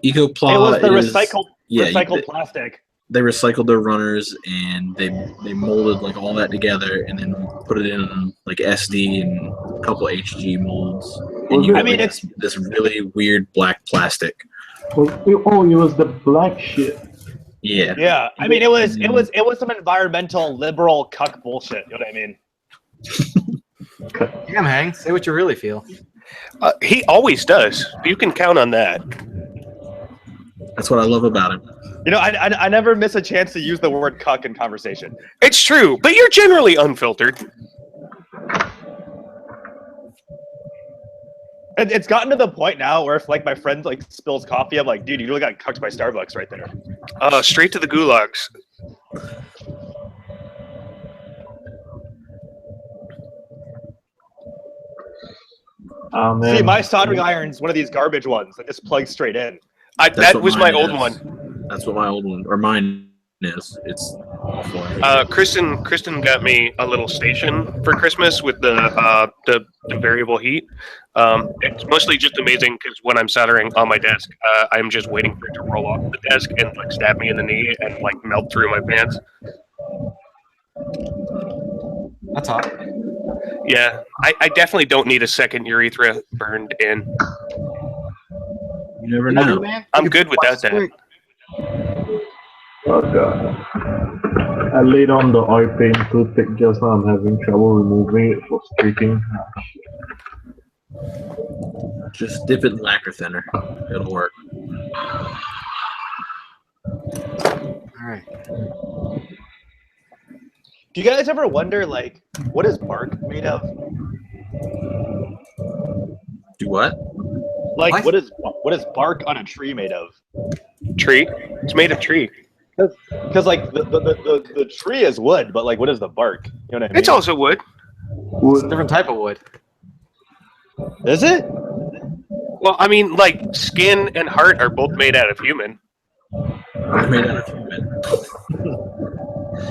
Ecopla. It was the recycled plastic. They recycled their runners and they molded like all that together and then put it in like SD and a couple HG molds. And it's this really weird black plastic. It was the black shit. Yeah. Yeah. I mean, it was some environmental liberal cuck bullshit. You know what I mean? Damn, Hang, say what you really feel. He always does. You can count on that. That's what I love about him. You know, I never miss a chance to use the word cuck in conversation. It's true, but you're generally unfiltered. It's gotten to the point now where if like my friend like spills coffee, I'm like, dude, you really got cucked by Starbucks right there. Straight to the gulags. See, my soldering iron's one of these garbage ones that just plugs straight in. That what was my mine old is. one. That's what my old one, or mine is. It's awful. Kristen got me a little station for Christmas with the variable heat. It's mostly just amazing because when I'm soldering on my desk, I'm just waiting for it to roll off the desk and like stab me in the knee and like melt through my pants. That's hot. Yeah, I definitely don't need a second urethra burned in. You never know. I'm good without that. Oh god. I laid on the oil paint toothpick just now. I'm having trouble removing it for streaking. Just dip it in lacquer thinner. It'll work. Alright. Do you guys ever wonder, like, what is bark made of? Do what? Like, what is bark on a tree made of? Tree? It's made of tree. Because like the tree is wood, but like, what is the bark? You know what I mean? It's also wood. It's a different type of wood. Is it? Well, I mean, like skin and heart are both made out of human. Made out of human.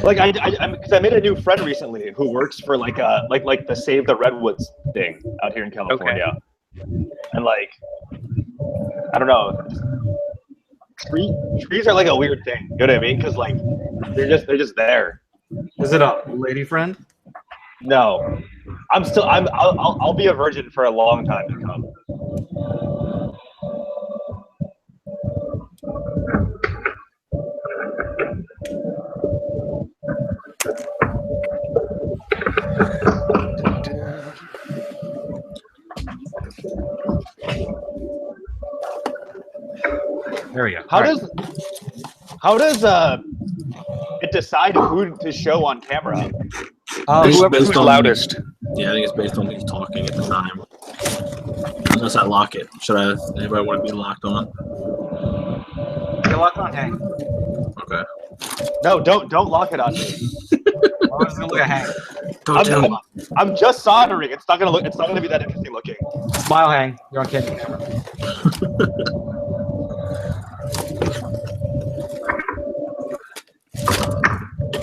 Like because I made a new friend recently who works for like the Save the Redwoods thing out here in California, and like I don't know, trees are like a weird thing. You know what I mean? Because like they're just there. Is it a lady friend? No, I'll be a virgin for a long time to come. There we go. How does it decide who to show on camera? Who's loudest. Yeah, I think it's based on who's talking at the time. Unless I lock it. Anybody want to be locked on? You're locked on, Hank. Okay. No, don't lock it on me. Why does it look at Hank? Don't tell me. I'm just soldering. It's not gonna be that interesting looking. Smile, Hank. You're on camera.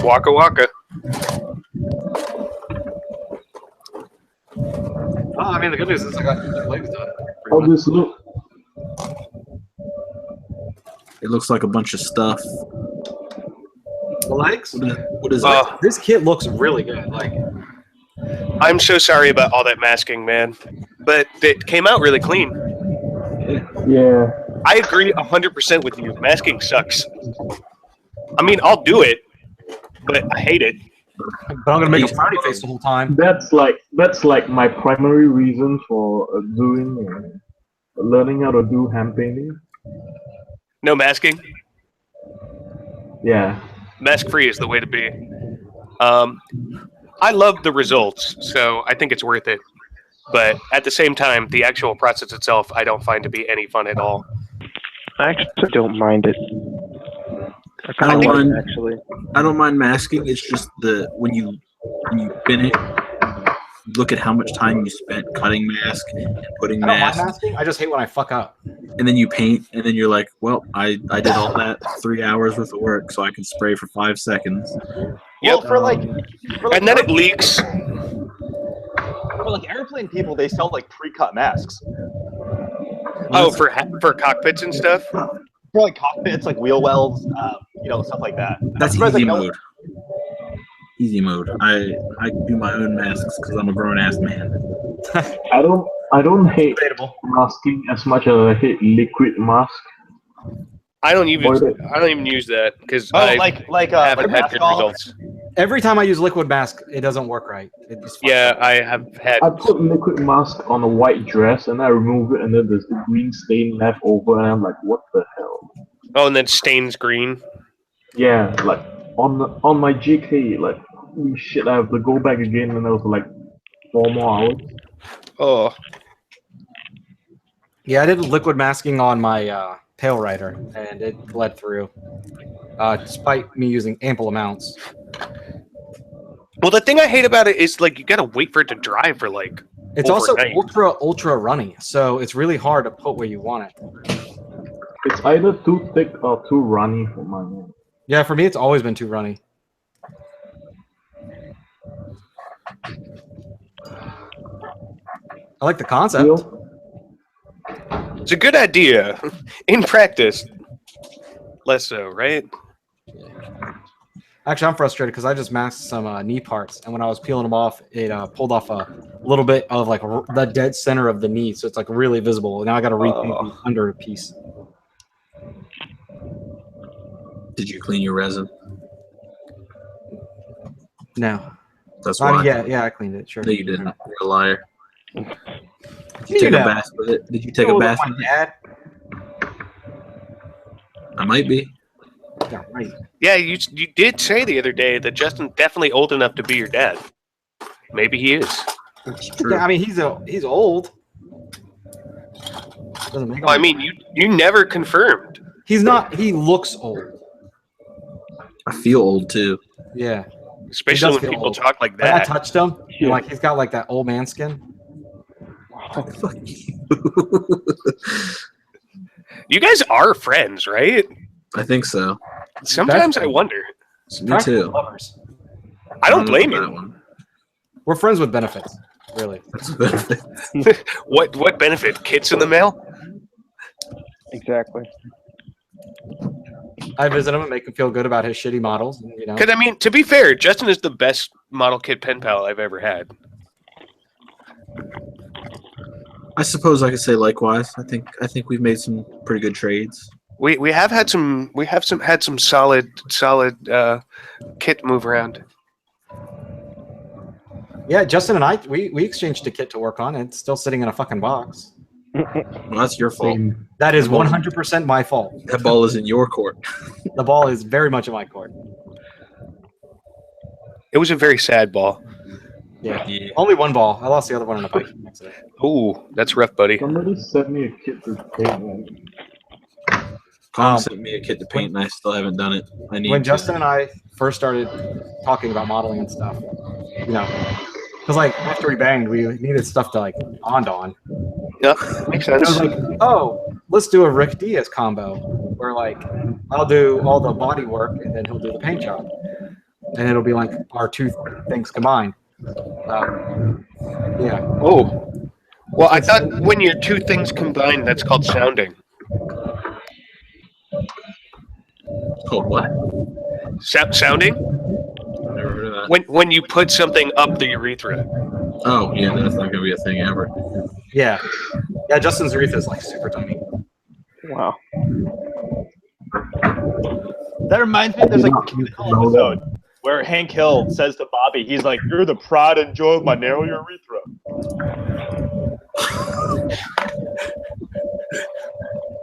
Waka waka. Oh, I mean, the good news is I got the legs done. How does it look? It looks like a bunch of stuff. The legs? What is it? This kit looks really good. Like, I'm so sorry about all that masking, man. But it came out really clean. Yeah. I agree 100% with you. Masking sucks. I mean, I'll do it, but I hate it. but I'm gonna make a frowny face the whole time. That's like my primary reason for learning how to do hand painting. No masking? Yeah. Mask free is the way to be. I love the results, so I think it's worth it. But at the same time, the actual process itself, I don't find to be any fun at all. I actually don't mind it. I don't mind masking. It's just when you finish, look at how much time you spent cutting mask and putting I don't mind mask, masking. I just hate when I fuck up. and then you paint, and then you're like, well, I did all that 3 hours worth of work, so I can spray for 5 seconds. Well, for like And then it leaks. for like airplane people, they sell like pre-cut masks. Oh, for cockpits and stuff? For like cockpits, like wheel wells, stuff like that. That's Surprised, easy like, mode. Easy mode. I do my own masks because I'm a grown ass man. I don't hate masking as much as I hate liquid mask. I don't even use that because I haven't had good results. Every time I use liquid mask, it doesn't work right. It just Yeah, I have had. I put liquid mask on a white dress and I remove it and then there's the green stain left over and I'm like, what the hell? Oh, and then stains green. Yeah, like on my GK, like holy shit, I have to go back again and that was like 4 more hours. Oh. Yeah, I did liquid masking on my tail rider, and it bled through, despite me using ample amounts. Well, the thing I hate about it is like you gotta wait for it to dry for like It's also overnight. ultra runny, so it's really hard to put where you want it. It's either too thick or too runny for mine. Yeah, for me, it's always been too runny. I like the concept. Feel? It's a good idea. In practice, less so, right? Actually, I'm frustrated because I just masked some knee parts, and when I was peeling them off, it pulled off a little bit of like the dead center of the knee, so it's like really visible. Now I got to repaint the under piece. Did you clean your resin? No, That's why. yeah, I cleaned it. Sure. No, you didn't. You're a liar. Did you You take know. a bath with it? Did you take Oh, a bath my with it? dad. I might be. Yeah, right. Yeah, you did say the other day that Justin's definitely old enough to be your dad. Maybe he is. That's true. Yeah, I mean, he's old. Doesn't make him I mean, you never confirmed. he's not. He looks old. I feel old too. Yeah. Especially does when feel people old. talk like Like, I that. touched him, and like he's got like that old man skin. Fuck you. You guys are friends, right? I think so. Sometimes I wonder. Me too. Lovers. I don't blame know you. that one. We're friends with benefits, really. What benefit? Kits in the mail? Exactly. I visit him and make him feel good about his shitty models. You know. Because I mean, to be fair, Justin is the best model kit pen pal I've ever had. I suppose I could say likewise. I think we've made some pretty good trades. We have had some solid kit move around. Yeah, Justin and I we exchanged a kit to work on. And it's still sitting in a fucking box. Well, that's your fault. That is 100% my fault. That ball is in your court. The ball is very much in my court. It was a very sad ball. Yeah. Only one ball. I lost the other one in a biking accident. Ooh, that's rough, buddy. Somebody sent me a kit to paint. Colin sent me a kit to paint, and I still haven't done it. I need When to. Justin and I first started talking about modeling and stuff, you know, because like after we banged, we needed stuff to like bond on. Yep, makes And I sense. was like, oh, let's do a Rick Diaz combo where like I'll do all the body work and then he'll do the paint job, and it'll be like our two things combined. Yeah. Oh, well, I thought when your two things combined, that's called sounding. Called what? Sounding? Never heard of that. When you put something up the urethra. Oh, yeah, that's not gonna be a thing ever. Yeah. Yeah, Justin's urethra is like super tiny. Wow. That reminds me, there's like a episode where Hank Hill says to Bobby, he's like, "You're the pride and joy of my narrow urethra."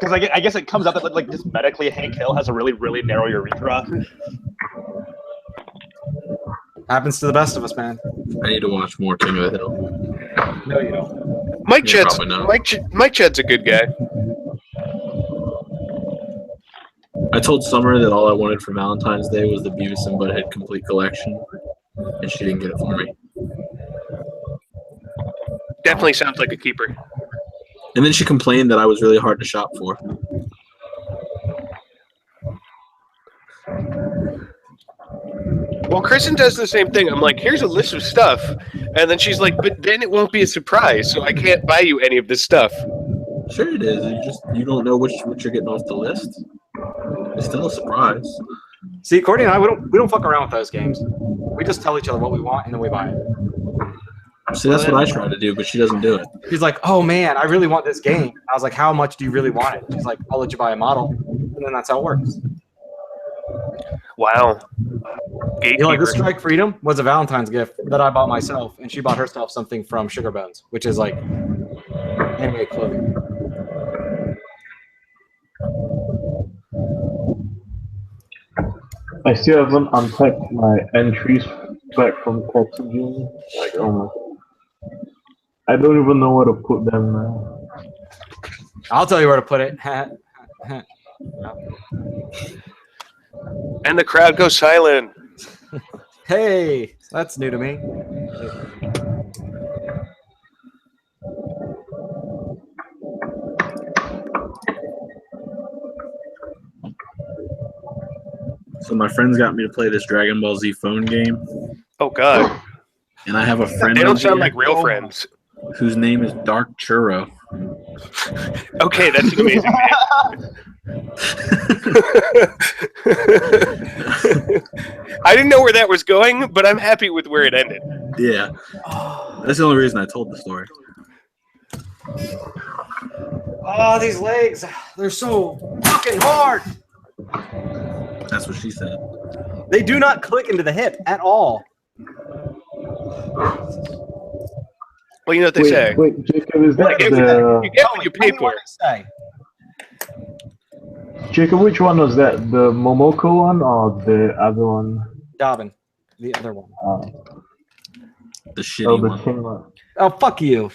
Because I guess it comes up that like just medically, Hank Hill has a really, really narrow urethra. Happens to the best of us, man. I need to watch more King of the Hill. No, you don't. Mike Yeah, Ched's probably not. Mike Ched's a good guy. I told Summer that all I wanted for Valentine's Day was the Beavis and Butthead complete collection, and she didn't get it for me. Definitely sounds like a keeper. And then she complained that I was really hard to shop for. Well, Kristen does the same thing. I'm like, here's a list of stuff. And then she's like, but then it won't be a surprise, so I can't buy you any of this stuff. Sure it is. You don't know what you're getting off the list. It's still a surprise. See, Courtney and I, we don't fuck around with those games. We just tell each other what we want and then we buy it. See, that's what I try to do, but she doesn't do it. She's like, oh man, I really want this game. I was like, how much do you really want it? She's like, I'll let you buy a model. And then that's how it works. Wow. You know, like this Strike Freedom was a Valentine's gift that I bought myself, and she bought herself something from Sugar Bones, which is like anime clothing. I still haven't unpacked my entries back from Tatsujin. Like, oh my god. I don't even know where to put them now. I'll tell you where to put it. And the crowd goes silent. Hey, that's new to me. So my friends got me to play this Dragon Ball Z phone game, Oh God, and I have a friend they don't on sound here like real friends. whose name is Dark Churro. Okay, that's an amazing name. I didn't know where that was going, but I'm happy with where it ended. Yeah, that's the only reason I told the story. Oh, these legs. They're so fucking hard. That's what she said. They do not click into the hip at all. Well, you know what they say. Wait, Jacob, is that You the get what you pay for. Say. Jacob? Which one was that? The Momoko one or the other one? Dobbin, the other one. The Oh, shitty the one. king one. Oh, fuck you.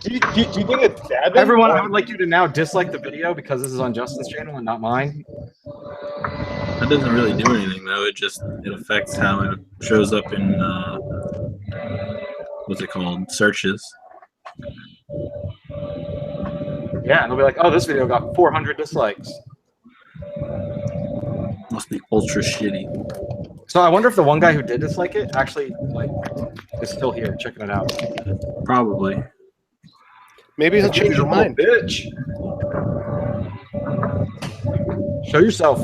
Do you think it's Davin? Everyone, I would like you to now dislike the video because this is on Justin's channel and not mine. That doesn't really do anything though. It affects how it shows up in what's it called? Searches. Yeah, and they'll be like, oh, this video got 400 dislikes. Must be ultra shitty. So I wonder if the one guy who did dislike it actually is still here checking it out. Probably. Maybe he'll change his mind. Bitch. Show yourself.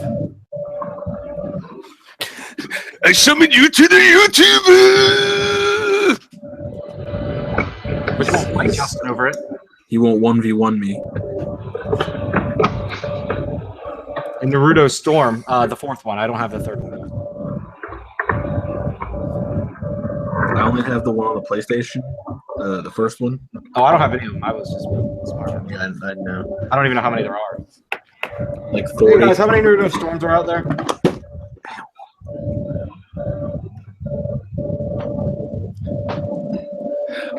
I summoned you to the YouTuber. Which won't fight Justin over it. He won't 1v1 me. In Naruto Storm, the fourth one. I don't have the third one. I only have the one on the PlayStation, the first one. Oh, I don't have any of them. I was just smart. Yeah, I know. I don't even know how many there are. Like Hey 40. guys, how many Naruto Storms are out there?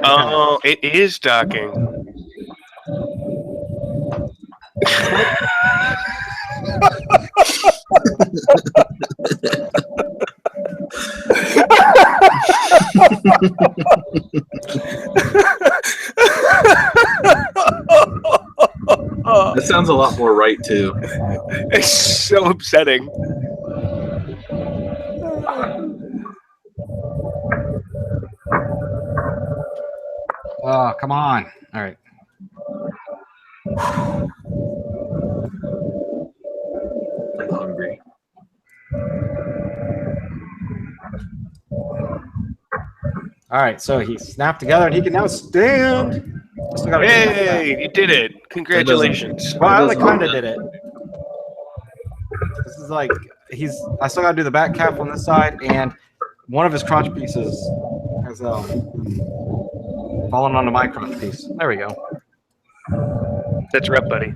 Oh, it is docking. That sounds a lot more right too. It's so upsetting. Oh, come on. All right. I'm hungry. All right, so he snapped together and he can now stand. Still gotta do that. Hey, you did it. Congratulations. Well, I only kind of did it. This is like I still got to do the back calf on this side, and one of his crotch pieces has fallen onto my crotch piece. There we go. That's rough, buddy.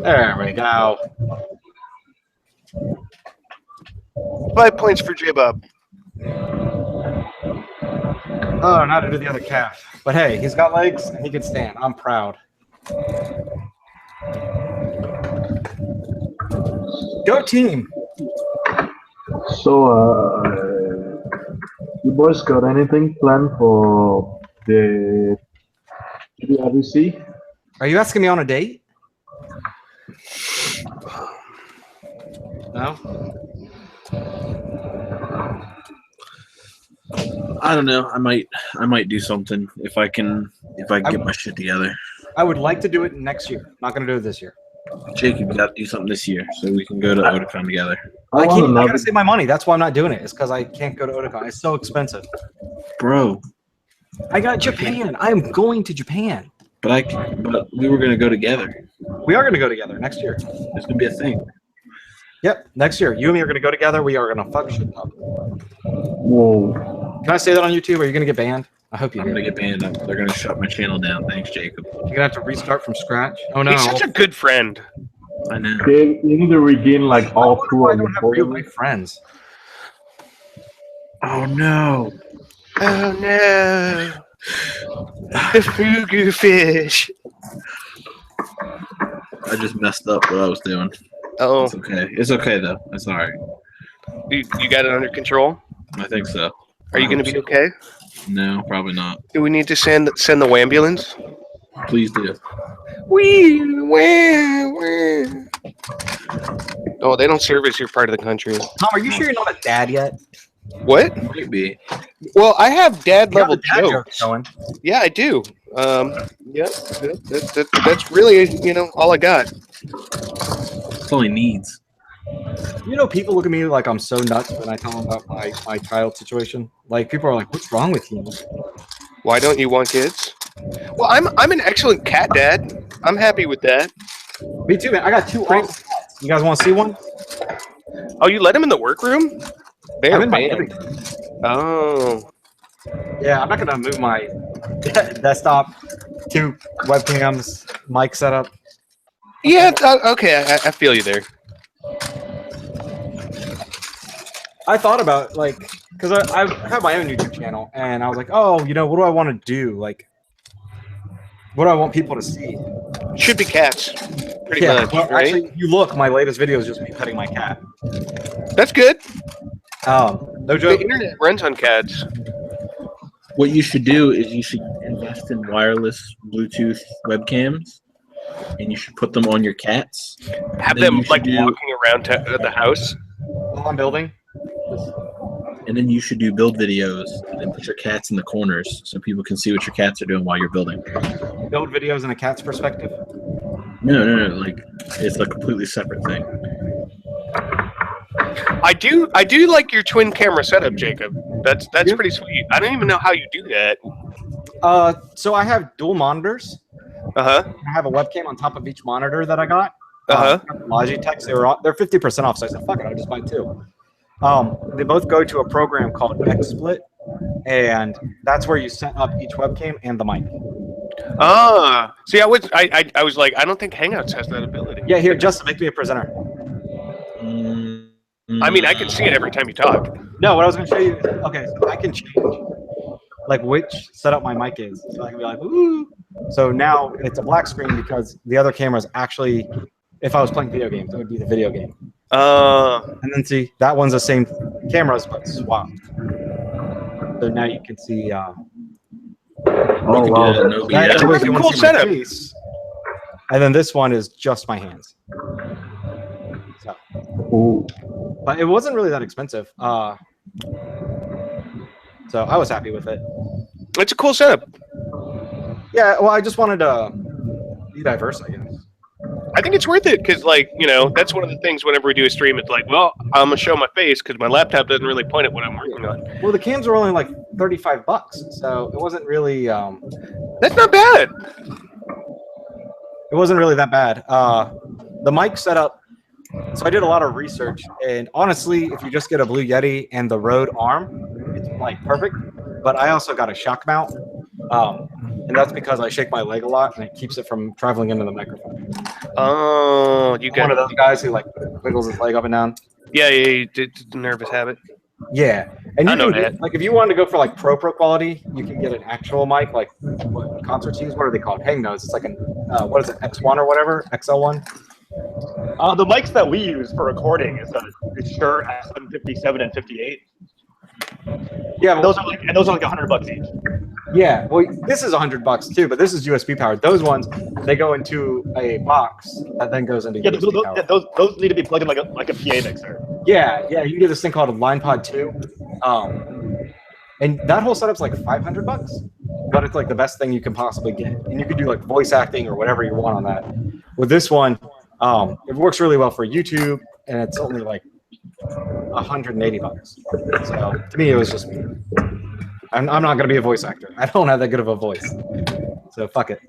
There we go. 5 points for J-Bob. Oh, now to do the other calf. But hey, he's got legs and he can stand. I'm proud. Go team. So, you boys got anything planned for the RBC? Are you asking me on a date? No? I don't know. I might do something if I get my shit together. I would like to do it next year. Not going to do it this year. Jacob, you got to do something this year so we can go to Otakon together. I got to save my money. That's why I'm not doing it. It's because I can't go to Otakon. It's so expensive. Bro. I got Japan. I am going to Japan. But we were going to go together. We are going to go together next year. There's going to be a thing. Yep, next year. You and me are going to go together. We are going to fuck shit up. Whoa. Can I say that on YouTube? Are you going to get banned? I hope you I'm do. going to get banned. They're going to shut my channel down. Thanks, Jacob. You're going to have to restart from scratch. Oh, no. He's such a good friend. I know. You need to regain like all two I of don't your have real followers. life friends. Oh, no. Oh, no. The fugu fish. I just messed up what I was doing. Oh, It's okay. It's okay, though. It's all right. you got it under control? I think so. Are you going to be okay? No, probably not. Do we need to send the ambulance? Please do. Wee, wee, wee. Oh, they don't service your part of the country. Tom, are you sure you're not a dad yet? What? Might be. Well, I have dad You got level the dad joke jokes. going. Yeah, I do. Yeah, that's really all I got. That's all he needs. You know, people look at me like I'm so nuts when I tell them about my child situation. Like, people are like, "What's wrong with you?" Why don't you want kids? Well, I'm an excellent cat dad. I'm happy with that. Me too, man. I got 2 awesome cats. You guys want to see one? Oh, you let him in the workroom? I'm They're in my banned. Oh. Yeah, I'm not gonna move my desktop, 2 webcams, mic setup. Yeah, okay, I feel you there. I thought about because I have my own YouTube channel, and I was like, oh, what do I want to do? Like, what do I want people to see? Should be cats. Pretty much, well, right? actually, you look, my latest video is just me petting my cat. That's good. No The joke. internet runs on cats. What you should do is you should invest in wireless Bluetooth webcams, and you should put them on your cats. Have Then them you should like do- walking around the house. While I'm building. And then you should do build videos and then put your cats in the corners so people can see what your cats are doing while you're building. Build videos in a cat's perspective. No. Like, it's a completely separate thing. I do like your twin camera setup, Jacob. That's Yeah. pretty sweet. I don't even know how you do that. So I have dual monitors. Uh-huh. I have a webcam on top of each monitor that I got. Uh-huh. Logitech, they're 50% off, so I said, fuck it, I'll just buy 2. They both go to a program called XSplit, and that's where you set up each webcam and the mic. See, I was like, I don't think Hangouts has that ability. Yeah, here, Justin, make me a presenter. I mean, I can see it every time you talk. No, what I was going to show you, okay, so I can change like which setup my mic is. So I can be like, ooh. So now it's a black screen because the other camera is actually, if I was playing video games, it would be the video game. And then see, that one's the same cameras, but swapped. So now you can see. Oh wow! That's a really cool setup. Face. And then this one is just my hands. So, Ooh. but it wasn't really that expensive. So I was happy with it. It's a cool setup. Yeah, well, I just wanted to be diverse, I guess. I think it's worth it because, that's one of the things whenever we do a stream, it's like, well, I'm going to show my face because my laptop doesn't really point at what I'm working on. Well, the cams were only like $35, so it wasn't really. That's not bad. It wasn't really that bad. The mic setup. So I did a lot of research, and honestly, if you just get a Blue Yeti and the Rode arm, it's like perfect. But I also got a shock mount, and that's because I shake my leg a lot, and it keeps it from traveling into the microphone. Oh, you got one of those guys who like wiggles his leg up and down. Yeah, you did nervous habit. Yeah, and I you know can that. get, like if you wanted to go for like pro quality, you can get an actual mic, like what concerts use. What are they called? Hang nose. It's like an what is it? X1 or whatever? XL1. The mics that we use for recording is a Shure SM57 and 58. Yeah, Those are like $100 each. Yeah, well, this is $100 too, but this is USB powered. Those ones, they go into a box that then goes into USB power. Those need to be plugged in like a PA mixer. Yeah, you can get this thing called a LinePod 2, and that whole setup's like $500, but it's like the best thing you can possibly get, and you can do like voice acting or whatever you want on that. With this one, it works really well for YouTube, and it's only like $180. So to me, it was just. I'm not going to be a voice actor. I don't have that good of a voice. So fuck it.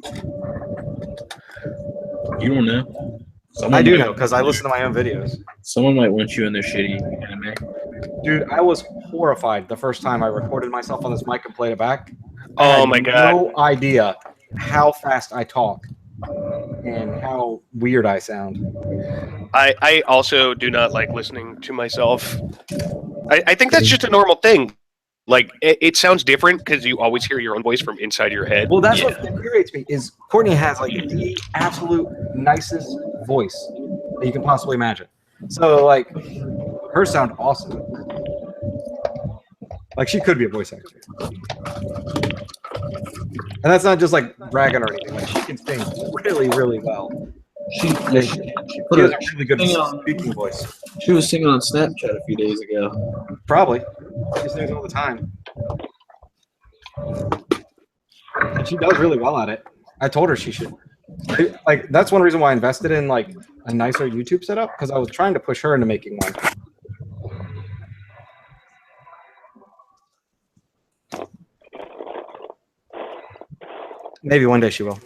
You don't know. I do know because I listen to my own videos. Someone might want you in their shitty anime. Dude, I was horrified the first time I recorded myself on this mic and played it back. Oh my god. No idea how fast I talk and how weird I sound. I also do not like listening to myself. I think that's just a normal thing. Like, it sounds different because you always hear your own voice from inside your head. Well, that's what infuriates me is Courtney has like the absolute nicest voice that you can possibly imagine. So like, her sound awesome. Like she could be a voice actor. And that's not just like bragging or anything. Like she can sing really, really well. She put She has a a really good thing on. speaking voice. She was singing on Snapchat a few days ago. Probably. She sings all the time. And she does really well at it. I told her she should. Like, that's one reason why I invested in like a nicer YouTube setup, because I was trying to push her into making one. Maybe one day she will.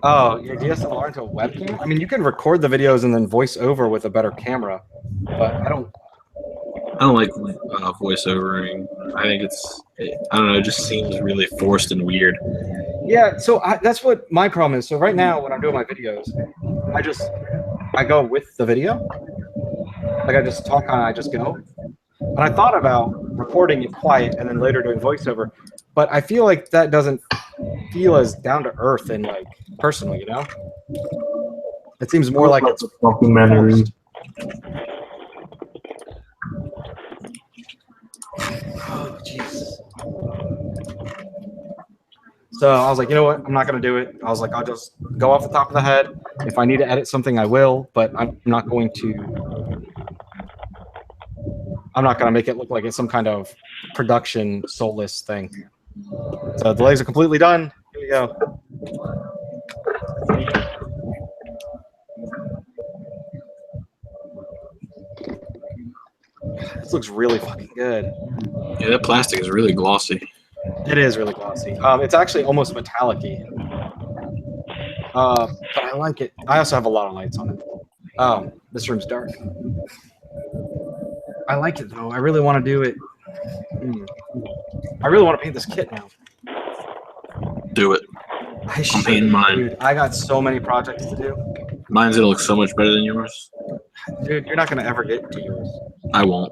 Oh, your DSLR into a webcam? I mean, you can record the videos and then voice over with a better camera, but I don't like voiceovering. I think I don't know, it just seems really forced and weird. Yeah, so that's what my problem is. So right now, when I'm doing my videos, I go with the video. Like I just talk on, I just go. And I thought about recording it quiet and then later doing voiceover, but I feel like that doesn't feel as down to earth and like personal, you know? It seems more like it's documentary. Oh, jeez. So I was like, you know what? I'm not going to do it. I was like, I'll just go off the top of the head. If I need to edit something, I will, but I'm not going to make it look like it's some kind of production soulless thing. So the legs are completely done. Here we go. This looks really fucking good. Yeah, that plastic is really glossy. It is really glossy. It's actually almost metallic-y. But I like it. I also have a lot of lights on it. This room's dark. I like it though. I really want to do it. I really want to paint this kit now. Do it. I should. I'm painting mine. Dude, I got so many projects to do. Mine's gonna look so much better than yours. Dude, you're not gonna ever get to yours. I won't.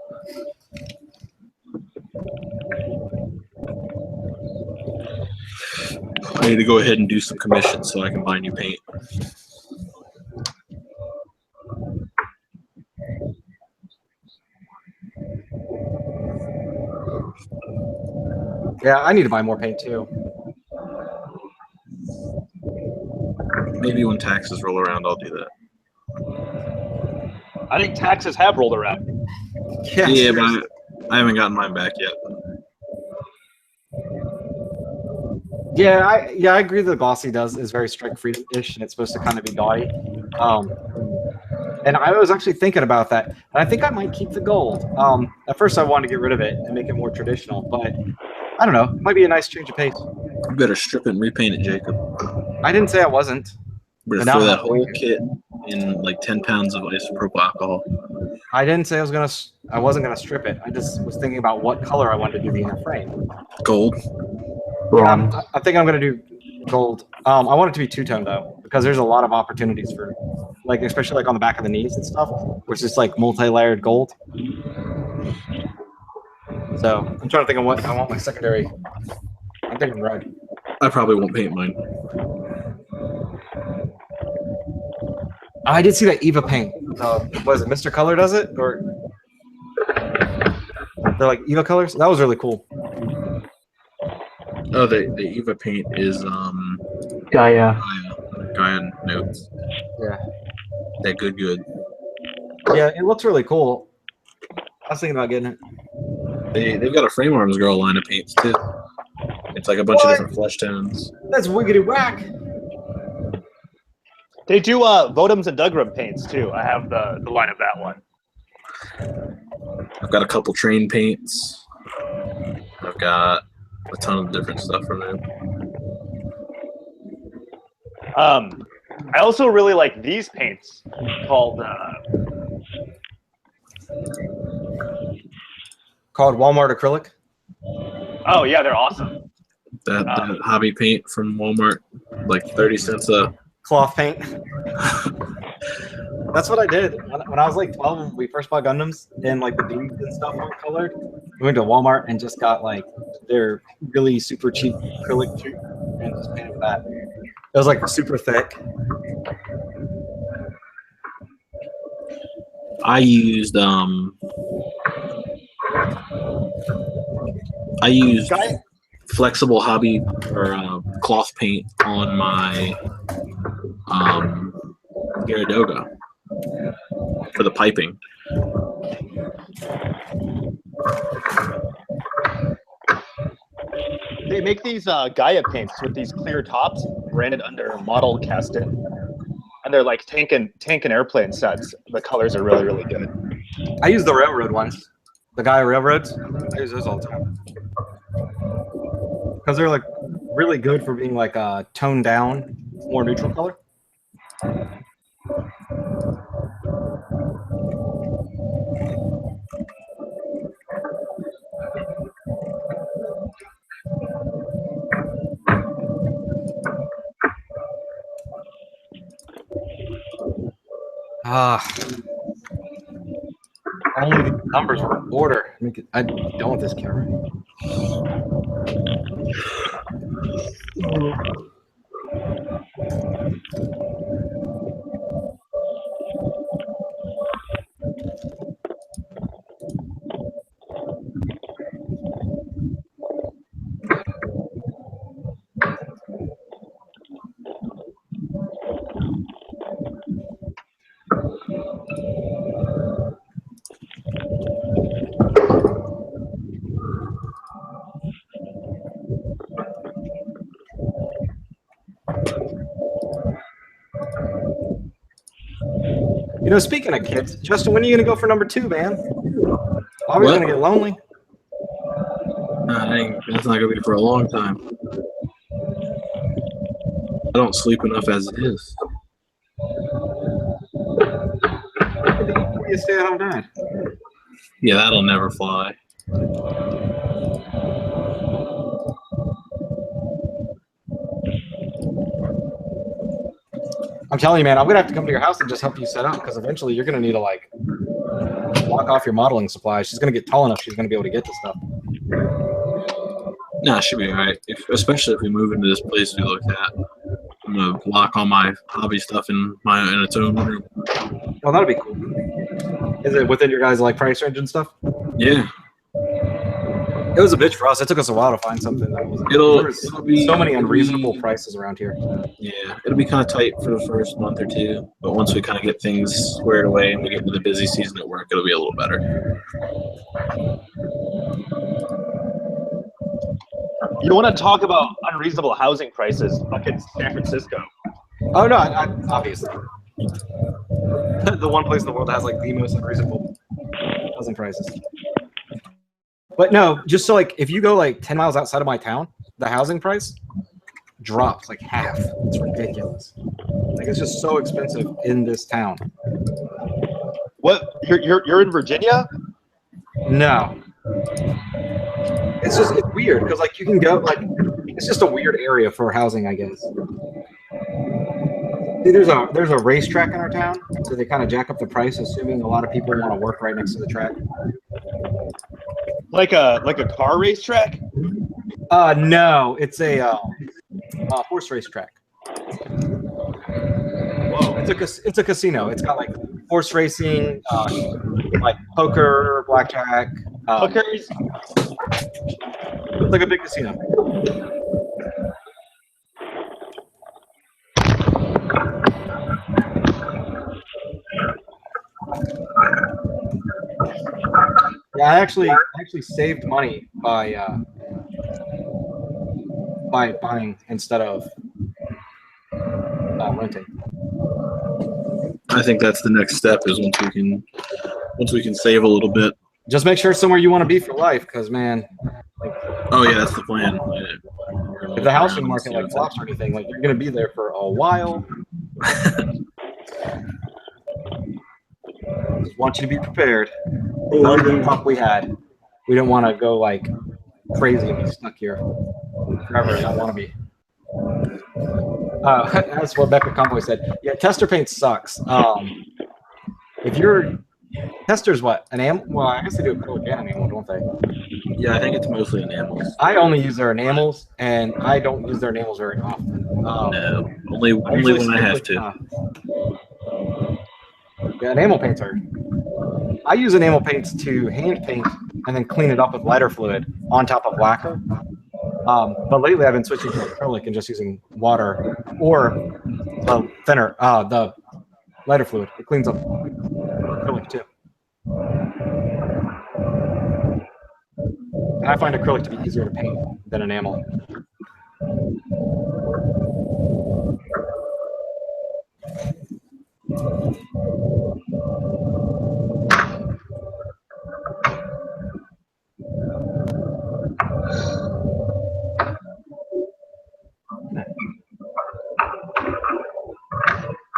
I need to go ahead and do some commissions so I can buy new paint. Yeah, I need to buy more paint too. Maybe when taxes roll around, I'll do that. I think taxes have rolled around. Yeah, but I haven't gotten mine back yet. Yeah, I agree that the glossy is very strike freedom-ish, and it's supposed to kind of be gaudy. And I was actually thinking about that, and I think I might keep the gold. At first, I wanted to get rid of it and make it more traditional, but I don't know. It might be a nice change of pace. You better strip it and repaint it, Jacob. I didn't say I wasn't. You better throw that whole kit in like 10 pounds of isopropyl alcohol. I didn't say I wasn't gonna strip it. I just was thinking about what color I wanted to do the inner frame. Gold. I think I'm gonna do gold. I want it to be two-tone though, because there's a lot of opportunities for, like, especially like on the back of the knees and stuff, which is like multi-layered gold. So I'm trying to think of what I want my secondary. I'm thinking red. I probably won't paint mine. I did see that Eva paint. Was it Mr. Color does it, or they're like Eva colors? That was really cool. Oh, the Eva paint is Gaia notes. Yeah. That good. Yeah, it looks really cool. I was thinking about getting it. They've got a Frame Arms Girl line of paints too. It's like a bunch of different flesh tones. That's wiggity whack. They do Vodums and Dugram paints too. I have the line of that one. I've got a couple train paints. I've got a ton of different stuff from them. I also really like these paints called Walmart acrylic. Oh yeah, they're awesome. That hobby paint from Walmart, like 30 cents a cloth paint. That's what I did when I was like 12 when we first bought Gundams and like the beads and stuff weren't colored. We went to Walmart and just got like their really super cheap acrylic tube and just painted with that. It was like super thick. I used I used Guy, flexible hobby or cloth paint on my Garadoga for the piping. they make these Gaia paints with these clear tops branded under model cast in, and they're like tank and airplane sets. The colors are really, really good. I use the railroad ones. The Gaia railroads. I use those all the time. Because they're like really good for being like toned down, more neutral color. Only the numbers were in order. I'm done with this camera. You know, speaking of kids, Justin, when are you gonna go for number 2, man? Always What? gonna get lonely. That's not gonna be for a long time. I don't sleep enough as it is. You stay at home dad. Yeah, that'll never fly. I'm telling you, man, I'm gonna have to come to your house and just help you set up because eventually you're gonna need to like block off your modeling supplies. She's gonna get tall enough; she's gonna be able to get this stuff. Nah, she'll be all right. Especially if we move into this place we looked at. I'm gonna lock all my hobby stuff in its own room. Well, that'll be cool. Is it within your guys' like price range and stuff? Yeah. It was a bitch for us. It took us a while to find something that was. It'll be so many unreasonable prices around here. Yeah, it'll be kind of tight for the first month or two, but once we kind of get things squared away and we get into the busy season at work, it'll be a little better. You want to talk about unreasonable housing prices? Fucking San Francisco. Oh no, obviously. The one place in the world that has like the most unreasonable housing prices. But no, just so like if you go like 10 miles outside of my town, the housing price drops like half. It's ridiculous. Like it's just so expensive in this town. What? You're in Virginia? No. It's weird because like you can go like it's just a weird area for housing, I guess. See, there's a racetrack in our town, so they kind of jack up the price, assuming a lot of people want to work right next to the track. Like a car racetrack? No, it's a horse racetrack. Whoa! It's a casino. It's got like horse racing, like poker, blackjack. Hookers? It's like a big casino. Yeah, I actually saved money by buying instead of renting. I think that's the next step is once we can save a little bit. Just make sure it's somewhere you want to be for life, because man, like, oh yeah, that's the plan. if the housing market like flops or anything, like you're gonna be there for a while. Just want you to be prepared. The talk we had, we didn't want to go like crazy and be stuck here forever. I want to be. That's what Becca Convoy said. Yeah, tester paint sucks. If you're tester's what enamel? Well, I guess they do acrylic and enamel, don't they? Yeah, I think it's mostly enamels. I only use their enamels, and I don't use their enamels very often. No, only when I have to. Yeah, enamel paints are I use enamel paints to hand paint and then clean it up with lighter fluid on top of lacquer. But lately I've been switching to acrylic and just using water or the thinner, the lighter fluid. It cleans up acrylic too. And I find acrylic to be easier to paint than enamel.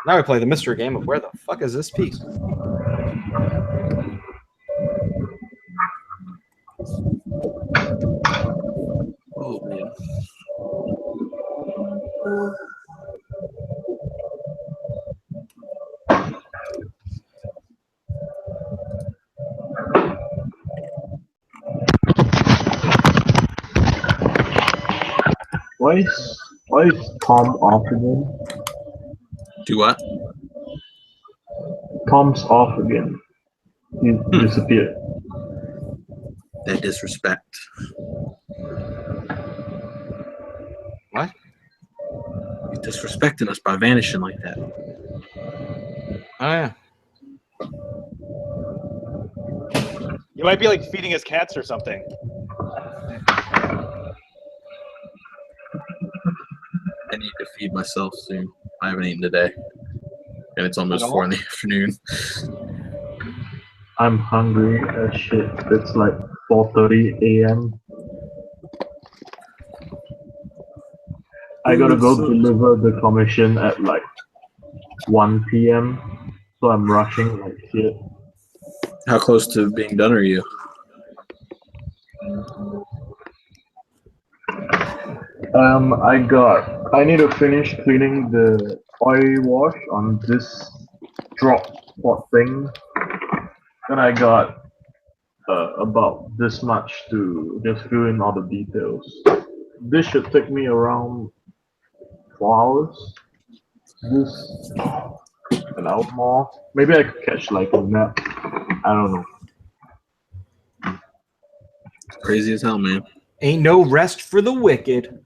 Now we play the mystery game of where the fuck is this piece? Oh man. Why is Tom off again? Do what? Tom's off again. He disappeared. That disrespect. What? He's disrespecting us by vanishing like that. Oh yeah. You might be like feeding his cats or something. I need to feed myself soon. I haven't eaten today. And it's almost 4 in the afternoon. I'm hungry as shit. It's like 4:30 a.m. I gotta go deliver the commission at like 1 p.m. So I'm rushing like shit. How close to being done are you? I need to finish cleaning the oil wash on this drop pot thing. Then I got about this much to just fill in all the details. This should take me around 4 hours. This an hour more. Maybe I could catch like a nap. I don't know. Crazy as hell, man. Ain't no rest for the wicked.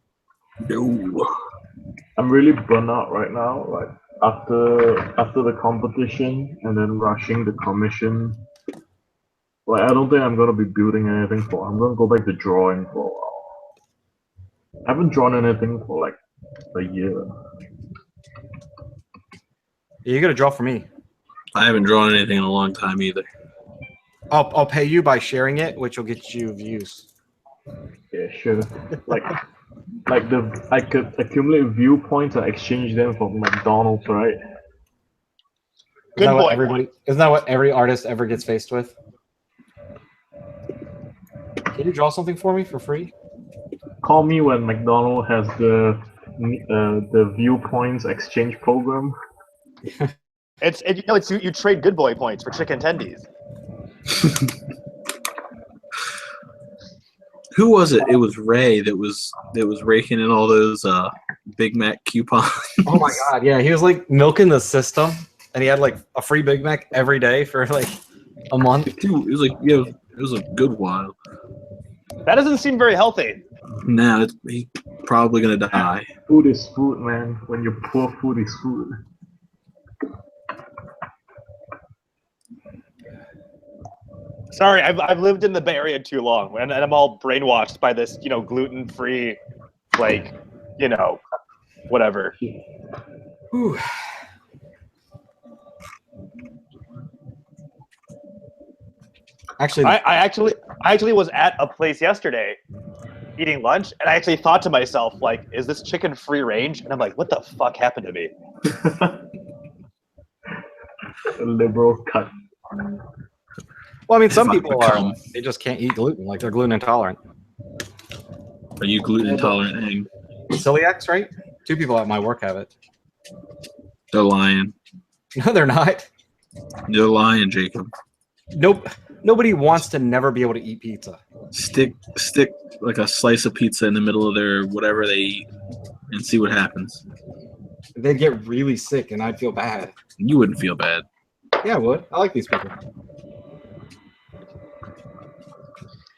No. I'm really burnt out right now. Like after the competition and then rushing the commission. Like I don't think I'm gonna be building anything for. I'm gonna go back to drawing for a while. I haven't drawn anything for like a year. Yeah, you gotta draw for me. I haven't drawn anything in a long time either. I'll pay you by sharing it, which will get you views. Yeah, sure. Like I could accumulate viewpoints and exchange them for McDonald's, right? Isn't that what every artist ever gets faced with? Can you draw something for me for free? Call me when McDonald's has the viewpoints exchange program. You trade good boy points for chicken tendies. Who was it? It was Ray that was raking in all those Big Mac coupons. Oh my god, yeah, he was like milking the system, and he had like a free Big Mac every day for like a month. Dude, it was like it was a good while. That doesn't seem very healthy. Nah, he's probably gonna die. Food is food, man. When you're poor, food is food. Sorry, I've lived in the Bay Area too long, and I'm all brainwashed by this, gluten-free, like, whatever. Whew. Actually, I actually was at a place yesterday eating lunch, and I actually thought to myself, like, is this chicken free range? And I'm like, what the fuck happened to me? A liberal cut. well, I mean, some people are. They just can't eat gluten, like they're gluten intolerant. Are you gluten intolerant, Hank? Celiacs, right? 2 people at my work have it. They're lying. No, they're not. You're lying, Jacob. Nope. Nobody wants to never be able to eat pizza. Stick like a slice of pizza in the middle of their whatever they eat and see what happens. They'd get really sick, and I'd feel bad. You wouldn't feel bad. Yeah, I would. I like these people.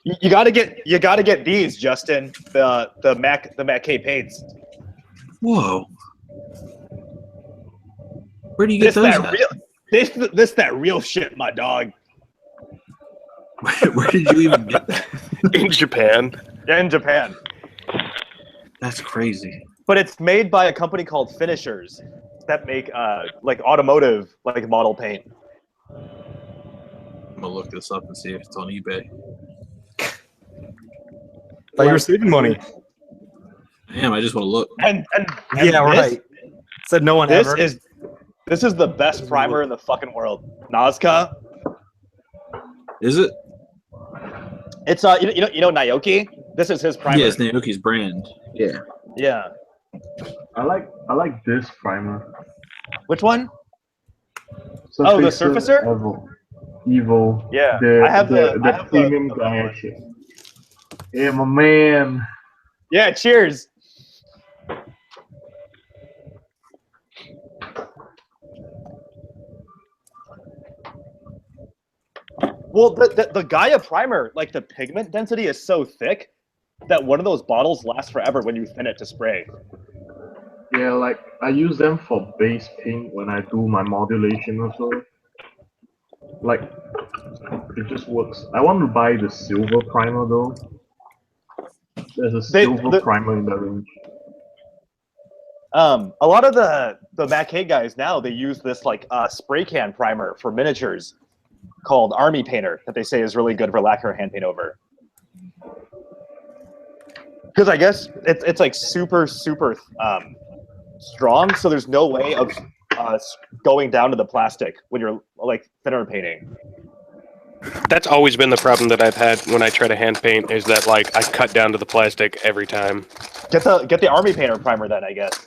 You gotta get these, Justin. The Mac K paints. Whoa. Where do you get those at? This that real shit, my dog. Where did you even get that? In Japan. Yeah, in Japan. That's crazy. But it's made by a company called Finishers that make like automotive like model paint. I'm gonna look this up and see if it's on eBay. Thought you were saving money. I am. I just want to look. And Yeah, this, right. Said no one This ever. is the best primer in the fucking world. Nazca. Is it? It's you know Naoki. This is his primer. Yeah, it's Naoki's brand. Yeah. Yeah. I like this primer. Which one? Surfacer the Surfacer? Evo. Yeah. The, I have the premium guy shit. Yeah, my man. Yeah. Cheers. Well, the Gaia primer, like the pigment density is so thick that one of those bottles lasts forever when you thin it to spray. Yeah, like I use them for base paint when I do my modulation or so. Like, it just works. I want to buy the silver primer though. There's a silver primer in the range. A lot of the Mac K guys now, they use this like spray can primer for miniatures called Army Painter that they say is really good for lacquer hand paint over. Because I guess it's like super strong, so there's no way of going down to the plastic when you're like thinner painting. That's always been the problem that I've had when I try to hand paint, is that like I cut down to the plastic every time. Get the Army Painter primer then, I guess.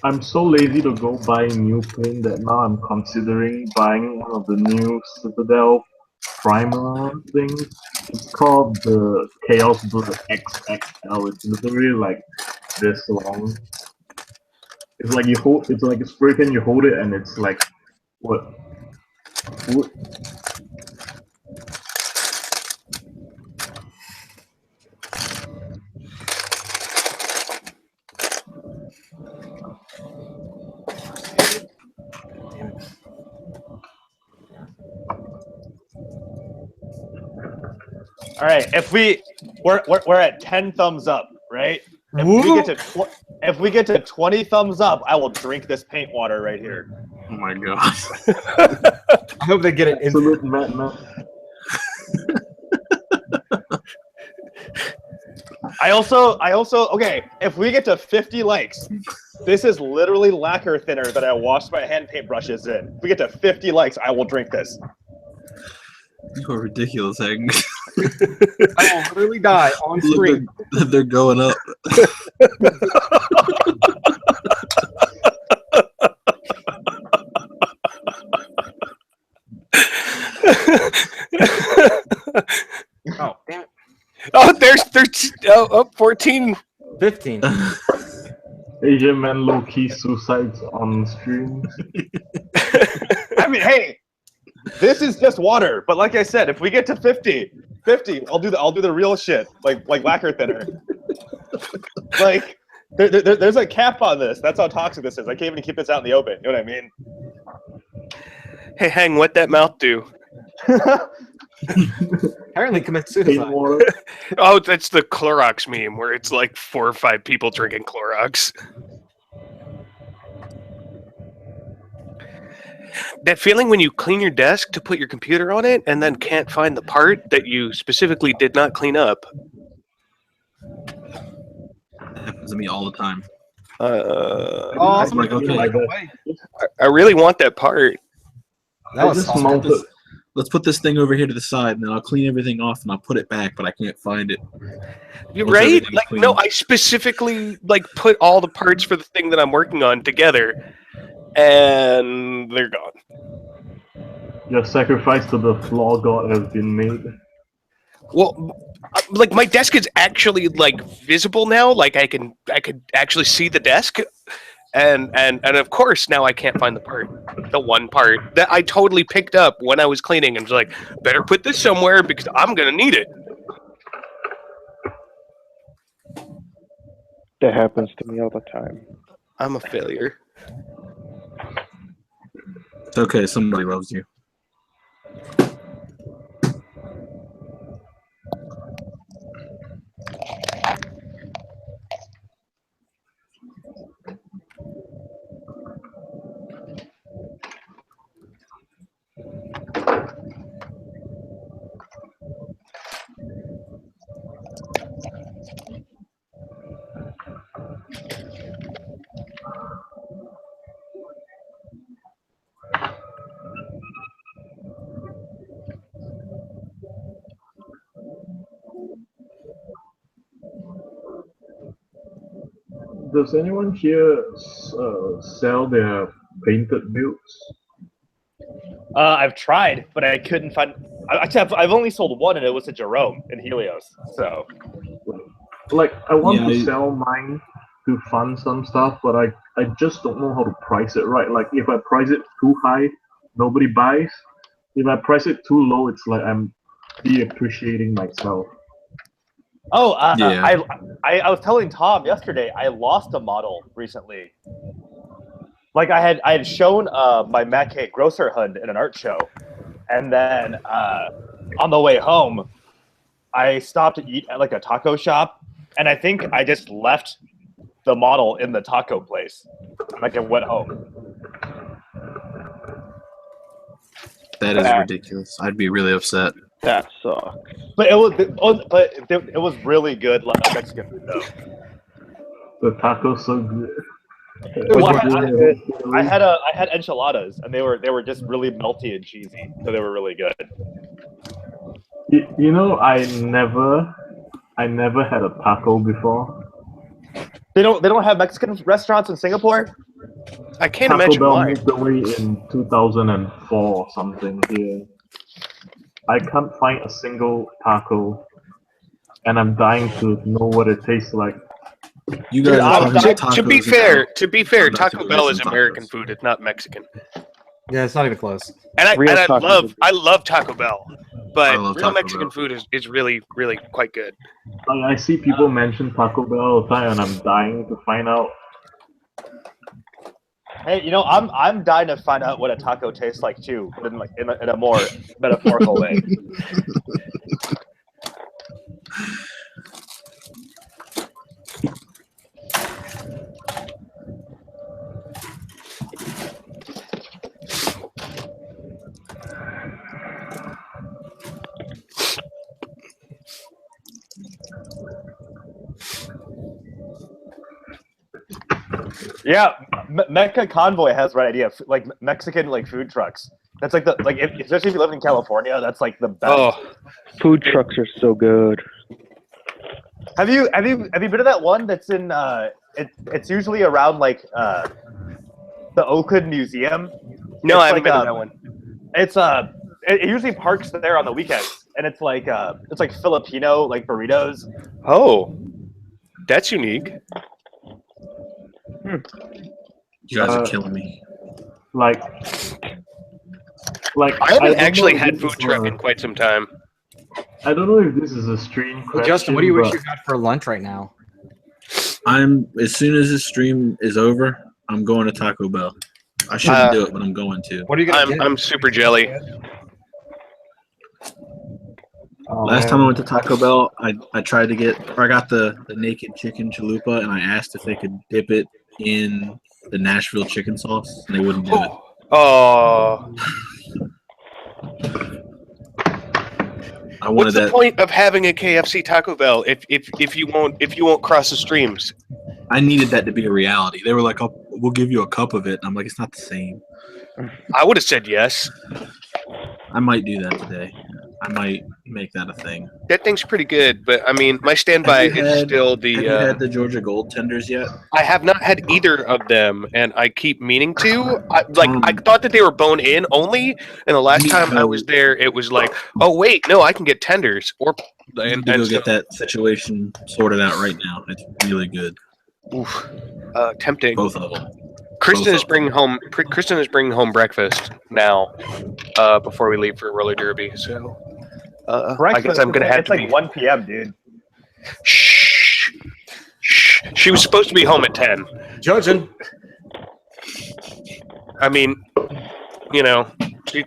I'm so lazy to go buy new paint that now I'm considering buying one of the new Citadel primer things. It's called the Chaos Blur XXL. It's literally like this long. It's like it's like a spray can, you hold it and it's like what? All right, we're at 10 thumbs up, right? If we get to 20 thumbs up, I will drink this paint water right here. Oh my god. I hope they get it in. Absolute madness. I also okay, if we get to 50 likes, this is literally lacquer thinner that I washed my hand paint brushes in. If we get to 50 likes, I will drink this. You are ridiculous, Hank. I will literally die on screen. They're going up. Oh, damn it. Oh, there's 14. 15. Asian man low-key suicides on stream. I mean, hey, this is just water, but like I said, if we get to 50, I'll do the real shit, like lacquer thinner. Like there's a cap on this. That's how toxic this is. I can't even keep this out in the open. You know what I mean? Hey, Hang, what that mouth do? Apparently commit suicide. Oh, that's the Clorox meme where it's like 4 or 5 people drinking Clorox. That feeling when you clean your desk to put your computer on it and then can't find the part that you specifically did not clean up. That happens to me all the time. I'm like, okay. I really want that part. That was awesome. Let's put this thing over here to the side, and then I'll clean everything off, and I'll put it back, but I can't find it. You're right? Like, no, I specifically like put all the parts for the thing that I'm working on together, and they're gone. Your sacrifice to the floor god has been made. Well, like my desk is actually like visible now. Like I could actually see the desk, and of course now I can't find the one part that I totally picked up when I was cleaning and was like, better put this somewhere because I'm gonna need it. That happens to me all the time. I'm a failure. It's okay. Somebody loves you. Does anyone here sell their painted builds? I've tried, but I couldn't find. Actually, I've only sold one, and it was to Jerome in Helios. So, Like, I want Yeah, to sell mine to fund some stuff, but I just don't know how to price it right. Like, if I price it too high, nobody buys. If I price it too low, it's like I'm de-appreciating myself. Yeah. I was telling Tom yesterday. I lost a model recently. Like I had shown my Mackay Grocer Hund in an art show, and then on the way home, I stopped to eat at like a taco shop, and I think I just left the model in the taco place. Like I went home. That is ridiculous. I'd be really upset. That sucks. But it was really good Mexican food though. The taco's so good. Well, I had enchiladas, and they were just really melty and cheesy, so they were really good. You know, I never had a taco before. They don't have Mexican restaurants in Singapore? I can't Taco imagine Bell why. moved away in 2004 or something here. I can't find a single taco, and I'm dying to know what it tastes like. You guys are talking about tacos. To be fair, I'm about to Taco go Bell get is some American tacos. food. It's not Mexican. Yeah, it's not even close. And Real I tacos love Taco Bell, but I love real Taco Mexican Bell. food is really quite good. I see people mention Taco Bell all the time, and I'm dying to find out. Hey, you know, I'm dying to find out what a taco tastes like too, but in a more metaphorical way. Yeah, Mecca Convoy has the right idea. Like Mexican like food trucks. That's like especially if you live in California, that's like the best. Oh, Food trucks are so good. Have you been to that one that's in it's usually around like the Oakland Museum? no, It's I haven't like, been to that one. It's it usually parks there on the weekends, and it's like Filipino like burritos. Oh, that's unique. You guys are killing me. Like I haven't don't actually know if had this food is truck a- in quite some time. I don't know if this is a stream question. Well, Justin, what do you wish but you got for lunch right now? As soon as this stream is over, I'm going to Taco Bell. I shouldn't do it, but I'm going to. What are you gonna get? I'm super jelly. Last time I went to Taco Bell, I tried to get, or I got the naked chicken chalupa, and I asked if they could dip it in the Nashville chicken sauce, and they wouldn't do it. Oh, I wanted what's the that. point of having a KFC Taco Bell if you won't cross the streams? I needed that to be a reality. They were like, "We'll give you a cup of it." And I'm like, "It's not the same." I would have said yes. I might do that today. I might make that a thing. That thing's pretty good, but I mean, my standby is still Have you had the Georgia Gold tenders yet? I have not had either of them, and I keep meaning to. I thought that they were bone in only, and the last time I was there, it was like, oh wait, no, I can get tenders. Or You need to go get that situation sorted out right now. It's really good. Oof, tempting. Both of them. Kristen is bringing home breakfast now, before we leave for roller derby. So, I guess I'm gonna have it's to like be 1 p.m., dude. Shh. She was supposed to be home at 10. Judging. I mean, you know,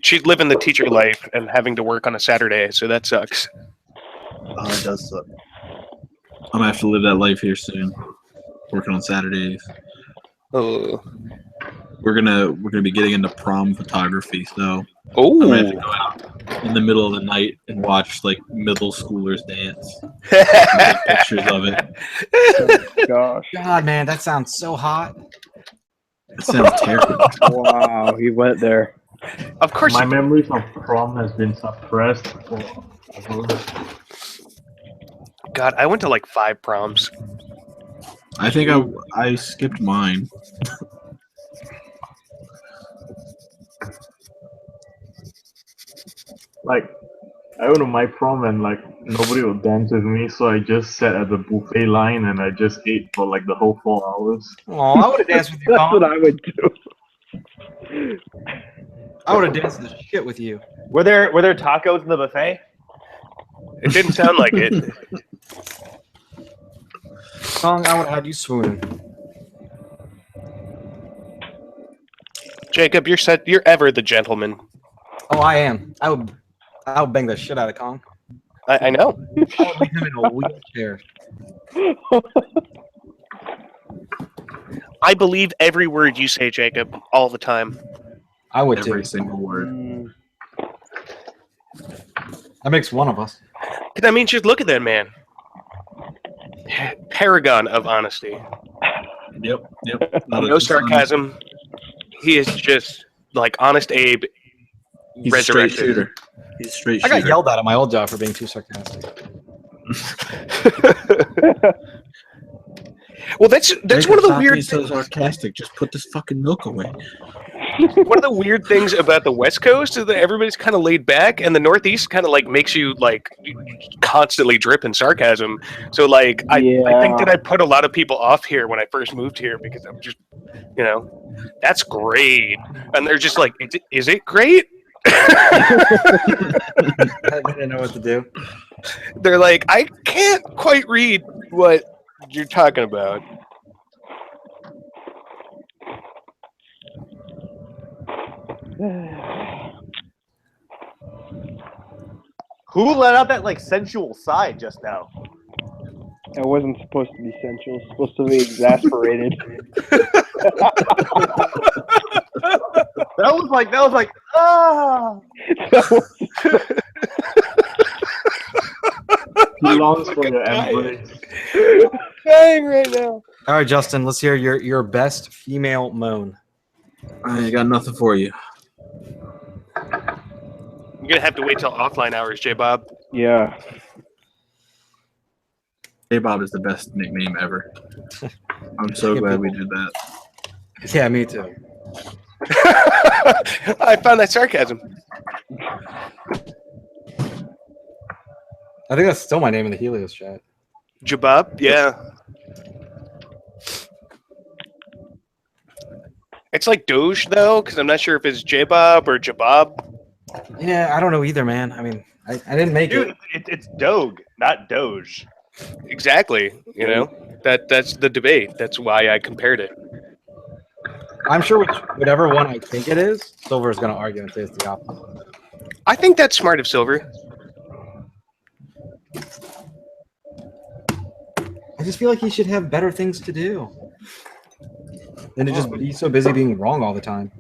she's living the teacher life and having to work on a Saturday, so that sucks. Oh, it does suck. I'm gonna have to live that life here soon. Working on Saturdays. Oh. We're gonna be getting into prom photography, so Oh. I'm gonna have to go out in the middle of the night and watch like middle schoolers dance. Take pictures of it. Gosh. God, man, that sounds so hot. It sounds terrible. Wow, he went there. Of course. My memories of prom has been suppressed for God, I went to like 5 proms. I think I skipped mine. like I went to my prom and like nobody would dance with me, so I just sat at the buffet line and I just ate for like the whole 4 hours. Oh, I would have danced with you, That's what Colin. I would do. I would have danced the shit with you. Were there tacos in the buffet? It didn't sound like it. Kong, I would have had you swooning. Jacob, you're ever the gentleman. Oh, I am. I would bang the shit out of Kong. I know. I would leave him in a wheelchair. I believe every word you say, Jacob, all the time. I would Every too. single word. That makes one of us. 'Cause I mean, just look at that man. Paragon of honesty. Yep. No sarcasm. He is just like Honest Abe. He's a straight resurrected. shooter. He's a straight I shooter. got yelled at my old job for being too sarcastic. Well, that's one of the weird. So sarcastic. Just put this fucking milk away. One of the weird things about the West Coast is that everybody's kind of laid back, and the Northeast kind of like makes you like constantly drip in sarcasm. So like, I think that I put a lot of people off here when I first moved here because I'm just, you know, that's great, and they're just like, is it great? I didn't know what to do. They're like, I can't quite read what you're talking about. Who let out that like sensual side just now? It wasn't supposed to be sensual. It's supposed to be exasperated. That was like ah. He longs for your embrace. Dying right now. All right, Justin, let's hear your best female moan. I got nothing for you. You're gonna have to wait till offline hours, J Bob. Yeah. Hey Bob is the best nickname ever. I'm so glad we did that. Yeah, me too. I found that sarcasm. I think that's still my name in the Helios chat. Jabab, yeah. It's like Doge though, because I'm not sure if it's J-Bob or Jabab. Yeah, I don't know either, man. I mean, I didn't make Dude, it. it's Doge, not Doge. Exactly. You know, that's the debate. That's why I compared it. I'm sure whatever one I think it is, Silver is going to argue and say it's the opposite. I think that's smart of Silver. I just feel like he should have better things to do than to just be so busy being wrong all the time.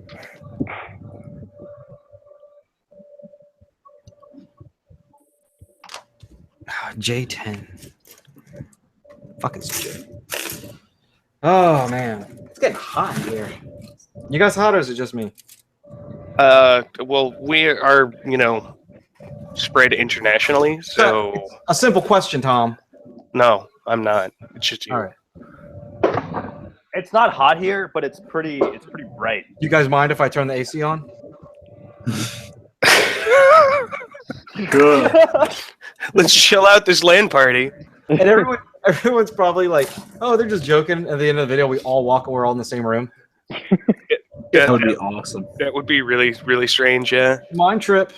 J10. Fucking stupid. Oh, man. It's getting hot here. You guys hot or is it just me? Well, we are, you know, spread internationally, so A simple question, Tom. no, I'm not. It's just you. All right. It's not hot here, but it's pretty bright. You guys mind if I turn the AC on? Good. Let's chill out this land party. And everyone's probably like, oh, they're just joking. At the end of the video, we're all in the same room. That would be awesome. That would be really, really strange, yeah. Mind trip.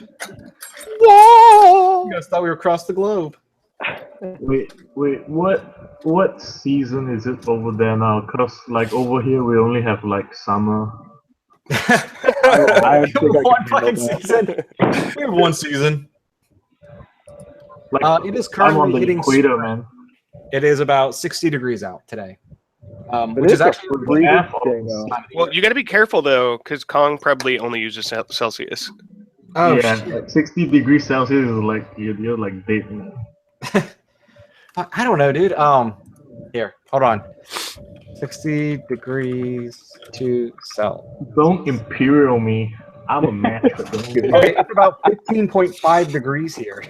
Whoa! You guys thought we were across the globe. Wait, what season is it over there now? Cause like over here we only have like summer. I think I One can fucking handle that. season. We have one season. Like It is I'm on currently the hitting. equator, man. It is about 60 degrees out today, But which is it's a actually a freezing assholes. thing, though. Well, you got to be careful though, because Kong probably only uses Celsius. Oh yeah, shit! like 60 degrees Celsius is like you're like dead, man. Fuck, I don't know, dude. Here, hold on. 60 degrees to Cell. Don't imperial me. I'm a match for them. Okay, it's about 15.5 degrees here.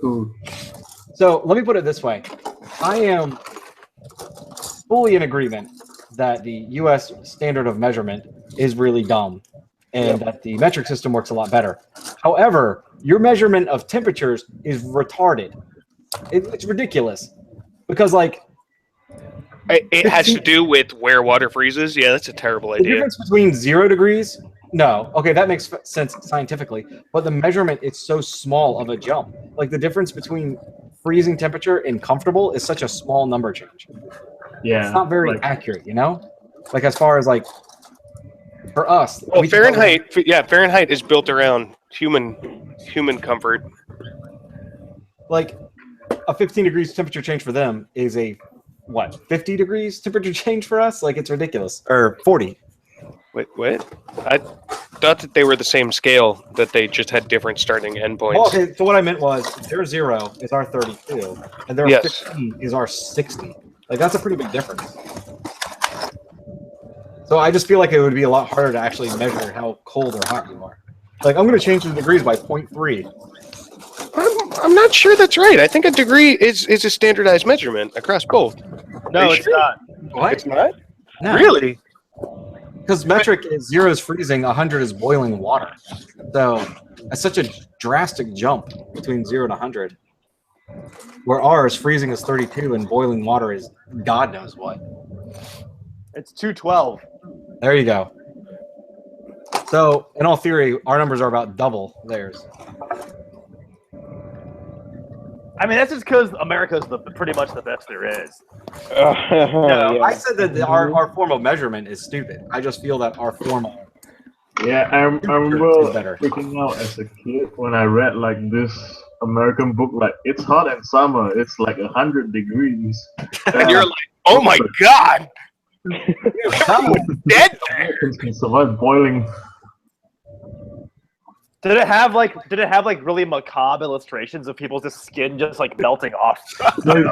Ooh. So let me put it this way: I am fully in agreement that the U.S. standard of measurement is really dumb, and that the metric system works a lot better. However, your measurement of temperatures is retarded. It's ridiculous because, like, It has to do with where water freezes. Yeah, that's a terrible the idea. difference between 0 degrees, no, okay, that makes sense scientifically, but the measurement is so small of a jump. Like, the difference between freezing temperature and comfortable is such a small number change. Yeah. It's not very like, accurate, you know? Like, as far as, like, for us. Well, we can tell Fahrenheit is built around human comfort. like, a 15 degrees temperature change for them is a, what, 50 degrees temperature change for us? Like, it's ridiculous. Or 40. Wait, what? I thought that they were the same scale, that they just had different starting endpoints. Oh, okay, so what I meant was their 0 is our 32, and their Yes. 15 is our 60. Like, that's a pretty big difference. So I just feel like it would be a lot harder to actually measure how cold or hot you are. Like, I'm going to change the degrees by 0.3. I'm not sure that's right. I think a degree is a standardized measurement across both. No, you it's sure? not. What? It's not? No. Really? Because metric is 0 is freezing, 100 is boiling water. So that's such a drastic jump between 0 and 100. Where ours, freezing is 32 and boiling water is God knows what. It's 212. There you go. So, in all theory, our numbers are about double theirs. I mean, that's just because America's pretty much the best there is. No, I said that our form of measurement is stupid. I just feel that our form of yeah, I is remember better. freaking out as a kid when I read like this American book, like it's hot in summer, it's like 100 degrees. And you're like, oh my god! Everyone's dead there! Americans can survive boiling. Did it have like really macabre illustrations of people's just skin just like melting off? No,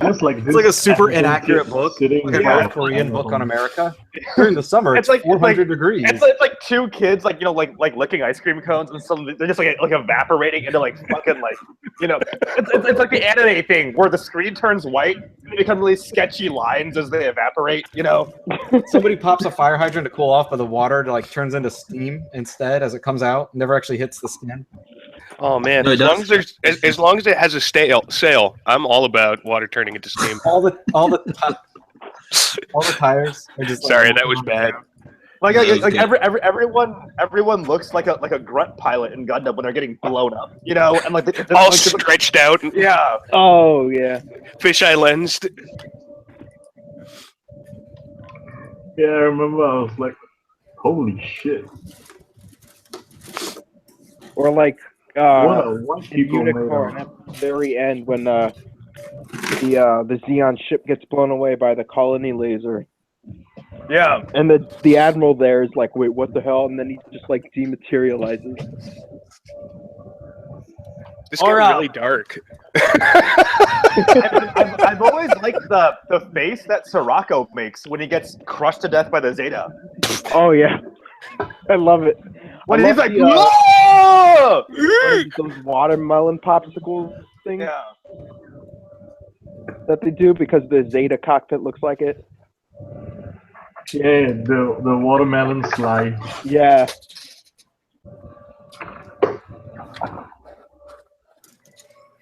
just like It's like a super inaccurate book, sitting like a by North Korean book on America. During the summer, it's like 400 degrees. It's like two kids like like licking ice cream cones and some they're just like evaporating into like fucking like it's like the anime thing where the screen turns white and they become really sketchy lines as they evaporate. Somebody pops a fire hydrant to cool off, but the water like turns into steam instead as it comes out. Never actually hits the skin. Oh man! No, it as long as it has a sail, I'm all about water turning into steam. all the tires are just. Sorry, that was bad. Like everyone looks like a grunt pilot in Gundam when they're getting blown up, and like they're All like, stretched out. And yeah. Oh yeah. Fisheye lensed. Yeah, I remember I was like, holy shit. Or like What in people made Unicorn of- at the very end when the Xeon ship gets blown away by the colony laser. Yeah. And the admiral there is like, wait, what the hell? And then he just like dematerializes. This got really dark. I've always liked the face that Sirocco makes when he gets crushed to death by the Zeta. Oh yeah, I love it. When I he's love like, the, "No!" those watermelon popsicle things Yeah. that they do because the Zeta cockpit looks like it. Yeah, the watermelon slide. Yeah.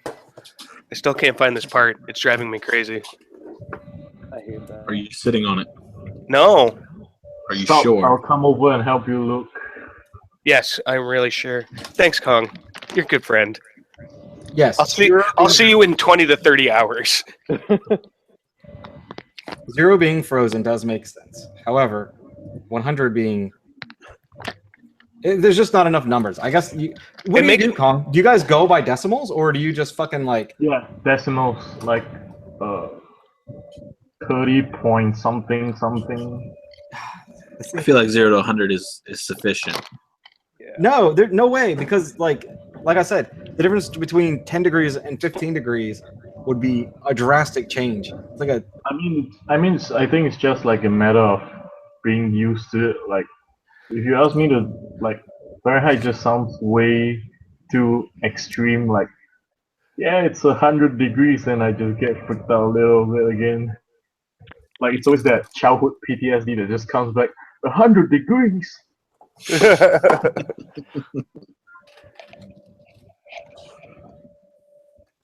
I still can't find this part. It's driving me crazy. I hate that. Are you sitting on it? No. Are you Stop, sure? I'll come over and help you look. Yes, I'm really sure. Thanks, Kong. You're a good friend. Yes. I'll see you in 20 to 30 hours. Zero being frozen does make sense. However, 100 being there's just not enough numbers. I guess what do you do, Kong? Do you guys go by decimals or do you just fucking like Yeah, decimals like uh 30 point something something. I feel like 0 to 100 is sufficient. No, there's no way because like I said, the difference between 10 degrees and 15 degrees would be a drastic change. It's like I think it's just like a matter of being used to it. Like, if you ask me to, like, Fahrenheit just sounds way too extreme. Like, yeah, it's 100 degrees, and I just get freaked out a little bit again. Like, it's always that childhood PTSD that just comes back. 100 degrees.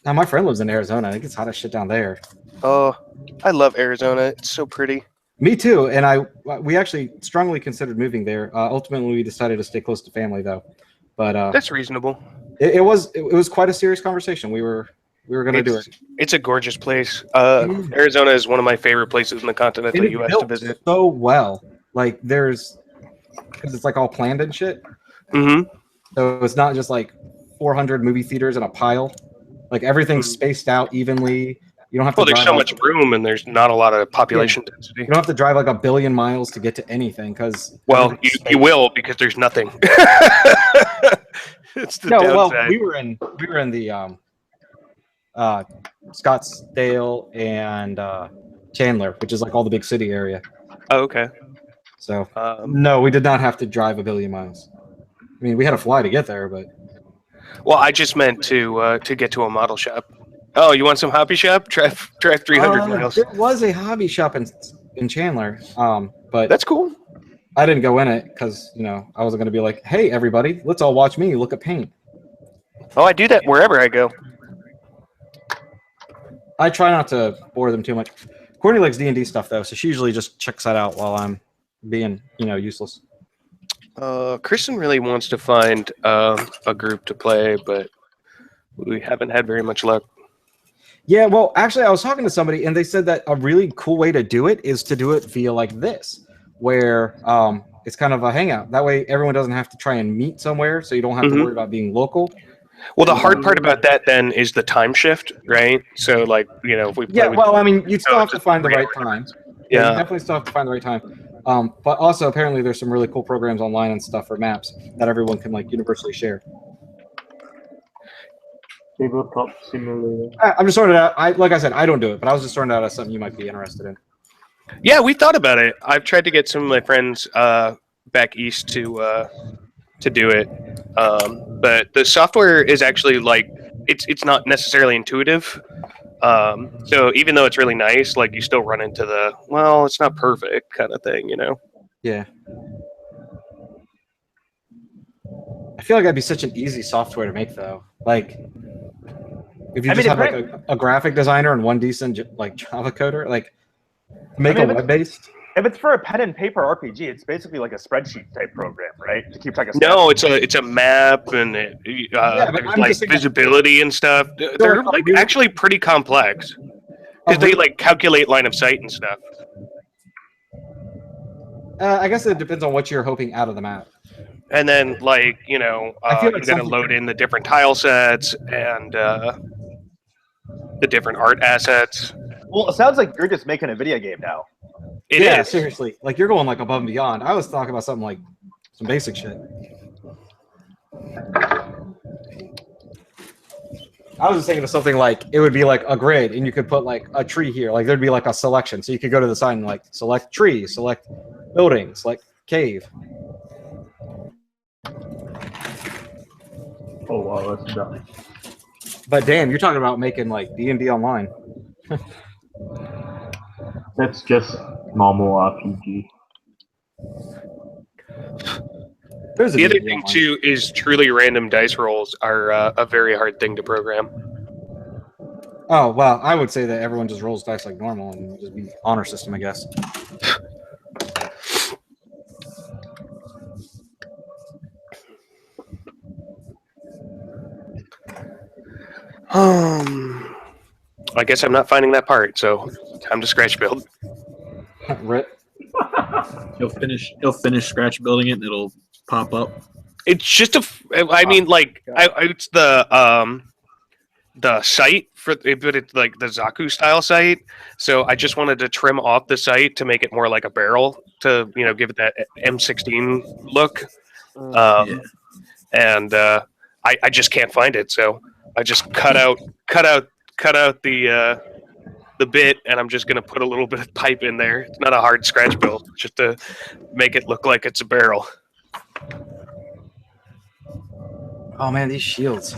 Now my friend lives in Arizona. I think it's hot as shit down there. Oh, I love Arizona. It's so pretty. Me too. And we actually strongly considered moving there. Ultimately, we decided to stay close to family, though. But that's reasonable. It was quite a serious conversation. We were going to do it. It's a gorgeous place. Arizona is one of my favorite places in the continental U.S. to visit. So well, like because it's like all planned and shit. Mm-hmm. So it's not just like 400 movie theaters in a pile. Like everything's spaced out evenly. You don't have to. Well, there's so much room, and there's not a lot of population density. You don't have to drive like 1 billion miles to get to anything because. Well, you will because there's nothing. It's the downside. Well, we were in the Scottsdale and Chandler, which is like all the big city area. Oh, okay. So no, we did not have to drive 1 billion miles. I mean, we had to fly to get there, but. Well, I just meant to get to a model shop. Oh, you want some hobby shop? Drive 300 miles. There was a hobby shop in Chandler, but that's cool. I didn't go in it because I wasn't going to be like, "Hey, everybody, let's all watch me look at paint." Oh, I do that wherever I go. I try not to bore them too much. Courtney likes D&D stuff though, so she usually just checks that out while I'm being useless. Kristen really wants to find a group to play, but we haven't had very much luck. Yeah, well, actually, I was talking to somebody, and they said that a really cool way to do it is to do it via like this, where it's kind of a hangout. That way, everyone doesn't have to try and meet somewhere, so you don't have to worry about being local. Well, the hard part about that then is the time shift, right? So, like, if we play well, I mean, you'd still have to find the right time. Yeah, you definitely still have to find the right time. But also, apparently, there's some really cool programs online and stuff for maps that everyone can like universally share. Tabletop simulator. I'm just throwing it out. Like I said, I don't do it, but I was just throwing it out as something you might be interested in. Yeah, we thought about it. I've tried to get some of my friends back east to do it, but the software is actually like it's not necessarily intuitive. So even though it's really nice, like you still run into the it's not perfect kind of thing, Yeah. I feel like that'd be such an easy software to make, though. Like, if you just have like a graphic designer and one decent like Java coder, like make a web-based. If it's for a pen and paper RPG, it's basically like a spreadsheet type program, right? To keep track of. No, it's a map and there's like visibility and stuff. They're like actually pretty complex because they like calculate line of sight and stuff. I guess it depends on what you're hoping out of the map. And then, like, you like got to load in the different tile sets and the different art assets. Well, it sounds like you're just making a video game now. It is. Seriously. Like, you're going, like, above and beyond. I was talking about something like some basic shit. I was just thinking of something like, it would be like a grid, and you could put, like, a tree here. Like, there'd be, like, a selection. So you could go to the side and, like, select tree, select building, select cave. Oh wow, that's dumb. But damn, you're talking about making like D&D online. That's just normal RPG. The other thing too is truly random dice rolls are a very hard thing to program. Oh well, I would say that everyone just rolls dice like normal and just be honor system, I guess. I guess I'm not finding that part, so time to scratch build. Rip. He'll finish scratch building it, and it'll pop up. It's just I mean, like, it's the site for but it's like the Zaku style site. So I just wanted to trim off the site to make it more like a barrel to give it that M16 look. And I just can't find it, so I just cut out the bit, and I'm just gonna put a little bit of pipe in there. It's not a hard scratch build, just to make it look like it's a barrel. Oh man, these shields,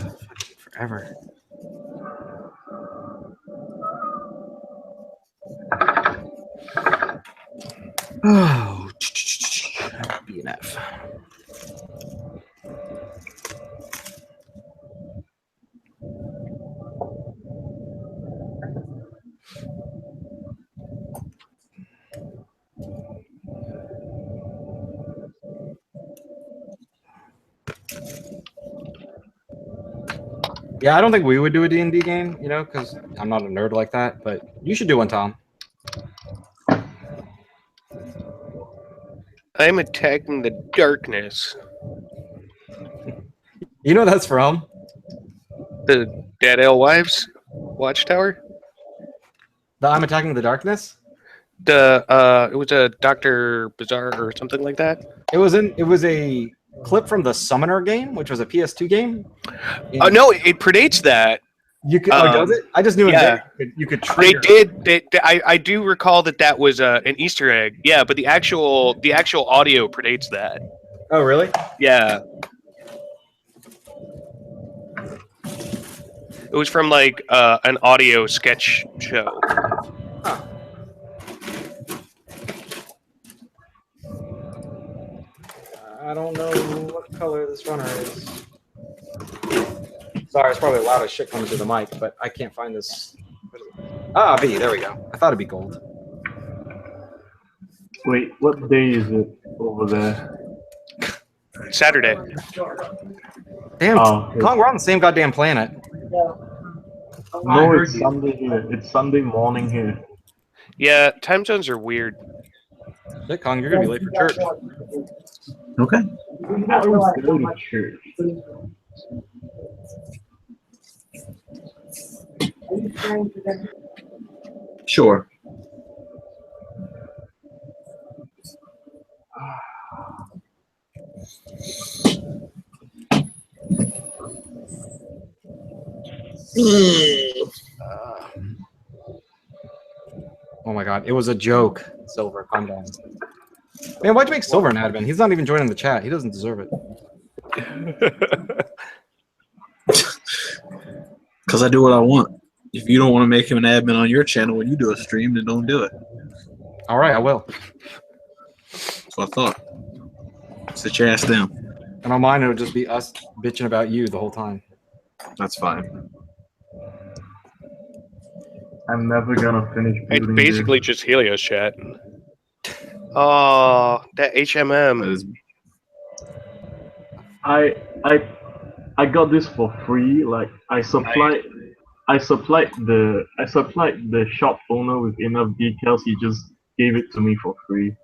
forever. Oh, BNF. Yeah, I don't think we would do a D&D game, because I'm not a nerd like that, but you should do one, Tom. I'm attacking the darkness. You know what that's from? The Dead Alewives Watchtower? The I'm Attacking the Darkness? It was a Dr. Bizarre or something like that. It was a clip from the Summoner game, which was a PS2 game. Oh no, it predates that. You could, does it? I just knew you could trigger. I do recall that was an Easter egg. Yeah, but the actual audio predates that. Oh really? Yeah. It was from like an audio sketch show. Huh. I don't know what color this runner is. Sorry, it's probably loud as shit coming through the mic, but I can't find this. Ah, B, there we go. I thought it'd be gold. Wait, what day is it over there? Saturday. Damn, okay. Kong, we're on the same goddamn planet. No, it's Sunday here. It's Sunday morning here. Yeah, time zones are weird. Shit, Kong, you're gonna be late for church. Okay. I don't go to church. Sure. Oh my god, it was a joke. Silver, calm down. Man, why'd you make Silver an admin? He's not even joining the chat. He doesn't deserve it. Because I do what I want. If you don't want to make him an admin on your channel when you do a stream, then don't do it. All right, I will. That's what I thought. Sit your ass down. And on mine, it'll just be us bitching about you the whole time. That's fine. I'm never gonna finish It's building basically this. just Helios chat. Oh, that HMM. I got this for free. Like I supplied the shop owner with enough decals. He just gave it to me for free.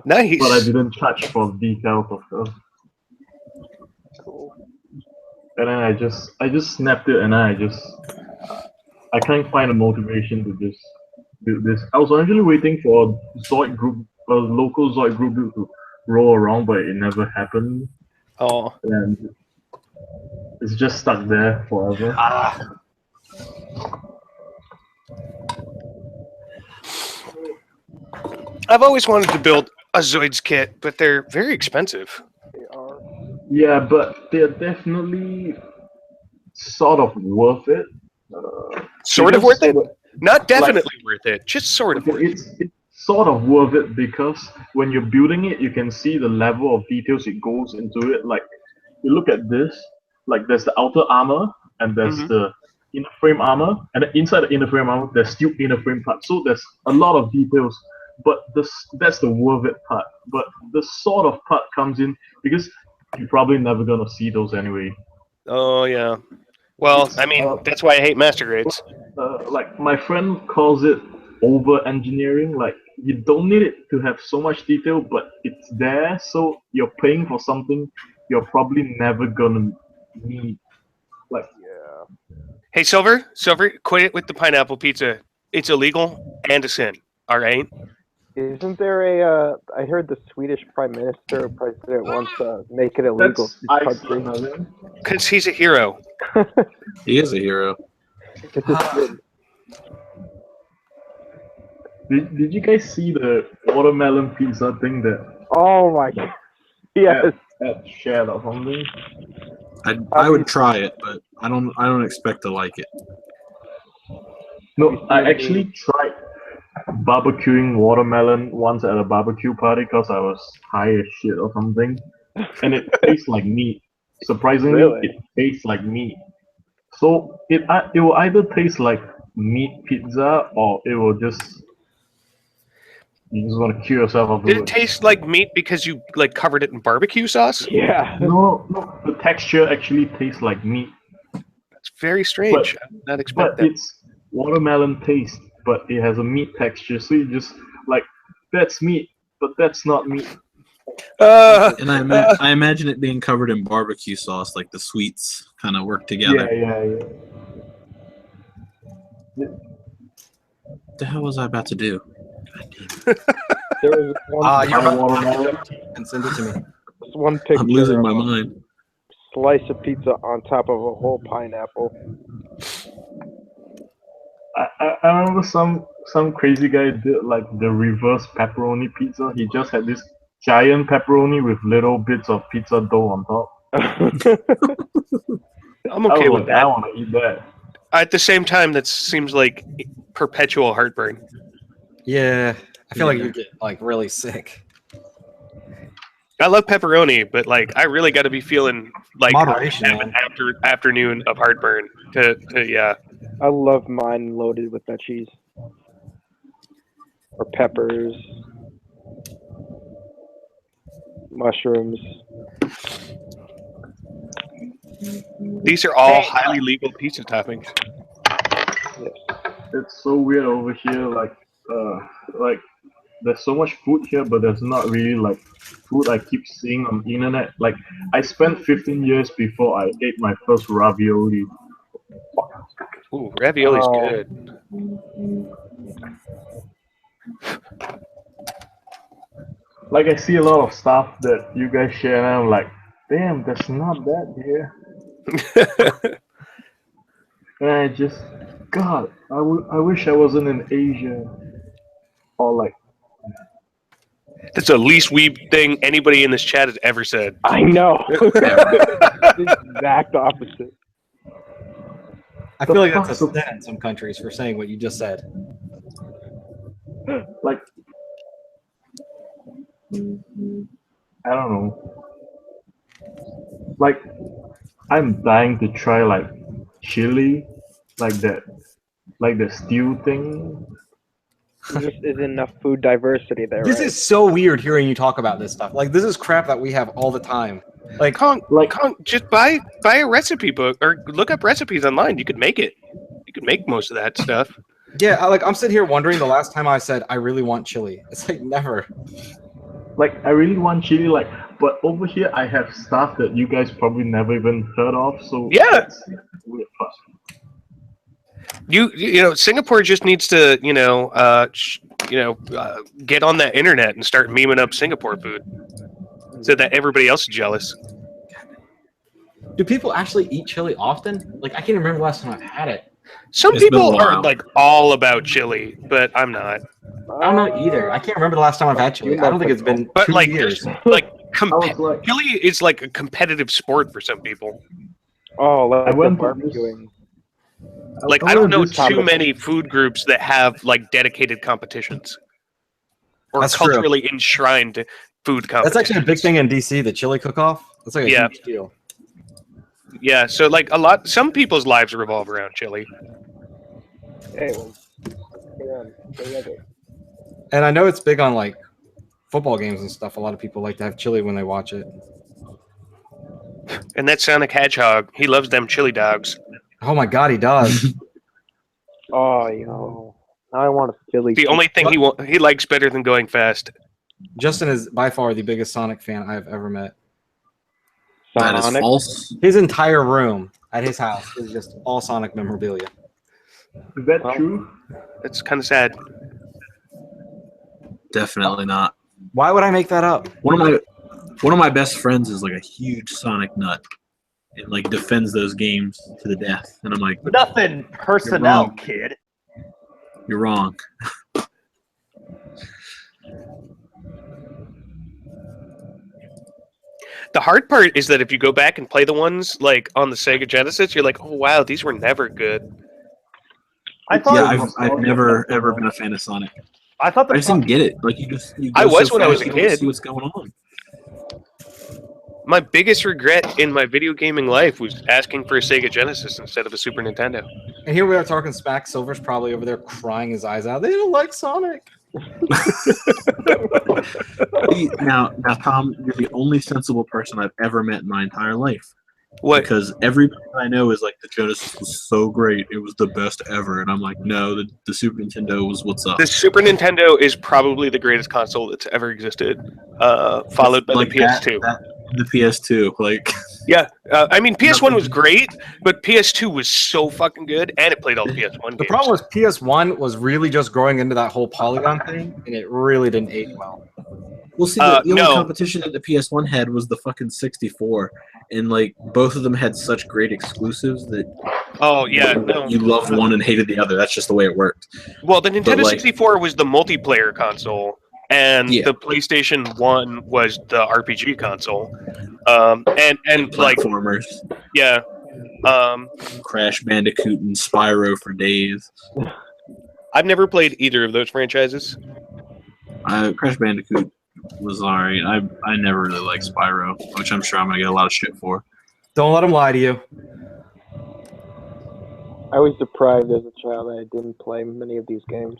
Nice. But I didn't charge for decals of course. Cool. And then I just snapped it, and I can't find a motivation to just build this. I was actually waiting for a local Zoid group to roll around, but it never happened. Oh. And it's just stuck there forever. I've always wanted to build a Zoids kit, but they're very expensive. They are. Yeah, but they're definitely sort of worth it. Sort of worth it? Because- Not definitely worth it. Just sort of worth it. It's sort of worth it because when you're building it, you can see the level of details it goes into it. Like, you look at this, like there's the outer armor and there's the inner frame armor, and then inside the inner frame armor, there's still inner frame part. So there's a lot of details, but that's the worth it part. But the sort of part comes in because you're probably never gonna see those anyway. Oh, yeah. Well, I mean, that's why I hate master grades. Like my friend calls it over engineering. Like you don't need it to have so much detail, but it's there, so you're paying for something you're probably never gonna need. Like Hey, Silver, quit it with the pineapple pizza. It's illegal and a sin. All right. Isn't there a? I heard the Swedish Prime Minister or President wants to make it illegal. that's Iceland, I think. Because he's a hero. He is a hero. It's a sin. Did you guys see the watermelon pizza thing that Oh my god. Yes. at shared or something? I would try it, but I don't expect to like it. No, I actually tried barbecuing watermelon once at a barbecue party because I was high as shit or something, and it tastes like meat. Surprisingly, Really? it tastes like meat. So it will either taste like meat pizza or it will just you just want to kill yourself Did it afterwards. taste like meat because you like covered it in barbecue sauce? Yeah. No, the texture actually tastes like meat, It's very strange. I did not expect but that. it's watermelon taste, but it has a meat texture. So you just like that's meat, but that's not meat. And I imagine it being covered in barbecue sauce, like the sweets kind of work together. Yeah. What the hell was I about to do? There was one, You're about watermelon. and send it to me. one picture I'm losing of my a mind. slice of pizza on top of a whole pineapple. I remember some crazy guy did like the reverse pepperoni pizza. He just had this giant pepperoni with little bits of pizza dough on top. I'm okay with I that. want to eat that. At the same time, that seems like perpetual heartburn. Yeah, I feel like you get like really sick. I love pepperoni, but like I really got to be feeling like Moderation, have an afternoon of heartburn to yeah. I love mine loaded with that cheese. Or peppers. Mushrooms. These are all highly legal pizza toppings. It's so weird over here. Like there's so much food here, but there's not really like food I keep seeing on the internet. Like I spent 15 years before I ate my first ravioli. Ooh, ravioli's Oh. good. Like I see a lot of stuff that you guys share, and I'm like, damn, that's not that here. And I just, God, I wish I wasn't in Asia, or like. That's the least weeb thing anybody in this chat has ever said. I know. The exact opposite. I feel like that's a sin in some countries for saying what you just said. Like, I don't know. Like, I'm dying to try like chili, like the stew thing. There just isn't enough food diversity there. This right? is so weird hearing you talk about this stuff. Like, this is crap that we have all the time. Like, Kong, just buy a recipe book or look up recipes online. You could make it. You could make most of that stuff. yeah, I'm sitting here wondering the last time I said I really want chili. It's like never. Like, I really want chili, like, but over here I have stuff that you guys probably never even heard of. So Yeah. that's weird. You know, Singapore just needs to get on that internet and start memeing up Singapore food, so that everybody else is jealous. Do people actually eat chili often? Like, I can't remember the last time I've had it. Some It's been a people are while. like all about chili, but I'm not. I don't know either. I can't remember the last time I've had chili. I don't think it's been But 2 like, years. like I was like, chili is like a competitive sport for some people. Oh, like I the went to this- barbecuing. Like, I don't know too many food groups that have like dedicated competitions or That's true. culturally enshrined food competitions. That's actually a big thing in DC, the chili cook-off. That's like a Yeah. huge deal. Yeah, so like some people's lives revolve around chili. Hey, well, they love it. And I know it's big on like football games and stuff. A lot of people like to have chili when they watch it. And that Sonic Hedgehog, he loves them chili dogs. Oh my god, he does. Oh, yo. Now I want a Philly. The only thing he likes better than going fast. Justin is by far the biggest Sonic fan I've ever met. That is Sonic. false. His entire room at his house is just all Sonic memorabilia. Is that true? It's kind of sad. Definitely not. Why would I make that up? One of my best friends is like a huge Sonic nut and like defends those games to the death. And I'm like, Nothing personnel, wrong. kid. you're wrong. The hard part is that if you go back and play the ones like on the Sega Genesis, you're like, oh wow, these were never good. I thought. Yeah, I've never ever been a fan of Sonic. I thought I the just didn't get it. Like you go I was so when I was fast, a you don't kid. See what's going on? My biggest regret in my video gaming life was asking for a Sega Genesis instead of a Super Nintendo. And here we are talking smack. Silver's probably over there crying his eyes out. They don't like Sonic. Now, Tom, you're the only sensible person I've ever met in my entire life. What? Because everybody I know is like, the Genesis was so great, it was the best ever, and I'm like, no, the Super Nintendo was what's up. The Super Nintendo is probably the greatest console that's ever existed, followed by Like the PS2. The PS2, like Yeah, I mean PS1 was great, but PS2 was so fucking good, and it played all the PS1 games. The problem was PS1 was really just growing into that whole polygon thing, and it really didn't age well. Well, see, the only no. competition that the PS1 had was the fucking 64, and like both of them had such great exclusives that Oh yeah, no. you loved one and hated the other. That's just the way it worked. Well, the Nintendo like- 64 was the multiplayer console, and Yeah. the PlayStation 1 was the RPG console. And like Platformers, yeah, Crash Bandicoot, and Spyro for days. I've never played either of those franchises. Crash Bandicoot was alright. I never really liked Spyro, which I'm sure I'm gonna get a lot of shit for. Don't let him lie to you. I was deprived as a child. I didn't play many of these games.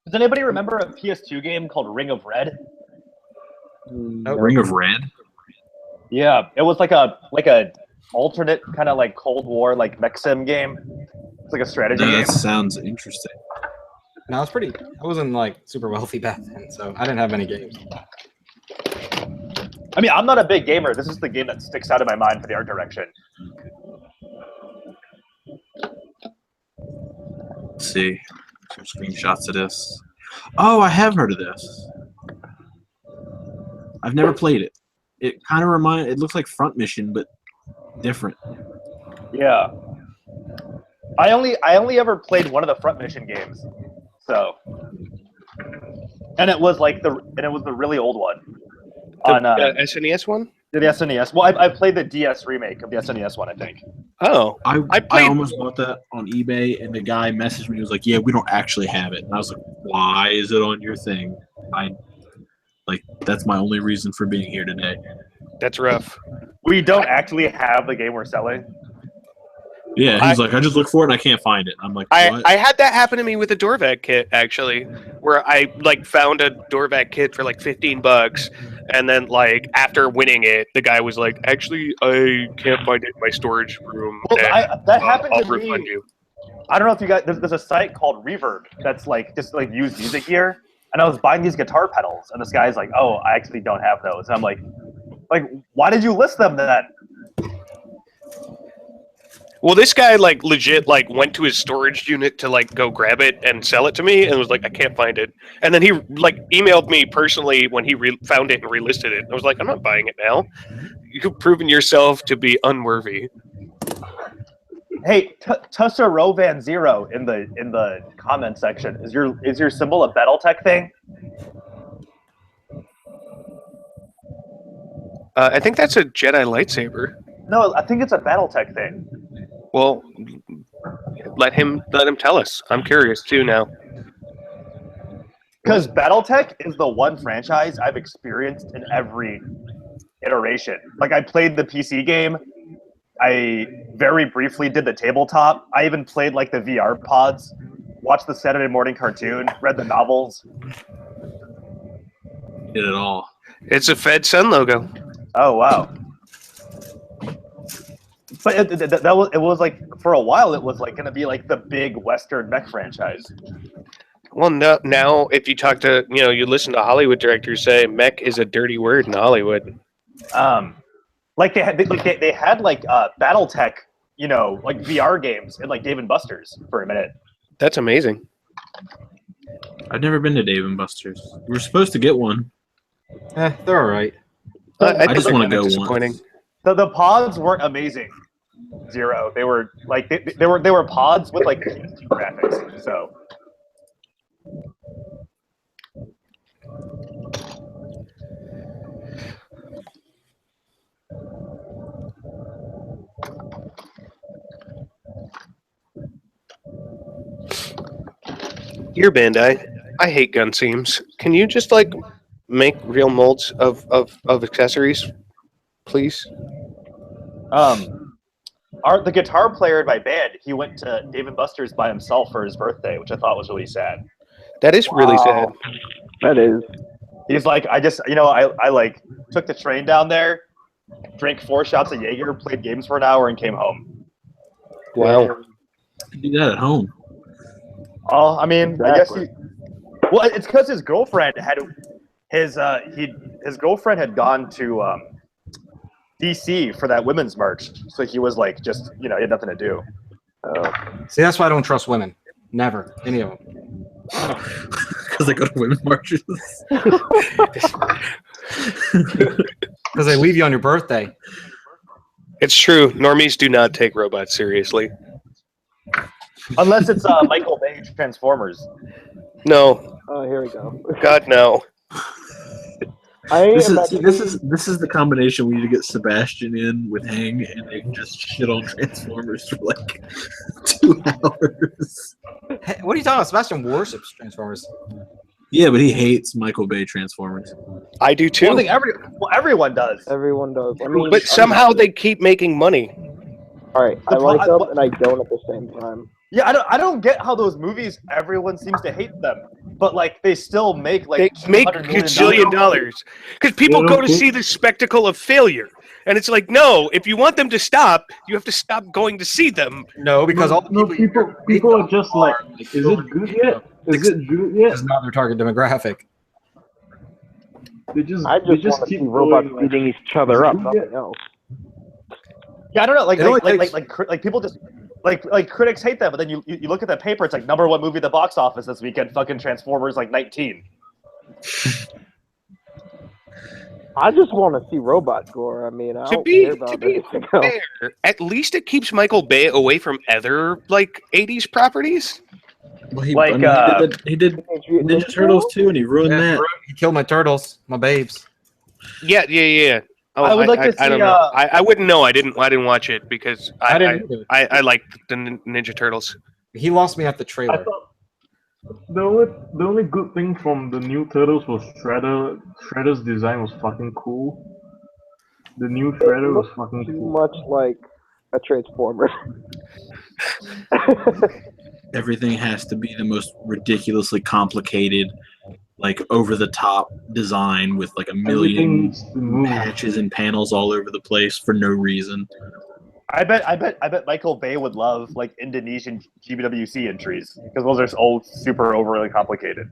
Does anybody remember a PS2 game called Ring of Red? Nope. Ring of Red. Yeah, it was like a alternate kind of like Cold War like mech sim game. It's like a strategy game. That sounds interesting. No, it's pretty. I wasn't like super wealthy back then, so I didn't have many games. I mean, I'm not a big gamer. This is the game that sticks out in my mind for the art direction. Let's see some screenshots of this. Oh, I have heard of this. I've never played it. It kind of it looks like Front Mission, but different. Yeah. I only ever played one of the Front Mission games. So, and it was the really old one on The SNES one? the SNES. Well, I played the DS remake of the SNES one, I think. Oh, I I played- almost bought that on eBay, and the guy messaged me. He was like, "Yeah, we don't actually have it." And I was like, "Why is it on your thing?" That's my only reason for being here today. that's rough. We don't actually have the game we're selling. Yeah, he's like, "I just look for it and I can't find it." I'm like, "What?" I had that happen to me with a Dorvac kit actually, where I like found a Dorvac kit for like $15, and then like after winning it, the guy was like, "Actually, I can't find it in my storage room." Well, and, that happened I'll to me. refund you. I don't know if you guys. There's a site called Reverb that's like just like used music gear, and I was buying these guitar pedals, and this guy's like, "Oh, I actually don't have those," and I'm like, why did you list them then? Well, this guy like legit like went to his storage unit to like go grab it and sell it to me, and was like, "I can't find it." And then he like emailed me personally when he found it and relisted it. I was like, "I'm not buying it now. You've proven yourself to be unworthy." Hey, Tussarovan Zero in the comment section. Is your symbol a BattleTech thing? I think that's a Jedi lightsaber. No, I think it's a BattleTech thing. Well, let him tell us. I'm curious too now. Because BattleTech is the one franchise I've experienced in every iteration. Like, I played the PC game. I very briefly did the tabletop. I even played, like, the VR pods, watched the Saturday morning cartoon, read the novels. Did it all. It's a Fed Sun logo. Oh, wow. But it was like for a while it was like going to be like the big Western mech franchise. Well, no, now if you talk to you listen to Hollywood directors say mech is a dirty word in Hollywood. Like they had BattleTech, like VR games in like Dave & Buster's for a minute. That's amazing. I've never been to Dave and Buster's. We were supposed to get one. They're all right. I just want to go disappointing. once. The pods weren't amazing. Zero. They were like they were pods with like graphics. So. Here, Bandai, I hate gun seams. Can you just like make real molds of accessories, please? The guitar player in my band, he went to Dave & Buster's by himself for his birthday, which I thought was really sad. That is really sad. That is. He's like, I just, I like took the train down there, drank 4 shots of Jaeger, played games for an hour, and came home. Wow. Do that at home. Oh, I mean, Exactly. I guess well, it's because his girlfriend had his girlfriend had gone to DC for that women's march, so he was like, just he had nothing to do. See, that's why I don't trust women. Never, any of them. Because they go to women's marches. Because they leave you on your birthday. It's true. Normies do not take robots seriously. Unless it's Michael Bay No. Transformers. Oh, here we go. God, no. This is the combination we need to get Sebastian in with Hang, and they can just shit on Transformers for like 2 hours. Hey, what are you talking about? Sebastian worships Transformers. Yeah, but he hates Michael Bay Transformers. I do too. I think everyone does. Everyone does. I mean, But somehow they keep making money. all right, I like them and I don't at the same time. Yeah, I don't get how those movies everyone seems to hate them, but like they still make like They make $200 million. gajillion dollars because people go to see the spectacle of failure, and it's like, no, if you want them to stop, you have to stop going to see them. No, because all the people are just like, is it good yet? Is it good yet? is not their target demographic. They just I just want to see keep robots going, like, beating each other up. Yeah. Nothing else. Yeah, I don't know. Like It only like people just like critics hate that, but then you look at the paper, it's like #1 movie at the box office this weekend, fucking Transformers like 19. I just want to see robot gore. I mean, I To don't be care about anything else. fair, at least it keeps Michael Bay away from other like '80s properties. Well, he, Like, he did Ninja Turtles too, and he ruined that. He killed my turtles, my babes. Yeah. Oh, I would like to I don't see, know. I wouldn't know. I didn't watch it because I didn't either. I liked the Ninja Turtles. He lost me at the I trailer. thought the only good thing from the new Turtles was Shredder's design was fucking cool. The new Shredder was fucking Too cool. much like a Transformer. Everything has to be the most ridiculously complicated, like over the top design with like a Everything million needs to move. patches and panels all over the place for no reason. I bet Michael Bay would love like Indonesian GWC entries because those are all super overly complicated.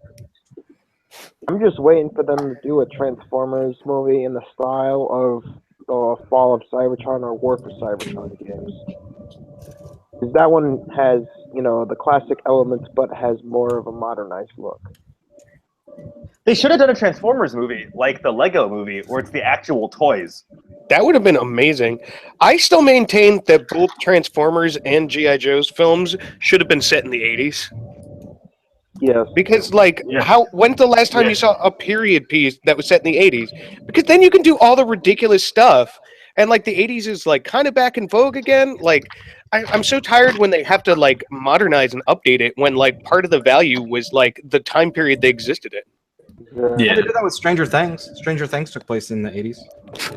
I'm just waiting for them to do a Transformers movie in the style of the Fall of Cybertron or War for Cybertron games. Because that one has, the classic elements, but has more of a modernized look. They should have done a Transformers movie like the Lego movie where it's the actual toys. That would have been amazing. I still maintain that both Transformers and G.I. Joe's films should have been set in the 80s. Yes. Because, like, Yeah. when's the last time you saw a period piece that was set in the 80s? Because then you can do all the ridiculous stuff. And, like, the 80s is, like, kind of back in vogue again. Like, I'm so tired when they have to, like, modernize and update it when, like, part of the value was, like, the time period they existed in. Yeah. They did that with Stranger Things. Stranger Things took place in the 80s.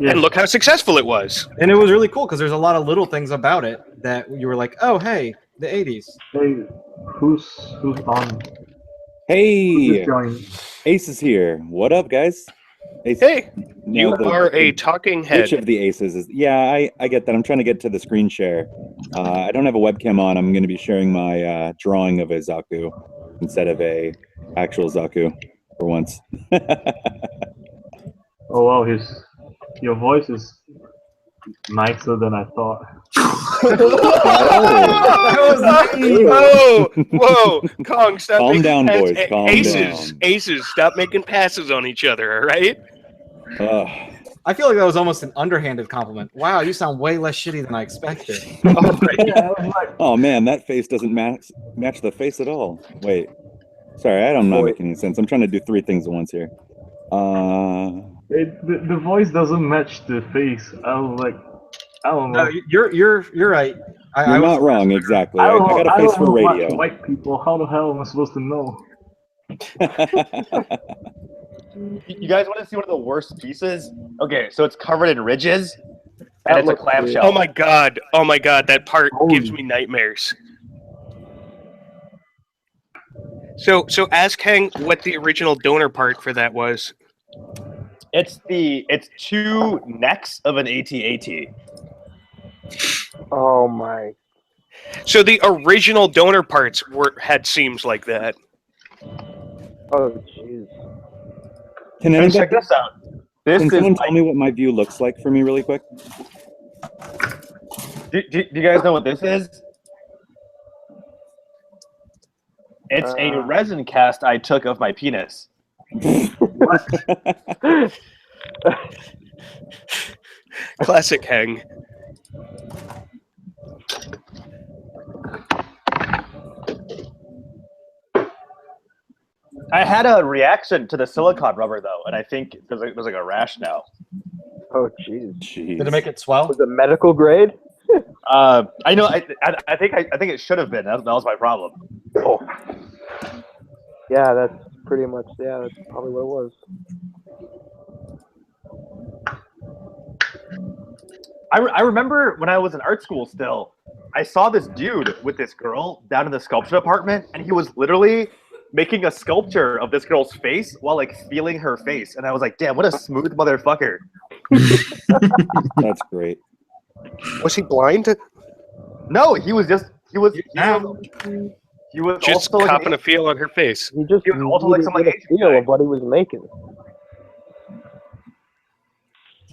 Yeah. And look how successful it was. And it was really cool because there's a lot of little things about it that you were like, oh, hey, the 80s. Hey, who's on? Who Hey, just joined? Ace is here. What up, guys? Ace, Hey, no, you are a talking head. Which of the aces is? Yeah, I get that. I'm trying to get to the screen share. I don't have a webcam on. I'm going to be sharing my drawing of a Zaku instead of a actual Zaku for once. Oh wow, your voice is nicer than I thought. Oh, whoa, Kong, stop Calm making down, passes. boys. Calm Aces, down. aces, stop making passes on each other, all right? I feel like that was almost an underhanded compliment. Wow, you sound way less shitty than I expected. Oh man, that face doesn't match the face at all. Wait, sorry, I'm not making any sense. I'm trying to do three things at once here. The voice doesn't match the face. I was like, I don't know. No, you're right. You're not wrong, exactly. I got a I face don't for know radio. much white people. How the hell am I supposed to know? You guys want to see one of the worst pieces? Okay, so it's covered in ridges, and it's a clamshell. Oh my god, that part gives me nightmares. So ask Heng what the original donor part for that was. It's two necks of an AT-AT. Oh my. So the original donor parts had seams like that. Oh jeez. Can And anybody, check this out. This can is someone tell me what my view looks like for me really quick? Do you guys know what this is? It's a resin cast I took of my penis. Classic Heng. I had a reaction to the silicone rubber though, and I think there's like a rash now. Oh jeez. Did it make it swell? Was it medical grade? I know. I think it should have been. That was my problem. Oh. Yeah, that's pretty much. Yeah, that's probably what it was. I remember when I was in art school still, I saw this dude with this girl down in the sculpture department, and he was literally making a sculpture of this girl's face while like feeling her face, and I was like, damn, what a smooth motherfucker. That's great. Was he blind? No, he was just he was Just also copping like a feel on her face. He just he was also like some like get a Asian feel guy. of what he was making.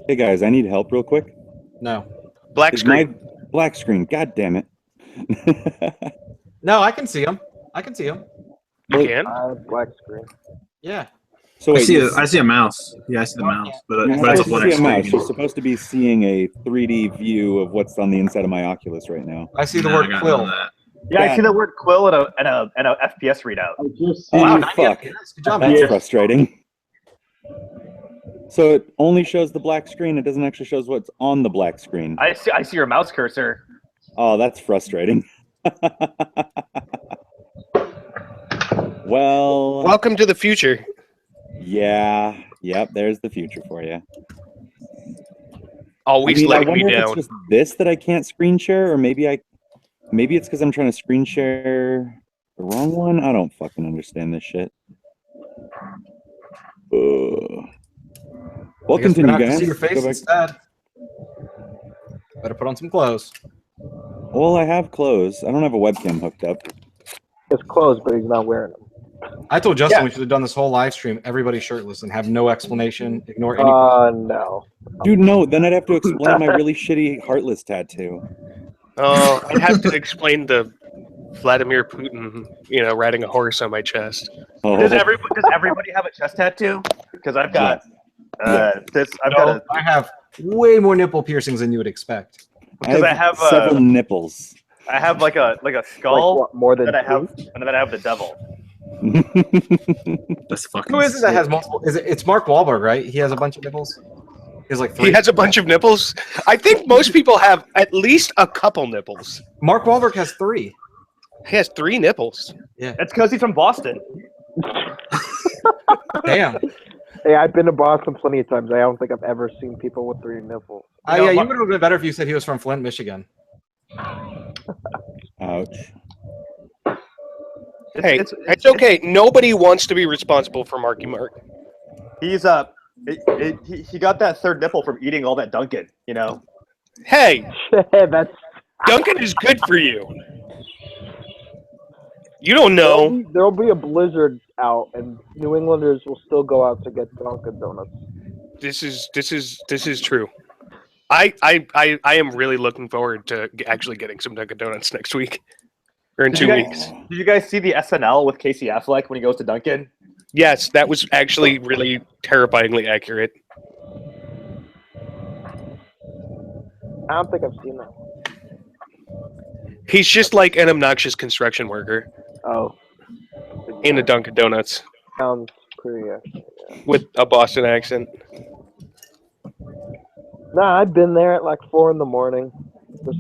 Hey guys, I need help real quick. No. Black Is screen. my black screen? God damn it! No, I can see him. I can see him. You can? Black screen. Yeah. So wait, I see a mouse. Yeah, I see the mouse, but you're it's a supposed to black see a mouse. screen. You're supposed to be seeing a 3D view of what's on the inside of my Oculus right now. I see the Nah, I word got quill. none of that. Yeah, I see the word quill and a FPS readout. Wow, Oh, 90 fuck. FPS. Good job, That's man. frustrating. So it only shows the black screen. It doesn't actually show what's on the black screen. I see your mouse cursor. Oh, that's frustrating. Well, Welcome to the future. yeah. Yep, there's the future for you. Always I letting wonder me if down. it's just this that I can't screen share, or maybe it's because I'm trying to screen share the wrong one. I don't fucking understand this shit. Well, I guess we're continue, gonna have to guys. see your face Go back. instead. Better put on some clothes. Well, I have clothes. I don't have a webcam hooked up. It's closed, but he's not wearing them. I told Justin Yeah. we should have done this whole live stream, everybody shirtless, and have no explanation, ignore anything. No. Dude, no. Then I'd have to explain my really shitty Heartless tattoo. Oh, I'd have to explain the Vladimir Putin, riding a horse on my chest. Oh, Does everybody have a chest tattoo? Because I've got this. I have way more nipple piercings than you would expect. Because I have several nipples. I have like a skull Like what, more than that I have, two? and then I have the devil. That's fucking. Who is it that has multiple? It's Mark Wahlberg, right? He has a bunch of nipples. He has like 3. He has a bunch of nipples. I think most people have at least a couple nipples. Mark Wahlberg has 3. He has 3 nipples. Yeah. It's because he's from Boston. Damn. Hey, I've been to Boston plenty of times. I don't think I've ever seen people with 3 nipples. Yeah, you would have been better if you said he was from Flint, Michigan. Ouch. Hey, it's okay. Nobody wants to be responsible for Marky Mark. He's He got that third nipple from eating all that Dunkin', you know? Hey, That's Duncan is good for you. You don't know. there'll be a blizzard out, and New Englanders will still go out to get Dunkin' Donuts. This is true. I am really looking forward to actually getting some Dunkin' Donuts next week or in 2 weeks. Did you guys see the SNL with Casey Affleck when he goes to Dunkin'? Yes, that was actually really terrifyingly accurate. I don't think I've seen that. He's just like an obnoxious construction worker Oh, in a Dunkin' Donuts sounds pretty. Yeah. with a Boston accent. Nah, I've been there at like 4 a.m. Just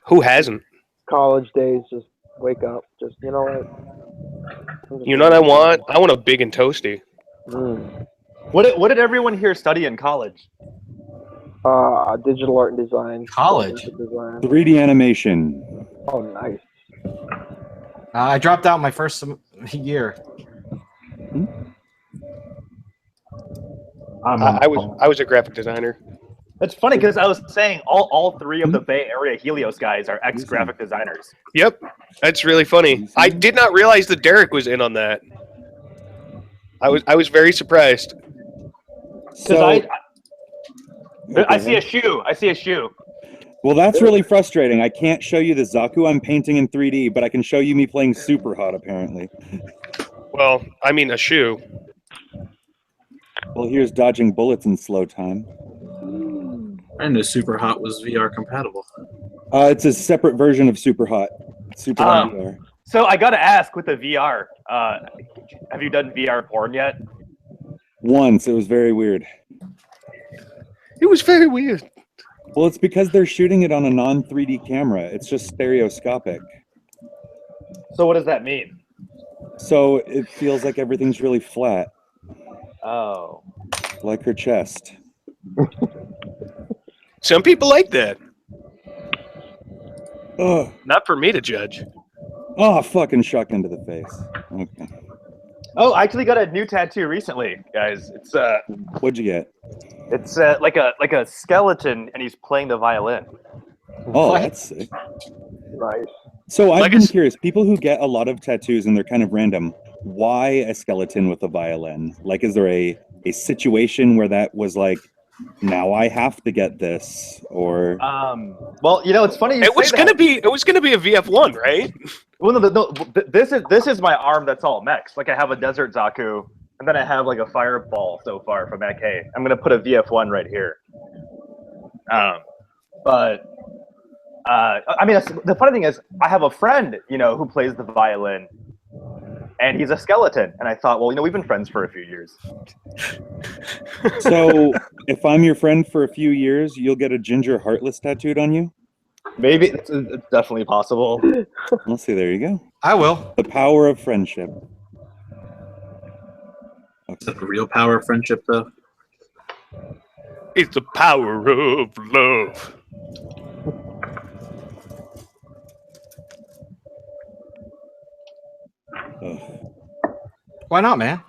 Who hasn't? college days. Just wake up. Just you know what? You know what I want? I want a big and toasty. What did everyone here study in college? Digital art and design. College? Design. 3D animation. Oh, nice. I dropped out my first year. I was a graphic designer. It's funny because I was saying all three of the Bay Area Helios guys are ex-graphic designers. Yep, that's really funny. I did not realize that Derek was in on that. I was very surprised. Because I see a shoe. I see a shoe. Well, that's really frustrating. I can't show you the Zaku I'm painting in 3D, but I can show you me playing Super Hot, apparently. Well, I mean a shoe. Well, here's dodging bullets in slow time. I knew Super Hot was VR compatible. It's a separate version of Super Hot. Super Hot VR. So I got to ask with the VR, have you done VR porn yet? Once. It was very weird. It was very weird. Well, it's because they're shooting it on a non-3D camera. It's just stereoscopic. So what does that mean? So it feels like everything's really flat. Oh. Like her chest. Some people like that. Ugh. Not for me to judge. Oh, fucking shotgun to the face. Okay. Oh, I actually got a new tattoo recently, guys. It's What'd you get? It's like a skeleton, and he's playing the violin. Oh, that's sick. Nice. So I've Like been curious. People who get a lot of tattoos and they're kind of random. Why a skeleton with a violin? Like, is there a situation where that was like, now I have to get this, or? Well, you know, it's funny. It was gonna be a VF1, right? Well, no, this is my arm that's all mechs. Like I have a Desert Zaku, and then I have like a Fireball so far from AK. I'm gonna put a VF1 right here. But I mean, the funny thing is, I have a friend, you know, who plays the violin, and he's a skeleton. And I thought, well, you know, we've been friends for a few years. So if I'm your friend for a few years, you'll get a Ginger Heartless tattooed on you? Maybe it's definitely possible. Let's see. There you go. I will. The power of friendship. Is that the real power of friendship, though? It's the power of love. Ugh. Why not, man?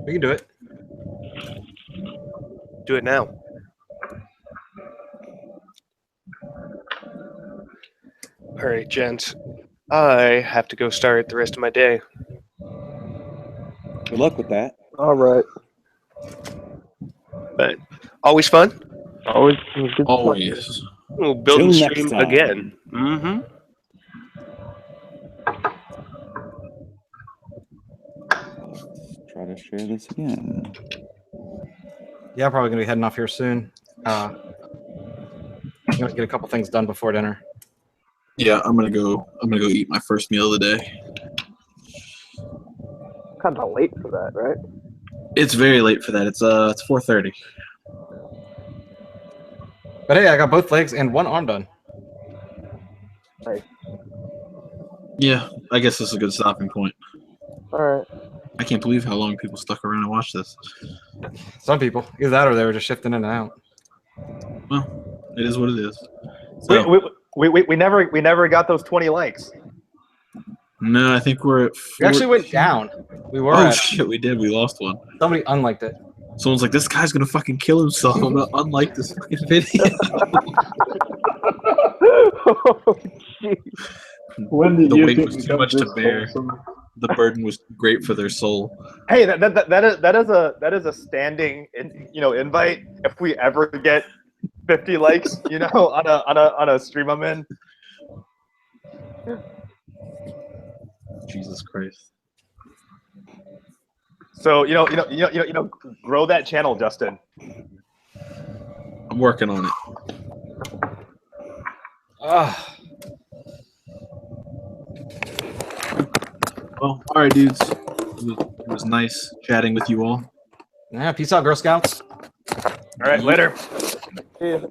We can do it. Do it now. All right, gents. I have to go start the rest of my day. Good luck with that. All right. But always fun. Always. Always. We'll build Till the next stream time. again. Mm-hmm. Let's try to share this again. Yeah, I'm probably gonna be heading off here soon. I'm gonna get a couple things done before dinner. Yeah, I'm gonna go eat my first meal of the day. Kind of late for that, right? It's very late for that. It's 4:30. But hey, I got both legs and one arm done. Nice. Yeah, I guess this is a good stopping point. All right. I can't believe how long people stuck around and watched this. Some people, either that or they were just shifting in and out. Well, it is what it is. So, We never got those 20 likes. No, I think we're at. We actually went down. We were. Oh at, shit, we did. We lost one. Somebody unliked it. Someone's like, "This guy's gonna fucking kill himself. I'm gonna unlike this fucking video." Oh, jeez. When did The you weight think was too become much to this bear. wholesome? The burden was great for their soul. Hey, that is a standing invite. If we ever get 50 likes, on a stream I'm in. Jesus Christ. So grow that channel, Justin. I'm working on it. Well, all right, dudes. It was nice chatting with you all. Yeah, peace out, Girl Scouts. All right, later. Yeah.